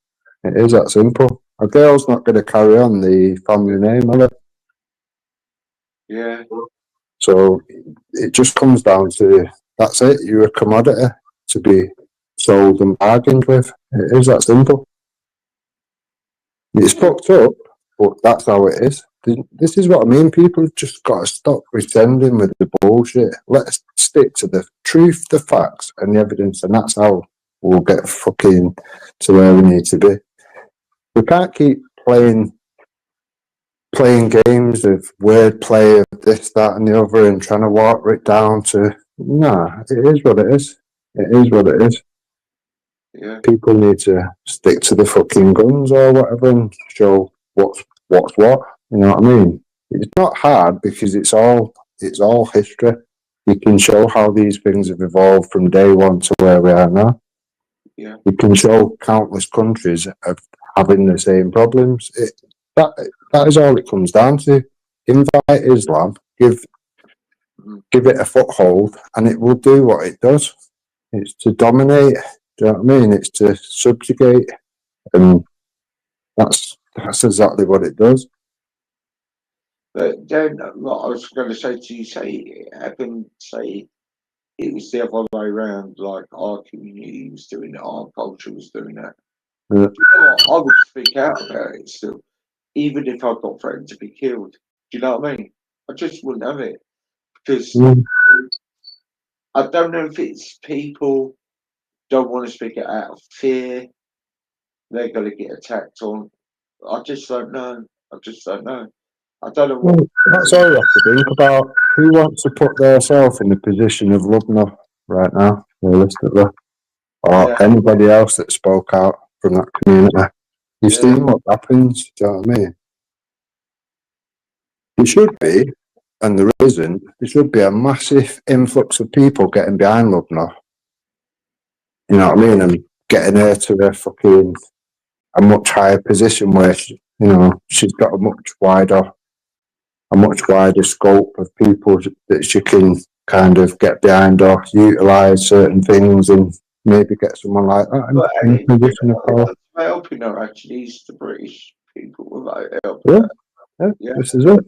It is that simple. A girl's not going to carry on the family name, will it? Yeah. So it just comes down to that's it. You're a commodity to be sold and bargained with. It is that simple. It's fucked up, but that's how it is. This is what I mean. People have just got to stop pretending with the bullshit. Let's stick to the truth, the facts, and the evidence, and that's how we'll get fucking to where we need to be. We can't keep playing games of wordplay of this, that, and the other, and trying to water it down to it is what it is. It is what it is. Yeah. People need to stick to the fucking guns or whatever and show what's what. You know what I mean? It's not hard because it's all history. You can show how these things have evolved from day one to where we are now. Yeah. You can show countless countries of having the same problems. That is all it comes down to. Invite Islam, give it a foothold, and it will do what it does. It's to dominate. Do you know what I mean? It's to subjugate, and that's exactly what it does. But then, what I was going to say to you, say it happened, say it was the other way around, like our community was doing it, our culture was doing that. Yeah. You know what? I would speak out about it still, even if I got threatened to be killed. Do you know what I mean? I just wouldn't have it because Mm. I don't know if it's people don't want to speak it out of fear, they're going to get attacked on. I just don't know. I just don't know. I don't know what. Well, that's all you have to think about. Who wants to put themselves in the position of Lubna right now, realistically? Yeah, Or anybody else that spoke out from that community? You've yeah. seen what happens, do you know what I mean? It should be, and there isn't, there should be a massive influx of people getting behind Lubna, you know what I mean, and getting her to a much higher position where she's got a much wider scope of people that she can kind of get behind or utilise certain things and maybe get someone like that But in a position of power. helping her actually is the British people without helping Yeah, her. yeah, Yeah, this is it.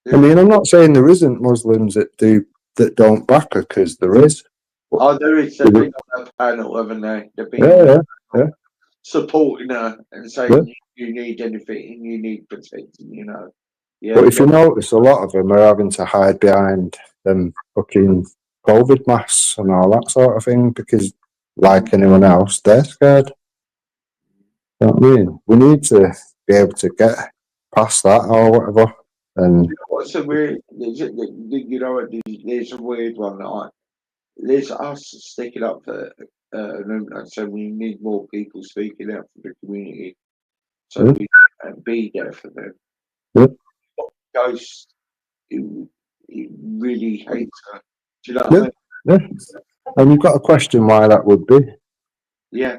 I yeah. mean, I'm not saying there isn't Muslims that don't back her, because there is. But, Oh, there is. They've been on that panel, haven't they? They've been on yeah, that yeah, yeah, panel, supporting her and yeah. saying you need anything and you need protecting. Yeah, But if you notice, a lot of them are having to hide behind them fucking COVID masks and all that sort of thing because, like anyone else, they're scared. You know what I mean? We need to be able to get past that or whatever. And what's a weird? There's a weird one. There's us sticking up for. So we need more people speaking out for the community, so yeah, we can be there for them. yeah, Ghost, he really hates her. Do you know yeah, what I mean? yeah. And you've got to question why that would be. Yeah,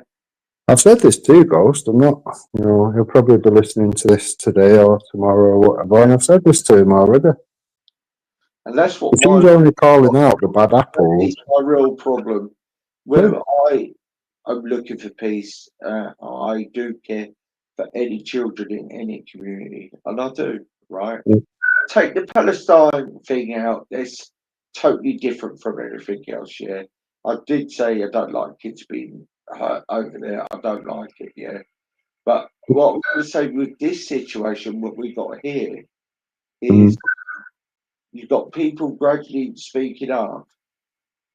I've said this too, Ghost. I'm not, he'll probably be listening to this today or tomorrow or whatever. And I've said this to him already. and that's If he's only calling out the bad apples, it's my real problem. yeah, When I'm looking for peace, I do care for any children in any community, and I do. Right? yeah, Take the Palestine thing out. It's totally different from everything else. Yeah, I did say I don't like kids being hurt over there. I don't like it. Yeah, but what I'm going to say with this situation, what we got here mm, is you've got people gradually speaking up,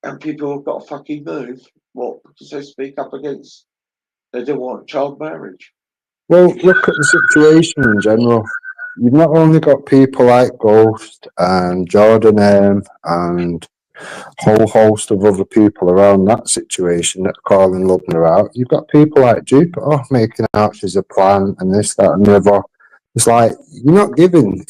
and people have got to fucking move. What? Because they speak up against, they don't want child marriage. well, look at the situation in general. You've not only got people like Ghost and Jordan M and a whole host of other people around that situation that are calling Lubna out. You've got people like Jupiter making out she's a plant and this, that, and the other. It's like, you're not giving,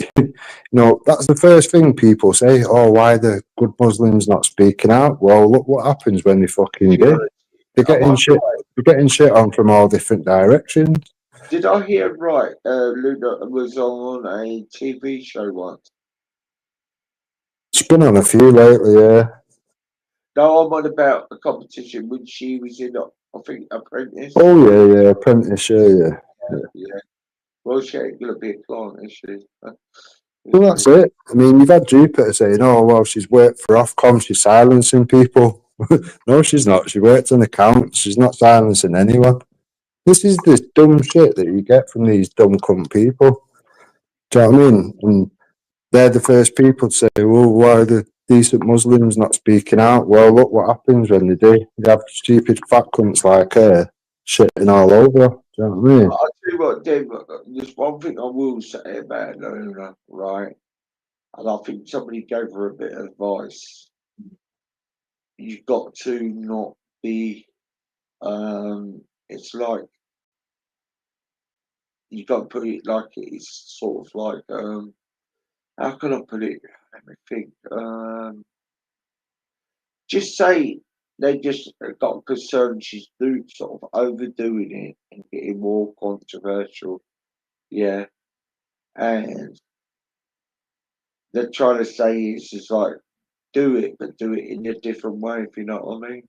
that's the first thing people say. Oh, why the good Muslims not speaking out? Well, look what happens when they fucking do. They're Am I getting shit. right? They're getting shit on from all different directions. Did I hear right? Luna was on a TV show once. It's been on a few lately, yeah. No, I'm on about a competition when she was in, I think, Apprentice. Oh, yeah, yeah, Apprentice, yeah. Yeah. Well, she ain't gonna be a client, is she? Well, that's it. I mean, you've had Jupiter saying, oh, well, she's worked for Ofcom, she's silencing people. No, she's not. She worked on accounts. She's not silencing anyone. This is this dumb shit that you get from these dumb cunt people. Do you know what I mean? And they're the first people to say, well, why are the decent Muslims not speaking out? Well, look what happens when they do. You have stupid fat cunts like her shitting all over. Do you know what I mean? I'll tell you what, Dave, there's one thing I will say about Luna, right? And I think somebody gave her a bit of advice. You've got to not be, it's like, you've got to put it like it's sort of like, how can I put it? Let me think. Just say they just got concerned she's sort of overdoing it and getting more controversial. Yeah. And they're trying to say it's just like, do it, but do it in a different way, if you know what I mean.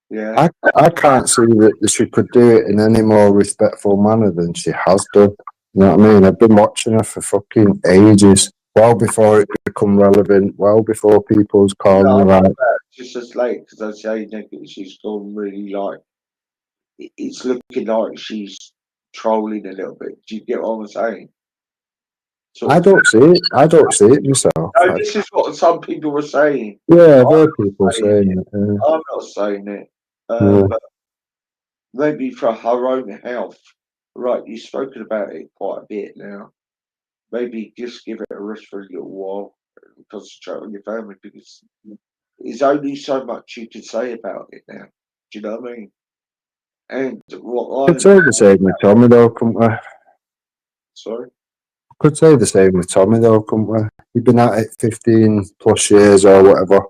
Yeah. I can't see that she could do it in any more respectful manner than she has done. You know what I mean? I've been watching her for fucking ages. Well before it become relevant, well before people was calling her out. Just as late because I say negative, she's gone really like it's looking like she's trolling a little bit. Do you get what I'm saying? I don't see it. I don't see it myself. No, this is what some people were saying. Yeah, I've heard people saying it. I'm not saying it, Yeah. but maybe for her own health. Right, you've spoken about it quite a bit now. Maybe just give it a rest for a little while and concentrate on your family because there's only so much you can say about it now. Do you know what I mean? And what Could say the same with Tommy though, couldn't we? Sorry? Could say the same with Tommy though, couldn't we? You've been at it 15 plus years or whatever.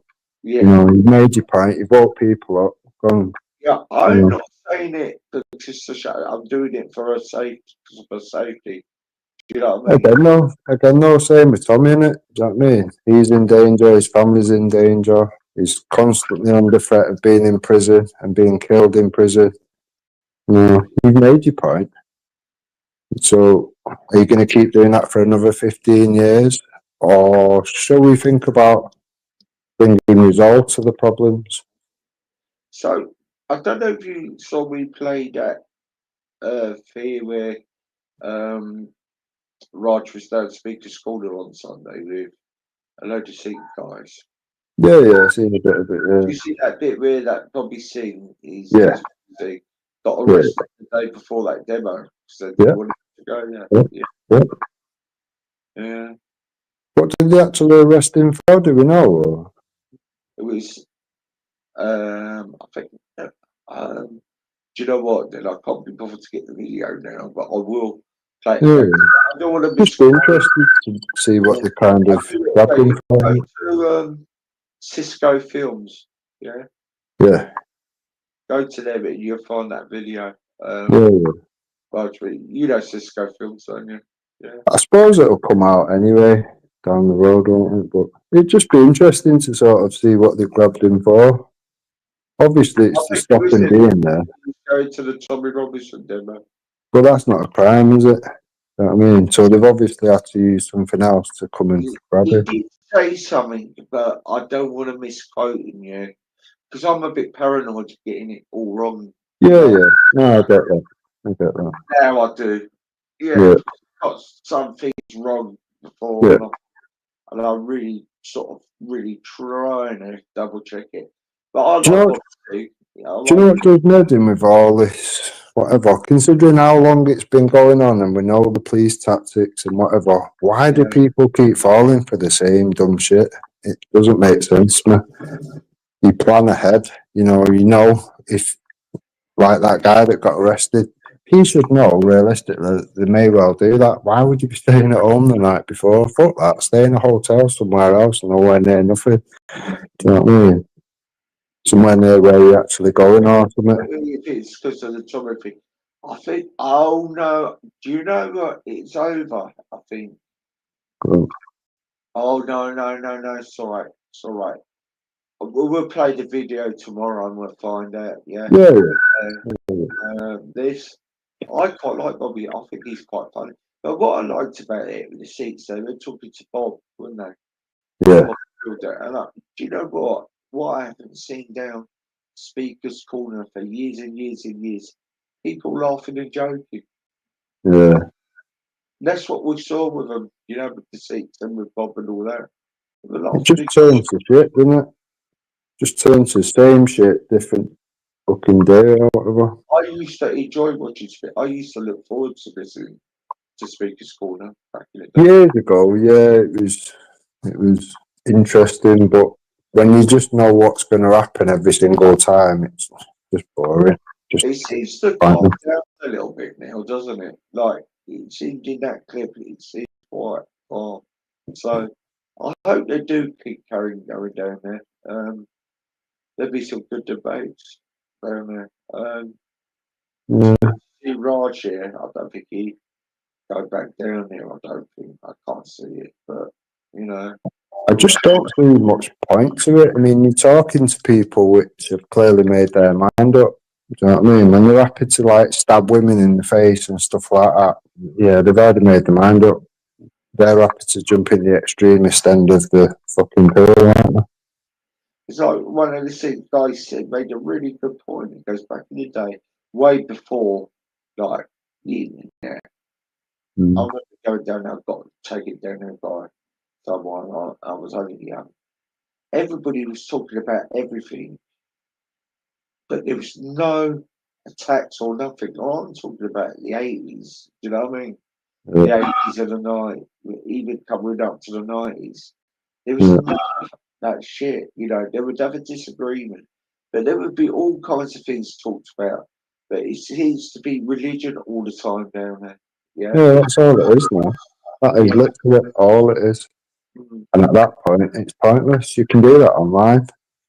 Yeah. You know, you've made your point, you've woke people up, gone. Yeah, I'm not saying it because I'm doing it for her safety. Do you know what I mean? Again, no, same with Tommy, innit? Do you know what I mean? He's in danger, his family's in danger, he's constantly under threat of being in prison and being killed in prison. You know, you've made your point. So, are you going to keep doing that for another 15 years? Or shall we think about bringing resolve to the problems? So, I don't know if you saw me play that Fear where Raj was down Speaker's Corner on Sunday with a load of Sikh guys. Yeah, I've seen a bit of it, yeah. Do you see that bit where that Bobby Singh is got arrested the day before that demo? So they wanted to go, yeah. What did they actually arrest him for? Do we know? Or? It was, I think, do you know what? Then I can't be bothered to get the video now, but I will play it. Yeah. I don't want to just be interested to see what they kind of grabbed him for. Go to Cisco Films, yeah. Go to them and you'll find that video. You know Cisco Films, don't you? Yeah. I suppose it'll come out anyway down the road, won't it? But it'd just be interesting to sort of see what they grabbed him for. Obviously, it's to stop him being there. Going to the Tommy Robinson demo. But that's not a crime, is it? You know what I mean? So they've obviously had to use something else to come and grab him. He did say something, but I don't want to misquote him, yeah. Because I'm a bit paranoid of getting it all wrong. Yeah. No, I get that. Now I do. Yeah. Got some things wrong before, and I'm really trying to double check it. But do you know what does Ned in with all this? Whatever, considering how long it's been going on and we know the police tactics and whatever, why do people keep falling for the same dumb shit? It doesn't make sense to me. You plan ahead, you know if, like that guy that got arrested, he should know realistically they may well do that. Why would you be staying at home the night before? Fuck that, stay in a hotel somewhere else, nowhere near nothing. Do you know what I mean? Somewhere near where you're actually going or something. If it's because of the tomography, I think. Oh no! Do you know what? It's over. I think. Oh no! It's all right. It's all right. We'll play the video tomorrow and we'll find out. Yeah. This, I quite like Bobby. I think he's quite funny. But what I liked about it with the seats, they were talking to Bob, weren't they? Yeah. And do you know what? What I haven't seen down Speaker's Corner for years and years and years. People laughing and joking. Yeah. That's what we saw with them, with the seats and with Bob and all that. It just turns to shit, doesn't it? Just turns to the same shit, different fucking day or whatever. I used to enjoy watching Speaker. I used to look forward to listening to Speaker's Corner back in the day. Years ago, yeah, it was interesting, but when you just know what's going to happen every single time, it's just boring. It seems to calm down a little bit now, doesn't it? Like, it seemed in that clip, it seemed quite calm. So, I hope they do keep going down there. There'll be some good debates down there. See Raj here, I don't think he'd go back down there. I can't see it, but I just don't see much point to it. I mean, you're talking to people which have clearly made their mind up. Do you know what I mean? When they're happy to like stab women in the face and stuff like that, yeah, they've already made their mind up. They're happy to jump in the extremist end of the fucking pool, aren't they? It's like one of the six guys said, made a really good point. It goes back in the day, way before like the internet. I Mm. remember going down there, I got taken down there by someone. I was only young. Everybody was talking about everything, but there was no attacks or nothing. I'm talking about the 80s. Do you know what I mean? The Yeah, 80s and the 90s, even coming up to the 90s. There was yeah, none of that shit. You know, there would have a disagreement, but there would be all kinds of things talked about. But it seems to be religion all the time down there. Yeah. yeah. That's all it is now. That is Yeah. literally all it is. Mm. And at that point, it's pointless. You can do that online.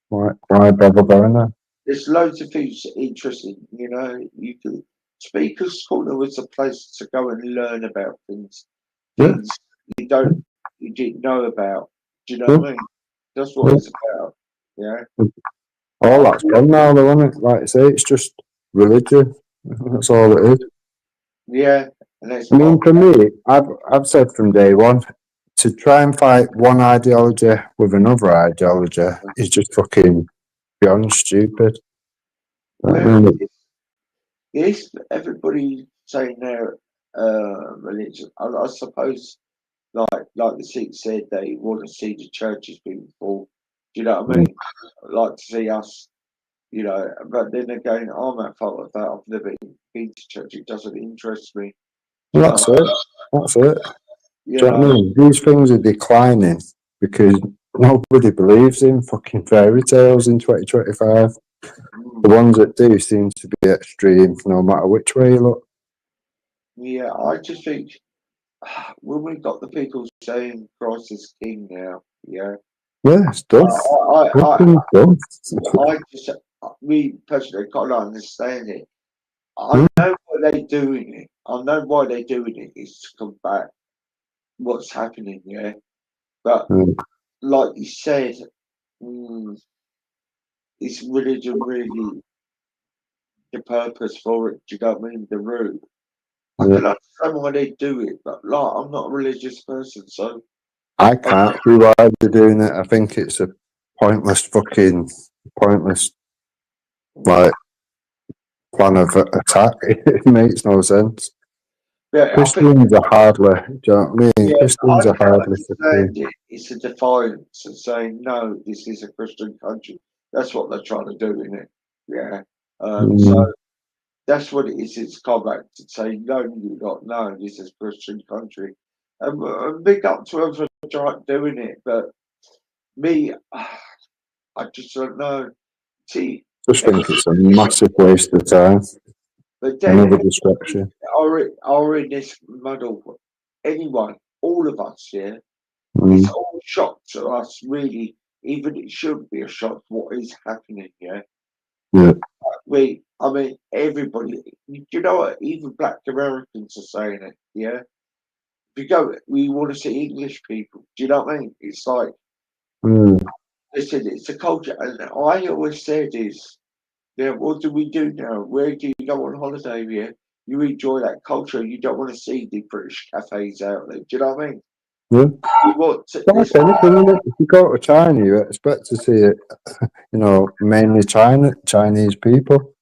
Why bother going there? There's loads of things interesting. You know, you could Speaker's Corner was a place to go and learn about Yeah, things you don't, you didn't know about. Do you know yeah, what I mean? That's what yeah. it's about. Yeah. All I that's feel, gone now, though, isn't it? Like I say, it's just religion. That's all it is. yeah, and that's I mean, what. for me, I've said from day one, to try and fight one ideology with another ideology is just fucking beyond stupid. I Well, mean, yes, everybody saying their religion. I suppose, like the Sikhs said, they want to see the churches being full. Do you know what I mean? Like to see us, you know. But then again, I'm at fault of that. I've never been to church. It doesn't interest me. Do you know that's what I it. mean? That's it. You Do you know what I know. mean? These things are declining because nobody believes in fucking fairy tales in 2025. The Mm. ones that do seem to be extreme, no matter which way you look. Yeah, I just think when we got the people saying Christ is King now, yeah, Yeah, it's I, done. I, I, Fucking done. I just, me personally, can't understand it. I Hmm? know why they're doing it. I know why they're doing it is to combat what's happening, yeah. But Hmm. like you said, mm, is religion really the purpose for it? Do you know what I mean? The root. I Yeah. can understand why they do it, but like I'm not a religious person, so I I'm can't see why they're doing it. I think it's a pointless, like, plan of attack. It makes no sense. yeah, I think Christians are hardly, do you know what I mean? yeah, Christians I are can hardly fucking, understand it. It's a defiance of saying no, this is a Christian country. That's what they're trying to do in it. Yeah. So mm, that's what it is. It's combat to say no, you got no. This is a Christian country, and big up to them for doing it. But me, I just don't know. See, just think it's a it's, massive waste of time. but then Another everybody distraction. are in this muddle. Anyone, all of us, yeah. It's Mm, all shock to us, really. Even it should be a shock what is happening. Yeah, yeah, I mean, everybody. You know what? Even Black Americans are saying it. Yeah, if you go, we want to see English people. Do you know what I mean? It's like, mm, listen, it's a culture, and I always said is, yeah, what do we do now? Where do you go on holiday? Yeah, you enjoy that culture. You don't want to see the British cafes out there. Do you know what I mean? yeah. You want to, It's like anything, innit? If you go to China, you expect to see it, mainly Chinese people.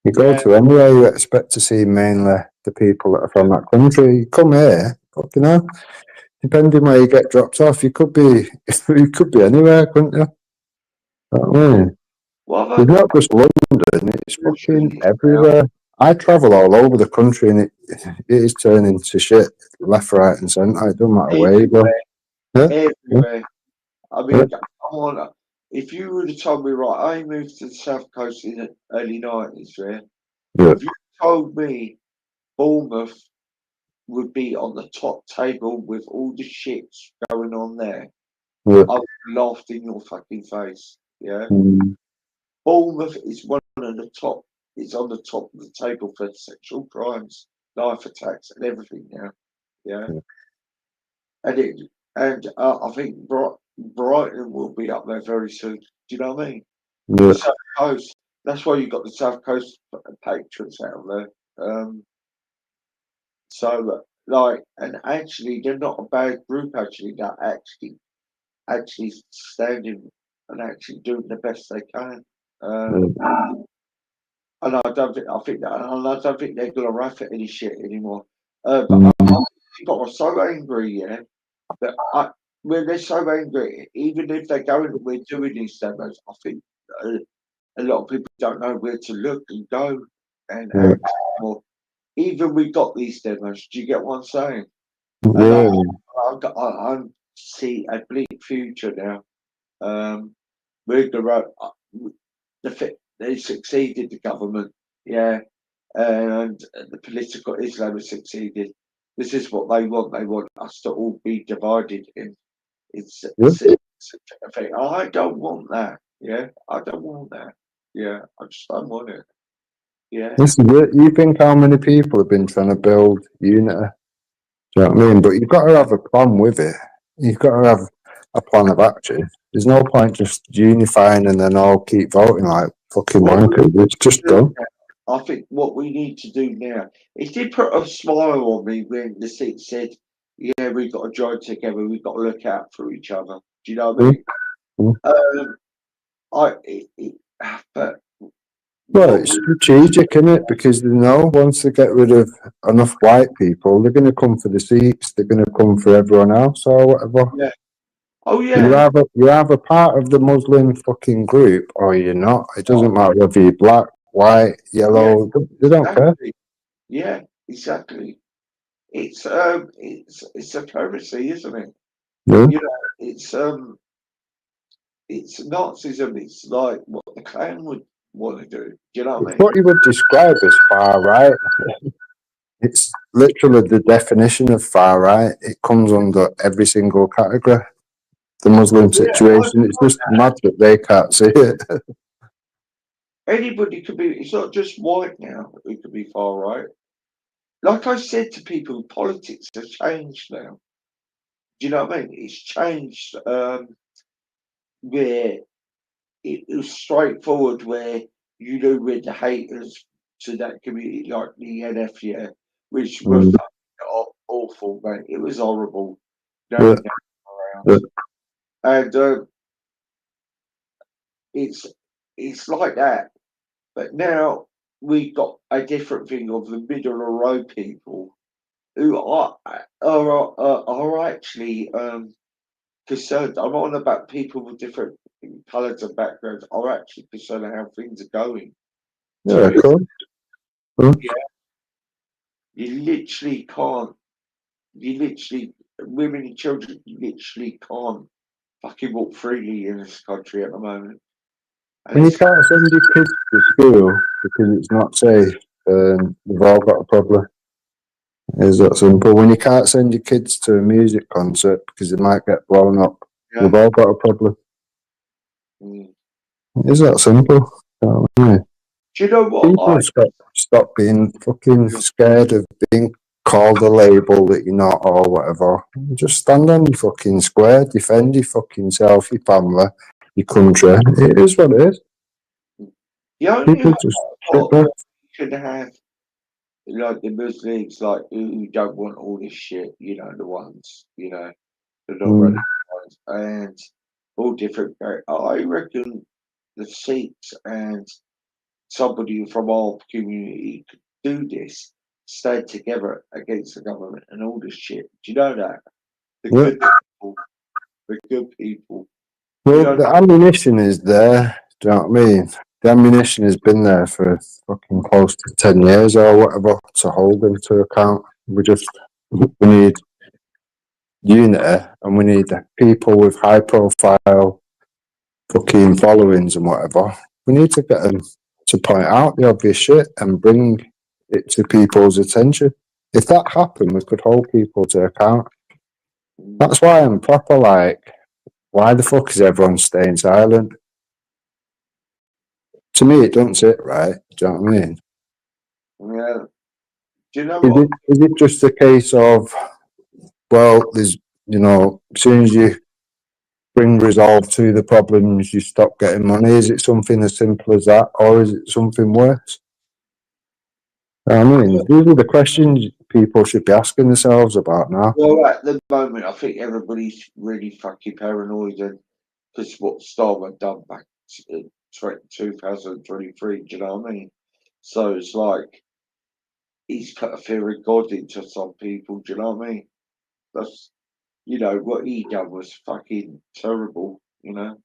You go yeah. to anywhere, you expect to see mainly the people that are from that country. You come here, fucking hell. Depending where you get dropped off, you could be you could be anywhere, couldn't you? Know what I mean? What have I It's got not just London, it's fucking groceries now? everywhere. I travel all over the country and it is turning to shit left, right and centre. It doesn't matter where you go. Everywhere, Yeah, yeah, everywhere. I yeah, mean, come on. If you would have told me, right, I moved to the South Coast in the early 90s, yeah? yeah, If you told me Bournemouth would be on the top table with all the shits going on there, yeah. I would have laughed in your fucking face, yeah? Mm, Bournemouth is one of the top, it's on the top of the table for sexual crimes, knife attacks, and everything now, yeah? yeah, And I think Brighton will be up there very soon. Do you know what I mean? The yeah. South Coast. That's why you got the South Coast Patriots out there. So like, and actually, they're not a bad group. Actually, they're actually standing and actually doing the best they can. Mm. And I don't think they're gonna laugh at any shit anymore. But Mm. people are so angry, yeah. That when they're so angry, even if they're going, we're doing these demos. I think a lot of people don't know where to look and go and Yeah. act more. Even we got these demos. Do you get what I'm saying? And Yeah. I see a bleak future now. We're the road. They succeeded the government, yeah, and the political Islam has succeeded. This is what they want. They want us to all be divided. It's Yeah. a thing. I don't want that. Yeah, I don't want that. Yeah, I just don't want it. Yeah, This is it. You think how many people have been trying to build unity? Do you know what I mean? But you've got to have a plan with it. You've got to have a plan of action. There's no point just unifying and then all keep voting like fucking wankers. It's just done. I think what we need to do now. It did put a smile on me when the seat said, "Yeah, we've got to join together. We've got to look out for each other." Do you know what I mean? Mm. Um, but Well, what it's we, strategic, isn't it? Because they know once they get rid of enough white people, they're going to come for the seats. They're going to come for everyone else or whatever. yeah. Oh You're yeah. either part of the Muslim fucking group or you're not. It doesn't matter whether you're black, white, Yeah, yellow. They don't care. exactly. Yeah, exactly. It's a currency, isn't it? Yeah. You know, it's Nazism. It's like what the Klan would want to do. Do you know what It's I mean? what you would describe as far right. It's literally the definition of far right. It comes under every single category. The Muslim Yeah, situation, it's just mad that they can't see it. anybody could be. It's not just white now who could be far right. Like I said to people, politics has changed now. Do you know what I mean? It's changed where it was straightforward, where you know where the haters to that community, like the NF, yeah, which were Mm. fucking awful, mate. It was horrible. Yeah, Going around, yeah. and it's it's like that. But now we've got a different thing of the middle of the road people who are actually concerned. I'm on about people with different colours and backgrounds are actually concerned how things are going. To Yeah, be cool. Mm. yeah, you literally can't. You literally women and children literally can't fucking walk freely in this country at the moment. And And you it's can't send your kids to school because it's not safe. They've all got a problem. It's that simple. When you can't send your kids to a music concert because they might get blown up, yeah. we've all got a problem. Mm. It's that simple. You know what I mean? Do you know what? People stop being fucking scared of being called a label that you're not or whatever. Just stand on your fucking square, defend your fucking self, your family, your country. It is what it is. The only People just sit hope there. we should have, like the Muslims, like who don't want all this shit, you know, the ones, you know, the not Mm. radical ones, and all different. I reckon the Sikhs and somebody from our community could do this, stand together against the government and all this shit. Do you know that? The Yeah. good people, the good people. You Well, know, the ammunition is there. Do you know what I mean? The ammunition has been there for fucking close to 10 years or whatever to hold them to account. We need unity and we need people with high profile fucking followings and whatever. We need to get them to point out the obvious shit and bring it to people's attention. If that happened, we could hold people to account. That's why I'm proper like, why the fuck is everyone staying silent? To me, it doesn't sit right. Do you know what I mean? yeah. Do you know Is what? it just a case of, well, there's, as soon as you bring resolve to the problems, you stop getting money? Is it something as simple as that, or is it something worse? I mean, these are the questions people should be asking themselves about now. Well, at the moment, I think everybody's really fucking paranoid, and because what Starmer done back in 2023, do you know what I mean? So it's like he's put a fear of God into some people, do you know what I mean? That's, you know, what he done was fucking terrible, you know?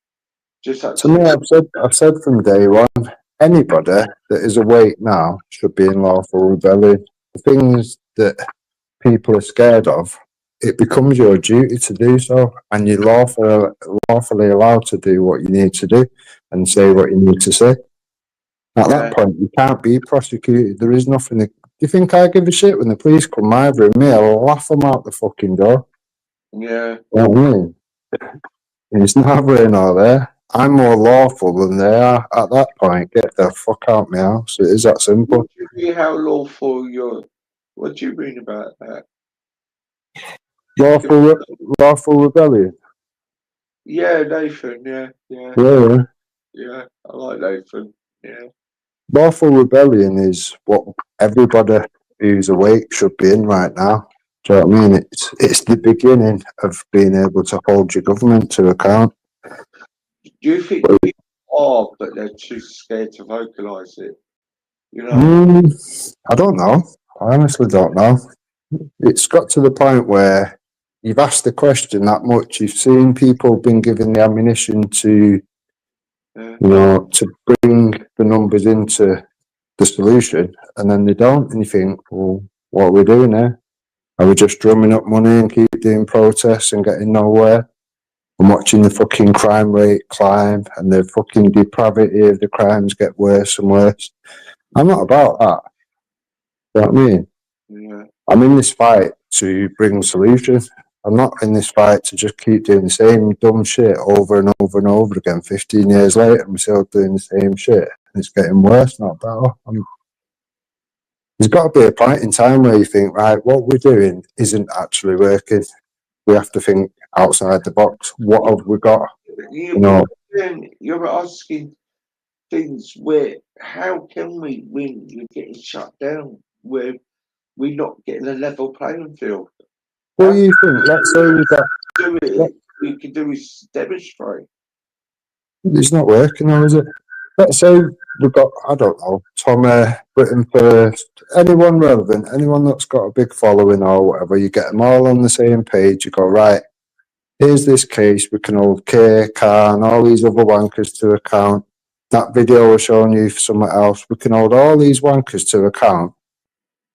Just that To me, I've said from day one, anybody that is awake now should be in lawful rebellion. The things that people are scared of, it becomes your duty to do so, and you're lawfully allowed to do what you need to do and say what you need to say. At that point, you can't be prosecuted. There is nothing. Do you think I give a shit when the police come my room? Me, I'll laugh them out the fucking door. Yeah. You know what I mean? It's neither in or there. I'm more lawful than they are at that point. Get the fuck out of my house. It is that simple. What do you mean how lawful you're? What do you mean about that? Lawful rebellion. Yeah, Nathan. Yeah. I like Nathan. Yeah. Lawful rebellion is what everybody who's awake should be in right now. Do you know what I mean? It's the beginning of being able to hold your government to account. Do you think people are, but they're too scared to vocalise it? You know? I don't know. I honestly don't know. It's got to the point where you've asked the question that much. You've seen people been given the ammunition to, you know, to bring the numbers into the solution, and then they don't. And you think, well, what are we doing here? Are we just drumming up money and keep doing protests and getting nowhere? And watching the fucking crime rate climb and the fucking depravity of the crimes get worse and worse. I'm not about that. You know what I mean? Yeah. I'm in this fight to bring solutions. I'm not in this fight to just keep doing the same dumb shit over and over and over again. 15 years later, I'm still doing the same shit. And it's getting worse, not better. There's got to be a point in time where you think, right, what we're doing isn't actually working. We have to think outside the box. What have we got? You're asking things where, how can we, when you're getting shut down, where we're not getting a level playing field? What do you think? Let's say we got. We can do is demonstrate. It's not working, though, is it? Let's say we've got, I don't know, Tommy, Britain First, anyone relevant, anyone that's got a big following or whatever, you get them all on the same page. You go, right, here's this case, we can hold Kay, Khan, all these other wankers to account. That video was showing you for something else. We can hold all these wankers to account.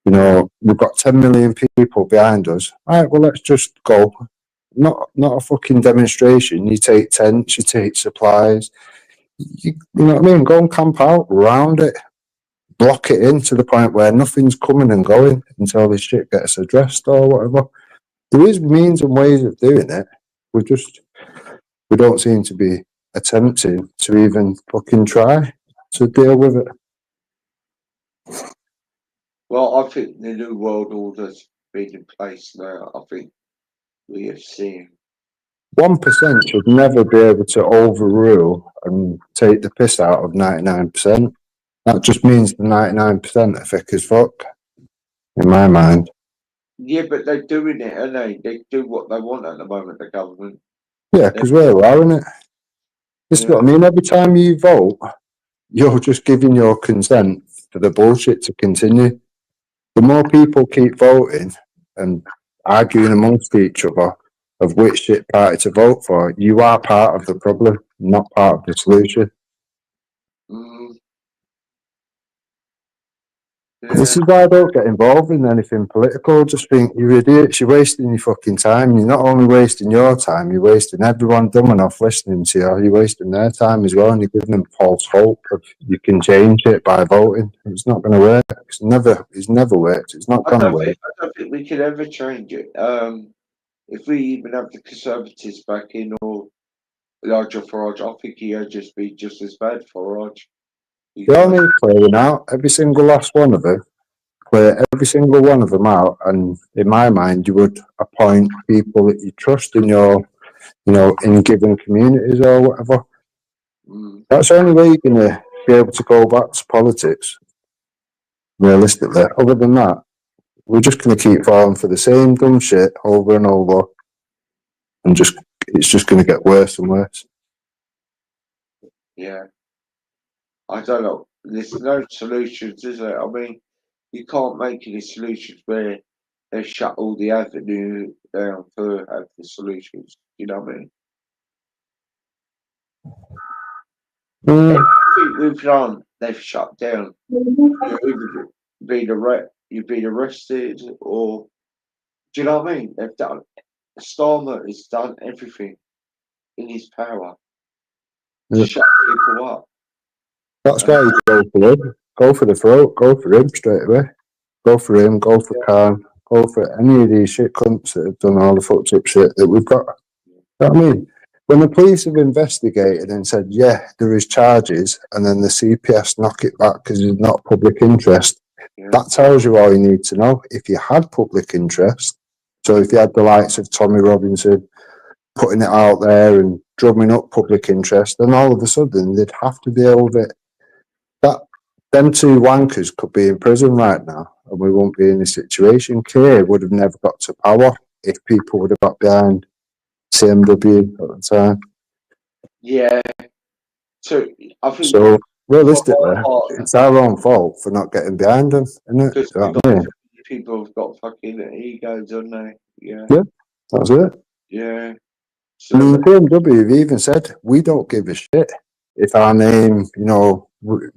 You know, we've got 10 million people behind us. All right, well, let's just go. Not a fucking demonstration. You take tents, you take supplies. You know what I mean? Go and camp out around it. Block it in to the point where nothing's coming and going until this shit gets addressed or whatever. There is means and ways of doing it. We don't seem to be attempting to even fucking try to deal with it. Well, I think the New World Order's been in place now. I think we have seen 1% should never be able to overrule and take the piss out of 99%. That just means the 99% are thick as fuck, in my mind. Yeah, but they're doing it, aren't they? They do what they want at the moment, the government. Yeah, because we're allowing it. This is what I mean. Every time you vote, you're just giving your consent for the bullshit to continue. The more people keep voting and arguing amongst each other of which shit party to vote for, you are part of the problem, not part of the solution. Yeah. This is why I don't get involved in anything political. Just think, you idiots, you're wasting your fucking time. You're not only wasting your time, you're wasting everyone dumb enough listening to you. You're wasting their time as well, and you're giving them false hope of you can change it by voting. It's not going to work. It's never worked. It's not going to work. I don't think we could ever change it. If we even have the Conservatives back in or Nigel Farage, I think he'd just be just as bad, Farage. They all need clearing out, every single last one of them. Clear every single one of them out, and in my mind, you would appoint people that you trust in your you know, in given communities or whatever. Mm. That's the only way you're going to be able to go back to politics, realistically. Other than that, we're just going to keep falling for the same dumb shit over and over, and it's just going to get worse and worse. Yeah. I don't know. There's no solutions, is there? I mean, you can't make any solutions where they shut all the avenue down for having the solutions. You know what I mean? Everything we've done, they've shut down. You've been arrested, or do you know what I mean? They've done. Starmer has done everything in his power to Yeah. shut people up. That's why you go for him. Go for the throat. Go for him straight away. Go for him. Go for Khan. Go for any of these shit cunts that have done all the fucked up shit that we've got. You know what I mean? When the police have investigated and said, yeah, there is charges, and then the CPS knock it back because there's not public interest, that tells you all you need to know. If you had public interest, so if you had the likes of Tommy Robinson putting it out there and drumming up public interest, then all of a sudden they'd have to deal with it. Them two wankers could be in prison right now, and we won't be in this situation. Kay would have never got to power if people would have got behind CMW at the time. Yeah. So I think. So realistically, it's our own fault for not getting behind them, isn't it? You know what I mean? People have got fucking egos, haven't they? Yeah. Yeah, that's it. Yeah. So, I mean, BMW have even said we don't give a shit if our name, you know, we're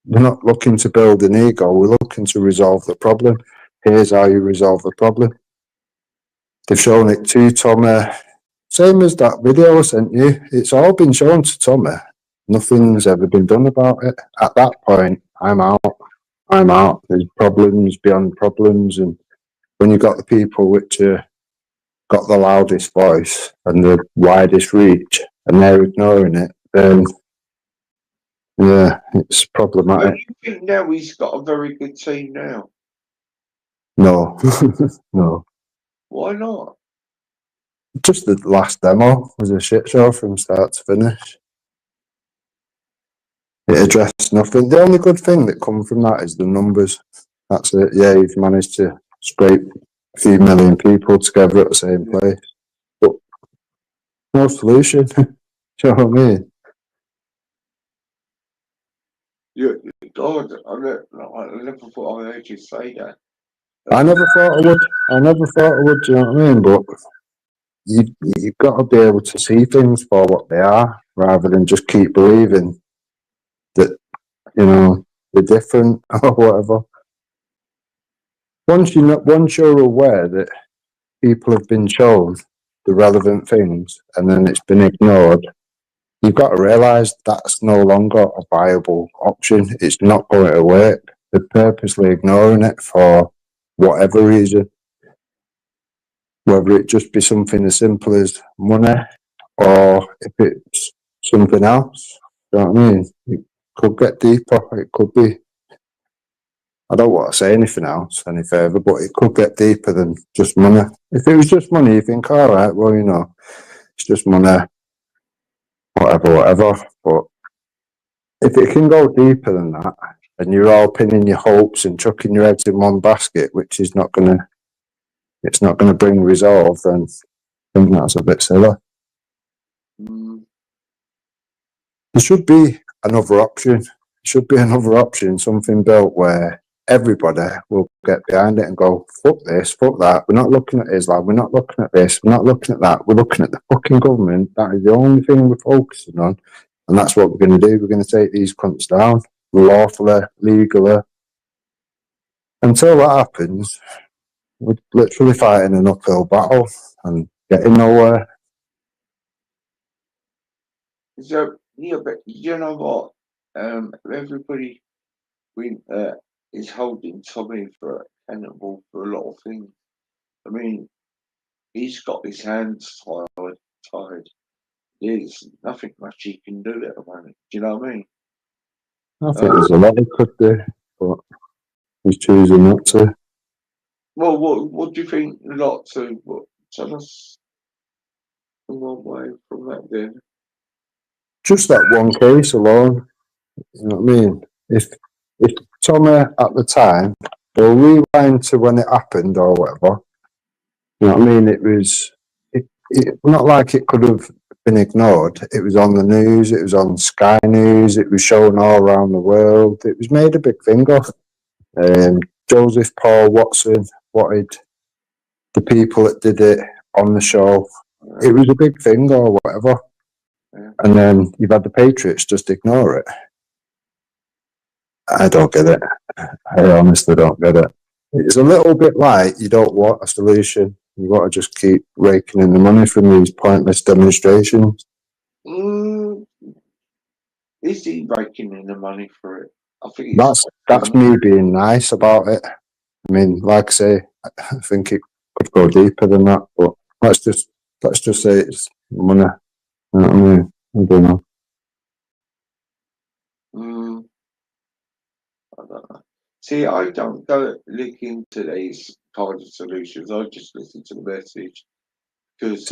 not looking to build an ego. We're looking to resolve the problem. Here's how you resolve the problem. They've shown it to Tommy. Same as that video I sent you. It's all been shown to Tommy. Nothing's ever been done about it. At that point, I'm out. There's problems beyond problems. And when you've got the people which got the loudest voice and the widest reach, and they're ignoring it, then yeah, it's problematic. Do you think now he's got a very good team now? No, no. Why not? Just the last demo was a shit show from start to finish. It addressed nothing. The only good thing that come from that is the numbers. That's it. Yeah, you've managed to scrape a few million people together at the same place. But no solution. Do you know what I mean? Yeah, God, I never thought I heard you say that. I never thought I would. Do you know what I mean? But you've got to be able to see things for what they are, rather than just keep believing that, you know, they're different or whatever. Once you're aware that people have been shown the relevant things and then it's been ignored, you've got to realise that's no longer a viable option. It's not going to work. They're purposely ignoring it for whatever reason. Whether it just be something as simple as money, or if it's something else. You know what I mean? It could get deeper. It could be. I don't want to say anything else any further, but it could get deeper than just money. If it was just money, you think, all right, well, you know, it's just money, whatever. But if it can go deeper than that, and you're all pinning your hopes and chucking your eggs in one basket, which is not going to, it's not going to bring resolve, then I think that's a bit silly. There should be another option. Something built where everybody will get behind it and go, fuck this, fuck that. We're not looking at Islam. We're not looking at this. We're not looking at that. We're looking at the fucking government. That is the only thing we're focusing on. And that's what we're going to do. We're going to take these cunts down lawfully, legally. Until that happens, we're literally fighting an uphill battle and getting nowhere. So, yeah, but you know what? Everybody is holding Tommy accountable for a lot of things. I mean, he's got his hands tied. There's nothing much he can do at the moment. Do you know what I mean? I think there's a lot he could do, but he's choosing not to. Well, what do you think not to? Tell us. One way from that then. Just that one case alone. You know what I mean? If Tommy at the time, they'll rewind to when it happened or whatever. You know what I mean? It not like it could have been ignored. It was on the news. It was on Sky News. It was shown all around the world. It was made a big thing of. Joseph Paul Watson wanted the people that did it on the show. It was a big thing or whatever. Yeah. And then you've had the Patriots just ignore it. I don't get it. I honestly don't get it. It's a little bit like you don't want a solution. You want to just keep raking in the money from these pointless demonstrations. Is he raking in the money for it? I think it's That's me being nice about it. I mean, like I say, I think it could go deeper than that. But let's just say it's money. You know what I mean? I don't know. I don't know. See, I don't go look into these kind of solutions. I just listen to the message because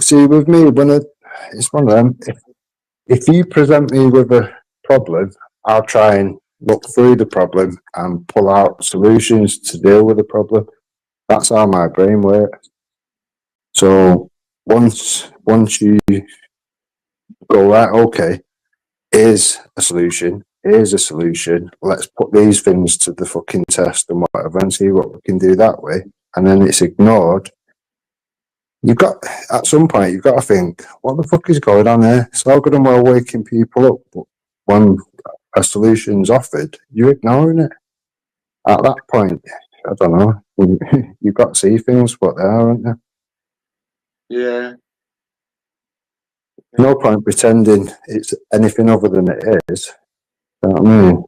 See, with me, it's one of them. If you present me with a problem, I'll try and look through the problem and pull out solutions to deal with the problem. That's how my brain works. So once you go, right, okay, here's a solution, let's put these things to the fucking test and whatever and see what we can do that way, and then it's ignored. At some point you've got to think, what the fuck is going on here? It's all good and well waking people up, but when a solution's offered, you're ignoring it. At that point, I don't know, you've got to see things what they are, haven't you? yeah. No point pretending it's anything other than it is. You know what I mean?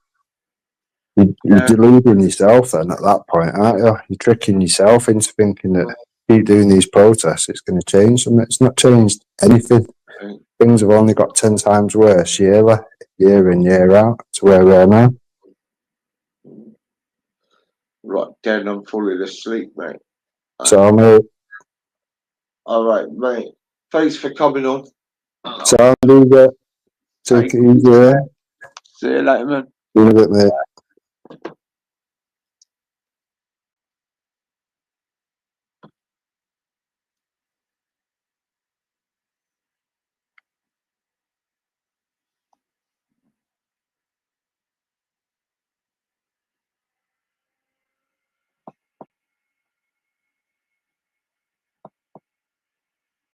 You're deluding yourself then at that point, aren't you? You're tricking yourself into thinking that keep doing these protests, it's going to change something. It's not changed anything. Things have only got 10 times worse year in, year out to where we are now. Right, Dan, I'm falling asleep, mate. So, mate. All right, mate. Thanks for coming on. So, I'll leave it. Take it easy. See you later, man. See you in a bit, mate.